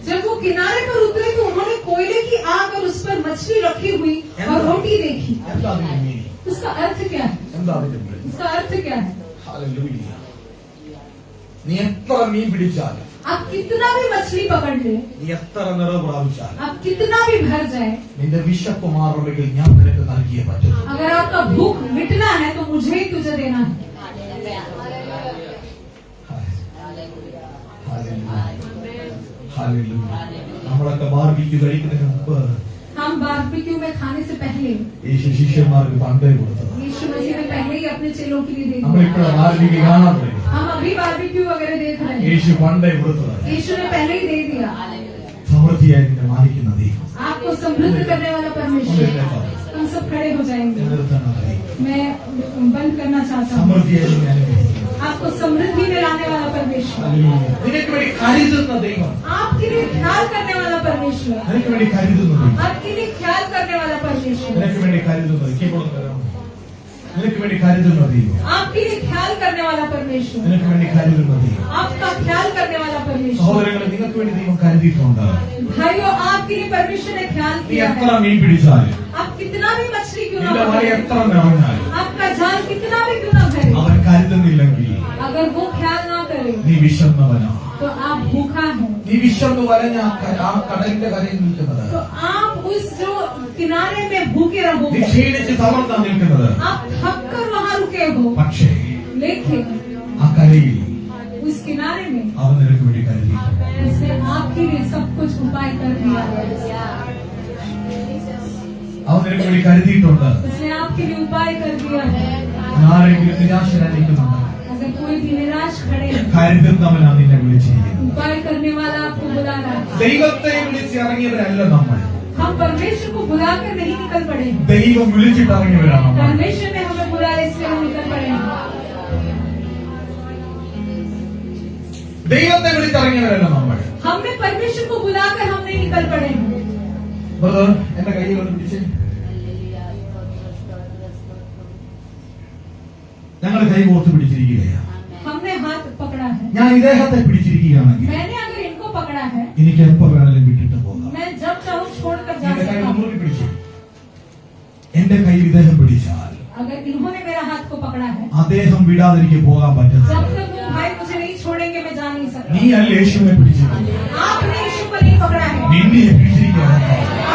जब वो किनारे पर उतरे तो उन्होंने कोयले की आग और उस पर मछली रखी हुई और रोटी देखी। എന്താ അതിന്റെ മീൻ? उसका अर्थ क्या है? എന്താ അതിന്റെ മീൻ? उसका अर्थ क्या है? ഹല്ലേലൂയ. നീ എത്ര മീൻ പിടിച്ചാലും, आप कितना भी मछली पकड़ ले, നീ എത്ര നിറവ് പ്രാപിച്ചാലും, आप कितना भी भर जाए, നിന്റെ വിശപ്പ് മാറണമെങ്കിൽ ഞാൻ നിനക്ക് നൽകിയേ പറ്റൂ. अगर आपका भूख मिटना है तो मुझे ही तुझे देना है। നമ്മളൊക്കെ ബാർബിക്യൂ കഴിക്കുന്നതിന് മുമ്പ് हम बारबेक्यू में खाने से पहले യേശു ശിഷ്യന്മാർക്ക് പണ്ടേ കൊടുത്തത്. यीशु मसीह ने पहले ही अपने चेलों के लिए दे दिया। നമ്മളിപ്പോഴും ബാർബിക്യൂ കാണാൻ തുടങ്ങി. हम अभी बारबेक्यू वगैरह देख रहे हैं। യേശു പണ്ടേ കൊടുത്തതാണ്. यीशु ने पहले ही दे दिया। സമൃദ്ധിയായി നിന്നെ മാനിക്കുന്ന ദൈവം. आपको समृद्ध करने वाला परमेश्वर। हम सब खड़े हो जाएंगे। मैं बंद करना चाहता हूँ। സമൃദ്ധിയായി നിന്നെ അനുഗ്രഹിക്കുന്നു. आपको समृद्धि में लाने वाला परमेश्वर, നിനക്ക് വേണ്ടി കരുതുന്ന ദൈവം. आपके लिए ख्याल करने वाला परमेश्वर, നിനക്ക് വേണ്ടി കരുതുന്ന ദൈവം. आपके लिए ख्याल करने वाला परमेश्वर, നിനക്ക് വേണ്ടി കരുതുന്നത് കീബോർഡ് തരാമോ? നിനക്ക് വേണ്ടി കരുതുന്ന ദൈവം. आपके लिए ख्याल करने वाला परमेश्वर, നിനക്ക് വേണ്ടി കരുതുന്ന ദൈവം. आपका ख्याल करने वाला परमेश्वर। സഹോദരങ്ങളെ, നിങ്ങൾക്ക് വേണ്ടി ദൈവം കരുതിയിട്ടുണ്ട്. भाइयों, आपके लिए परमेश्वर ने ख्याल നീ किया എത്ര है। മീൻ പിടിച്ചാലും, आप कितना भी मछली क्यों ना നിന്റെ വല पकड़े, എത്ര നിറഞ്ഞാലും, आपका जाल कितना भी क्यों ना भरे, അവൻ കരുതുന്നില്ലെങ്കിൽ अगर वो ख्याल ना करे നീ വിശന്നവനാ. तो आप भूखा है। നീ വിശന്നു വലഞ്ഞ ആ കടലിന്റെ കരയിൽ നിൽക്കുന്നത്, तो आप उस जो किनारे में भूखे रहो, നീ ക്ഷീണിച്ച് തളർന്നാ നിൽക്കുന്നത്. आप थक कर वहाँ रुके हो, പക്ഷേ लेकिन ആ കരയിൽ उस किनारे में അവൻ നിനക്ക് വേണ്ടി കരുതിയിട്ടുണ്ട്. उसने आपके लिए सब कुछ उपाय कर दिया है। അവൻ നിനക്ക് വേണ്ടി കരുതിയിട്ടുണ്ട്. उसने आपके लिए उपाय कर दिया है। ആരെങ്കിലും നിരാശരായിരിക്കുന്നുണ്ട്, अगर कोई भी निराश खड़े है, കരുതുന്നവനാ നിന്നെ വിളിച്ചിരിക്കുന്നത്. उपाय करने वाला आपको बुला रहा है। ദൈവത്തെ വിളിച്ചിറങ്ങിയവരല്ല നമ്മൾ, हम परमेश्वर को बुला कर नहीं निकल पड़े हैं। ദൈവം വിളിച്ചിട്ടിറങ്ങിയവരാണ് നമ്മൾ. परमेश्वर ने हमें बुलाया, इसलिए हम निकल पड़े हैं। ദൈവത്തെ വിളിച്ചിറങ്ങിയവരല്ല നമ്മൾ. हमने परमेश्वर को बुलाकर हम नहीं निकल पड़े हैं। ബ്രദർ, എന്റെ കയ്യിൽ ഒന്ന് പിടിച്ച്. ഞങ്ങൾ കൈ കോർത്ത് പിടിച്ചിരിക്കുകയാണ്. हमने हाथ पकड़ा है। ഞാൻ ഇദ്ദേഹത്തെ പിടിച്ചിരിക്കുകയാണെങ്കിൽ मैंने अगर इनको पकड़ा है, എനിക്ക് എപ്പോ വേണമെങ്കിലും വിട്ടിട്ട് പോകാം. मैं जब चाहूँ छोड़कर जा എന്റെ കൈ सकता हूँ। മുറുകെ പിടിച്ചു. എന്റെ കയ്യിൽ ഇദ്ദേഹം പിടിച്ചാൽ अगर इन्होंने मेरा हाथ को पकड़ा है, അദ്ദേഹം വിടാതെ എനിക്ക് പോകാൻ പറ്റില്ല. जब तक वो भाई मुझे नहीं छोड़ेंगे मैं जा नहीं നീ सकता। അല്ല യേശുവിനെ പിടിച്ചിരിക്കുന്നത്, आपने यीशु को नहीं पकड़ा है, നിന്നെ പിടിച്ചിരിക്കുകയാണ്.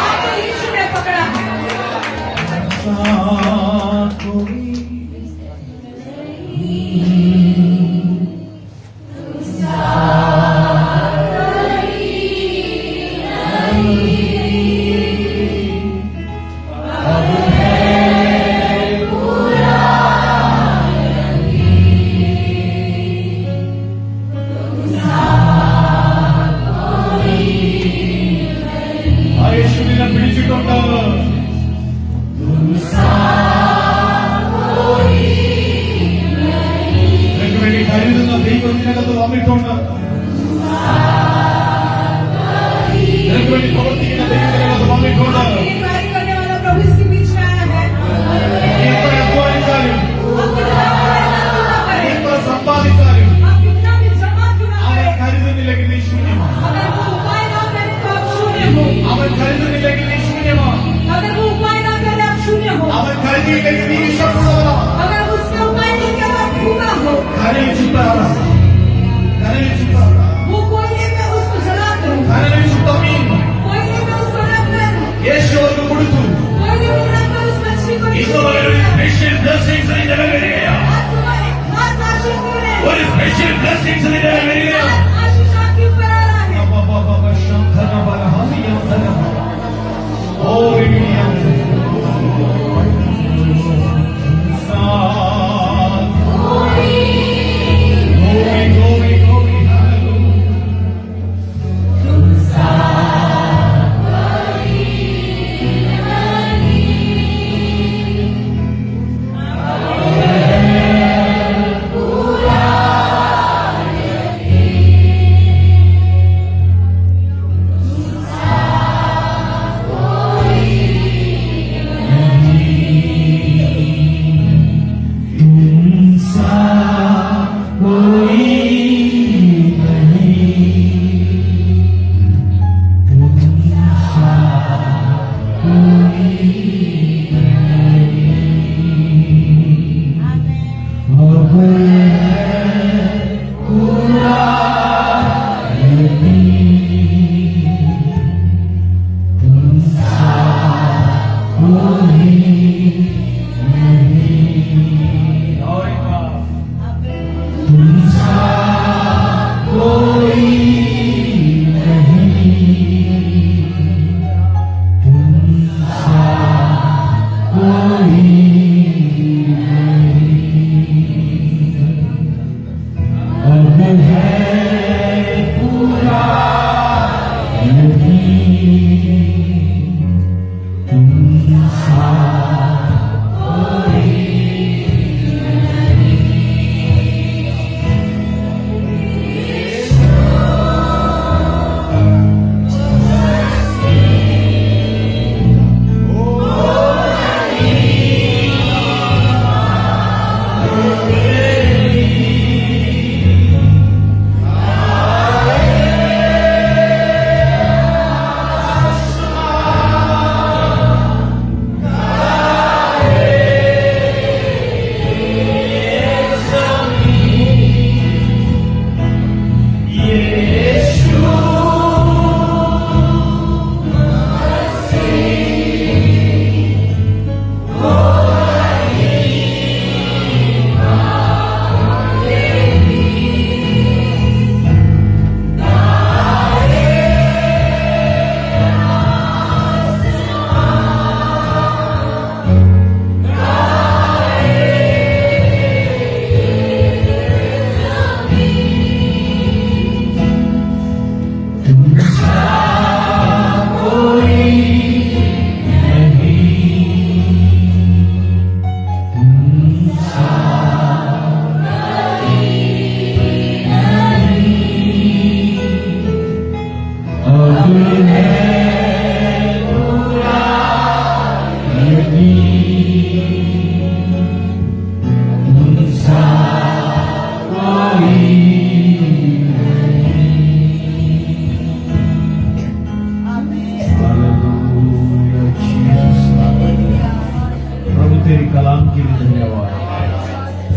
आपको यीशु ने पकड़ा है। ആ യേശുവിനെ പിടിച്ചിട്ടുണ്ട്. നിനക്ക് വേണ്ടി കരുതുന്ന ദൈവത്തിനകത്ത് വന്നിട്ടുണ്ട്. നിനക്ക് വേണ്ടി പ്രവർത്തിക്കുന്ന ദൈവത്തിനകത്ത് വന്നിട്ടുണ്ട്. ये कार्य करने वाला प्रभु इसके बीच में आया है। നീ എത്ര അധ്വാനിച്ചാലും, आप कितना भी मेहनत क्यों ना നീ करें, എത്ര സമ്പാദിച്ചാലും, आप कितना भी जमा क्यों ना അവൻ करें, കരുതുന്നില്ലെങ്കിൽ നീ ശൂന്യമാണ്. अगर वो उपाय ना करे तो आप शून्य हो। അവൻ കരുതുന്നില്ലെങ്കിൽ നീ ശൂന്യമാണ്. अगर वो उपाय ना करे आप शून्य हो। അവൻ കരുതിയില്ലെങ്കിൽ നീ വിശ്വസുള്ളവനാണ്. अगर उसने उपाय नहीं किया तो आप भूखा हो। കരയിൽ ചുട്ടാണ്, കരയിൽ ചുട്ടാണ്, वो कोयले में उसको जला कर, കരയിൽ ചുട്ട മീൻ कोयले में उसको रख कर, യേശു അവർക്ക് കൊടുത്തു. कोयले में रख कर उस मछली को ഇതുപോലെ ഒരു സ്പെഷ്യൽ ബ്ലെസ്സിങ്സ് നിന്റെ മേൽ വരികയാണ്. आज सुबह एक खास आशीष मिले, ഒരു സ്പെഷ്യൽ ബ്ലെസ്സിങ്സ് നിന്റെ മേൽ വരികയാണ്. खास आशीष आपके ऊपर आ रहा है।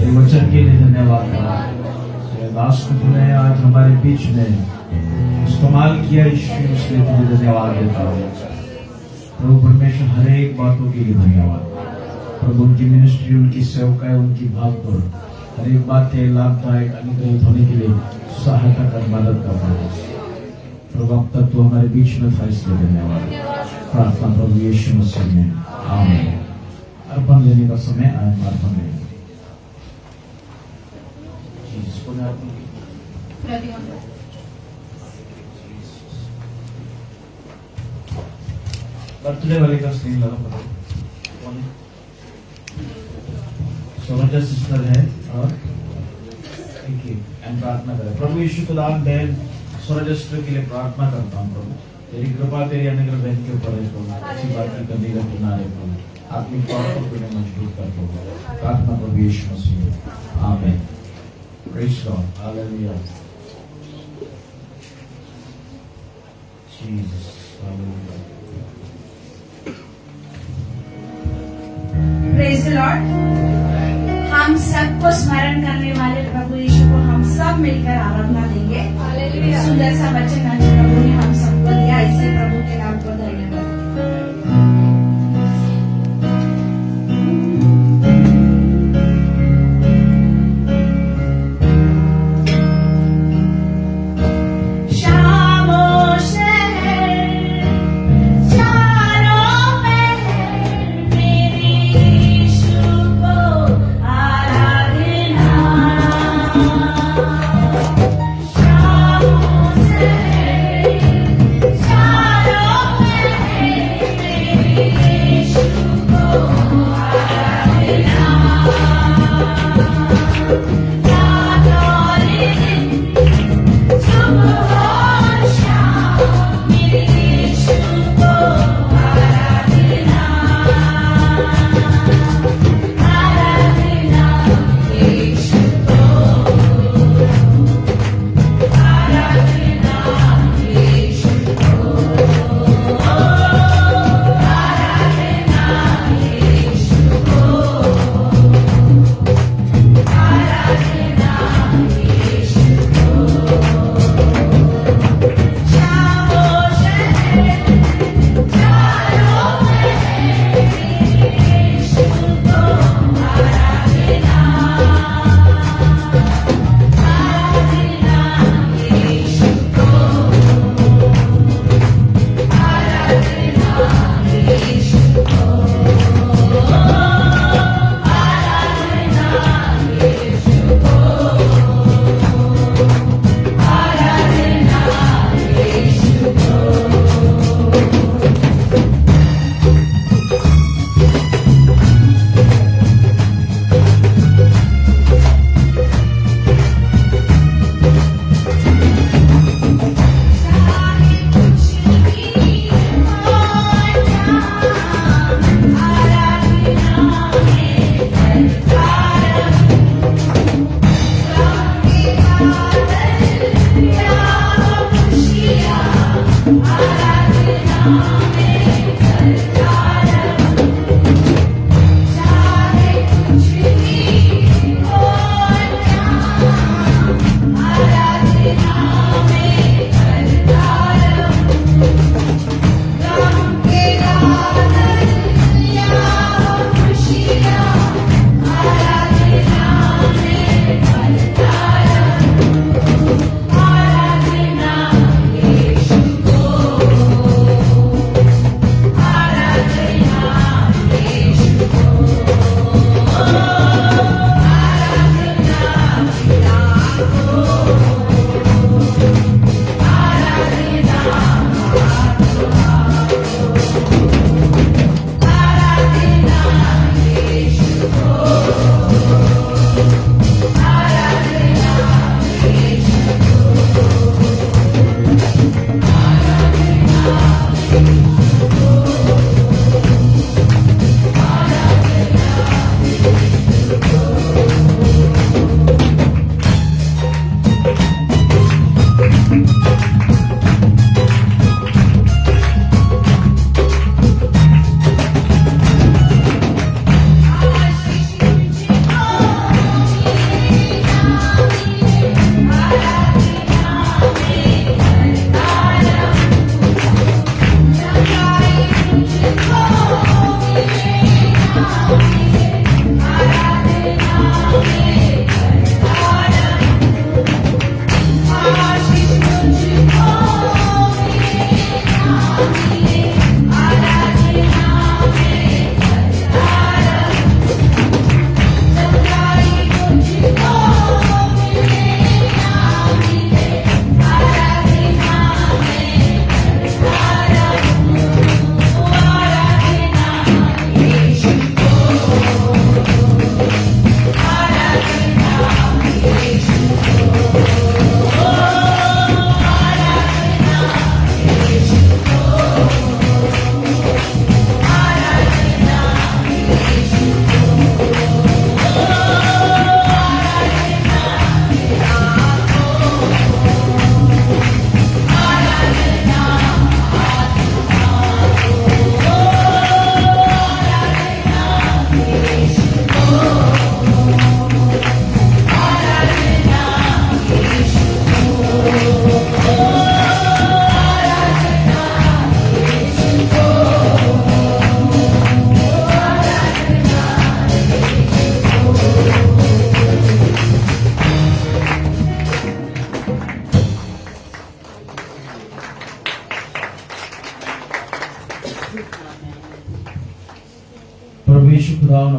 तेरे वचन के लिए धन्यवाद करता हूँ। तेरे दास को तूने आज हमारे बीच में इस्तेमाल किया, यीशु इसलिए तुझे धन्यवाद देता हूँ। प्रभु परमेश्वर हर एक बातों के लिए धन्यवाद। प्रभु उनकी मिनिस्ट्री, उनकी सेवकाएं, उनकी भागदौड़, हर एक बातें लाभदायक अनुग्रहित होने के लिए सहायता कर मदद करता है। प्रभु अब तक तो हमारे बीच में था, इसलिए धन्यवाद। प्रार्थना प्रभु यीशु मसीह में, आमीन। अर्पण लेने का समय आए, अर्पण लेने जिसको मैं अर्पण बर्थडे वाले का स्क्रीन लगा पता सोनजा सिस्टर है और प्रार्थना करें। प्रभु यीशु खुदाम बहन सोनजा सिस्टर के लिए प्रार्थना करता हूँ। प्रभु तेरी कृपा, तेरी अनुग्रह बहन के ऊपर है प्रभु। ऐसी बात की कमी का किनारे प्रभु आत्मिक तौर पर तुम्हें मजबूत कर प्रभु। प्रार्थना प्रभु यीशु मसीह, आमीन। Praise God, hallelujah, Jesus, hallelujah. Praise the Lord. हम सबको स्मरण करने वाले प्रभु यीशु को हम सब मिलकर आराधना देंगे। सुंदर सा वचन आज प्रभु ने हम सबको दिया, इससे प्रभु के नाम को धन्यवाद। आराधना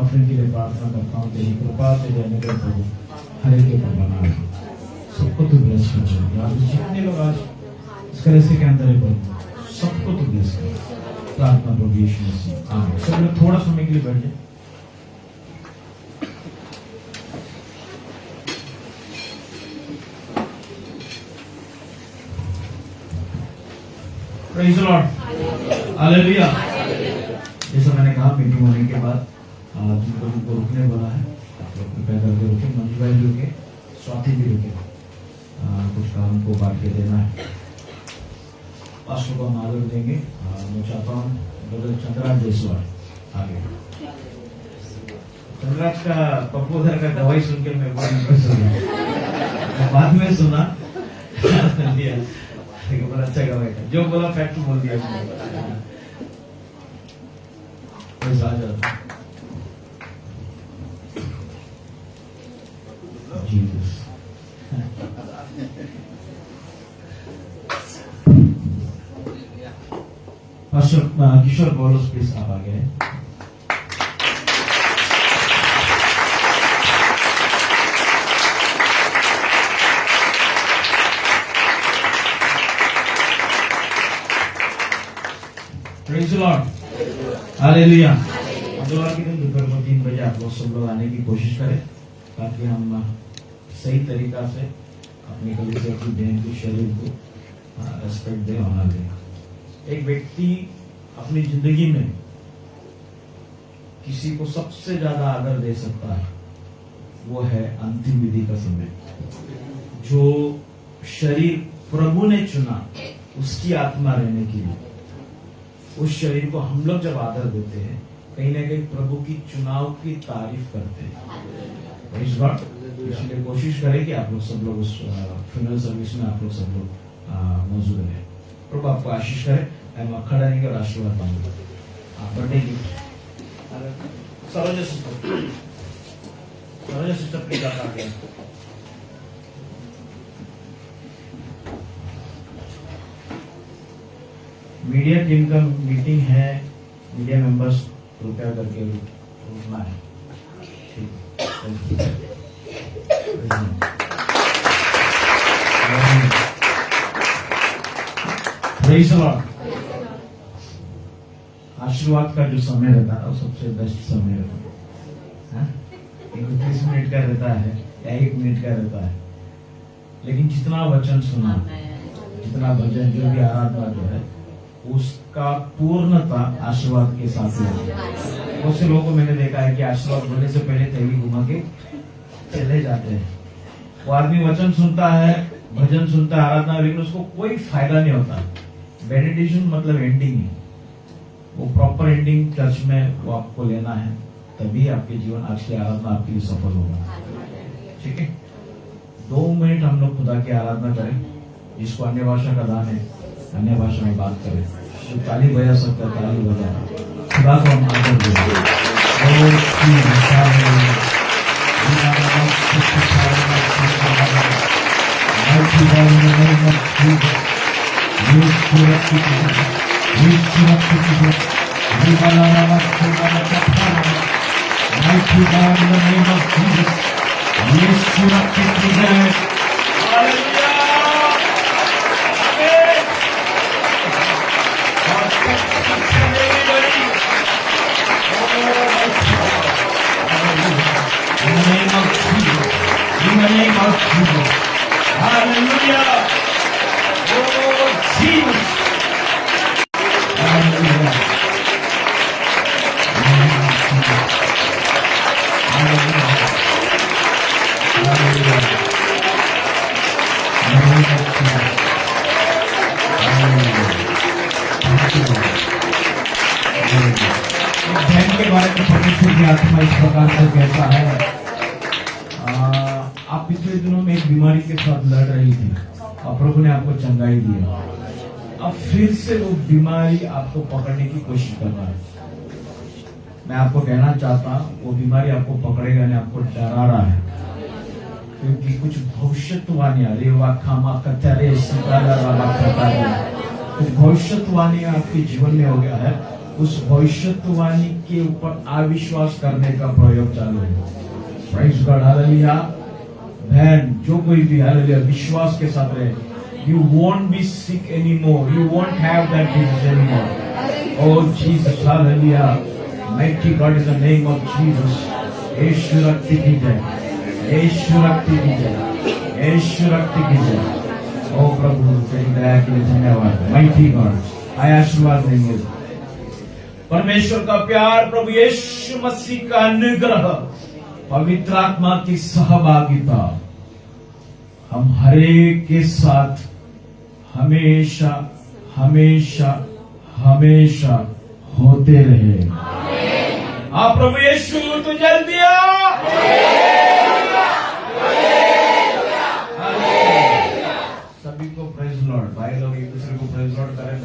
ऑफरिंग के लिए प्रार्थना करता हूँ। तेरी कृपा, तेरे अनुग्रह प्रभु हर एक के ऊपर बना है। सबको तू ब्लेस कर दे। आज जितने लोग आज इस कलीसिया के अंदर है प्रभु, सबको तू ब्लेस कर। प्रार्थना प्रभु यीशु मसीह, आमीन। सब लोग थोड़ा समय के लिए बैठ जाए। Praise the Lord. हालेलुया। जैसा मैंने कहा मीटिंग होने के बाद जिनको रुकने बोला है, आप लोग कृपया करके रुके। मंजू भाई भी रुके, स्वाति भी रुके। कुछ काम को बांट के देना है। पास्टर को हम आदर देंगे। मैं चाहता हूँ ब्रदर चंद्राज जायसवाल आगे। चंद्राज का पप्पू उधर का दवाई सुन के मैं बहुत इंप्रेस हो गया। बाद में सुना बड़ा अच्छा गवाई था, जो बोला फैक्ट बोल दिया। जीसस पास्टर किशोर बोलोस प्लीज आप आगे हैं। Praise the Lord. हालेलुया। मंगलवार के दिन दोपहर को 3 बजे आप लोग सब लोग आने की कोशिश करें ताकि हम सही तरीका से अपनी कलीसिया की बहन के शरीर को रेस्पेक्ट दे, ऑनर दे। एक व्यक्ति अपनी जिंदगी में किसी को सबसे ज्यादा आदर दे सकता है, वो है अंतिम विधि का समय। जो शरीर प्रभु ने चुना उसकी आत्मा रहने के लिए, उस शरीर को हम लोग जब आदर देते हैं, कहीं ना कहीं प्रभु की चुनाव की तारीफ करते हैं। इस बार इसलिए कोशिश करें कि आप लोग सब लोग उस फ्यूनरल सर्विस में आप लोग सब लोग मौजूद रहे। प्रभु आपको आशीष करे। मैं खड़ा नहीं कर आशीर्वाद मांगूंगा। आप birthday gift Saroja sister please आप आगे। मीडिया टीम का मीटिंग है, मीडिया मेंबर्स कृपया करके रुकना है। Praise the Lord. आशीर्वाद का जो समय रहता है वो सबसे बेस्ट समय रहता है। 30 मिनट का रहता है या 1 मिनट का रहता है, लेकिन जितना वचन सुना, जितना भजन, जो भी आराधना जो है, उसका पूर्णता आशीर्वाद के साथ होती है। बहुत से लोगों को मैंने देखा है कि आशीर्वाद बोलने से पहले थैली घुमा के चले जाते हैं। वो आदमी वचन सुनता है, भजन सुनता है, आराधना, लेकिन उसको कोई फायदा नहीं होता। बेनिडिक्शन मतलब एंडिंग है। वो प्रॉपर एंडिंग चर्च में वो आपको लेना है, तभी आपके जीवन, आज की आराधना आपके लिए सफल होगा। ठीक है, 2 मिनट हम लोग खुदा की आराधना करें। जिसको अन्य भाषा का दान है, अन्य भाषा में बात करें। जो ताली बजा सकता है ताली बजा, खुदा को हम आदर दें। बहन के बारे में परमेश्वर की आत्मा इस प्रकार से कहता है, आप पिछले दिनों में एक बीमारी के साथ लड़ रही थी और प्रभु ने आपको चंगाई दिया। अब फिर से वो बीमारी आपको पकड़ने की कोशिश कर रहा है। मैं आपको कहना चाहता हूँ, वो बीमारी आपको पकड़ेगा नहीं, आपको डरा रहा है, क्योंकि कुछ भविष्यवाणियां कुछ भविष्यवाणी आपके जीवन में हो गया है। उस भविष्यवाणी के ऊपर अविश्वास करने का प्रयोग चालू है। Praise God, hallelujah. बहन जो कोई भी हालेलुया विश्वास के साथ रहे, you won't be sick anymore, you won't have that disease anymore। Oh Jesus, hallelujah, mighty God, in the name of Jesus। यीशु रक्ति की जय, यीशु रक्ति की जय, यीशु रक्ति की जय। ओ प्रभु तेरी दया के लिए धन्यवाद। माइटी गॉड, आय आशीर्वाद देंगे। परमेश्वर का प्यार, प्रभु यीशु मसीह का अनुग्रह, पवित्र आत्मा की सहभागिता हम हरेक के साथ हमेशा हमेशा हमेशा होते रहे। आप प्रभु यीशु तो जल्दी आ। सभी को प्रेज लॉर्ड। भाई लोग एक दूसरे को प्रेज लॉर्ड करें।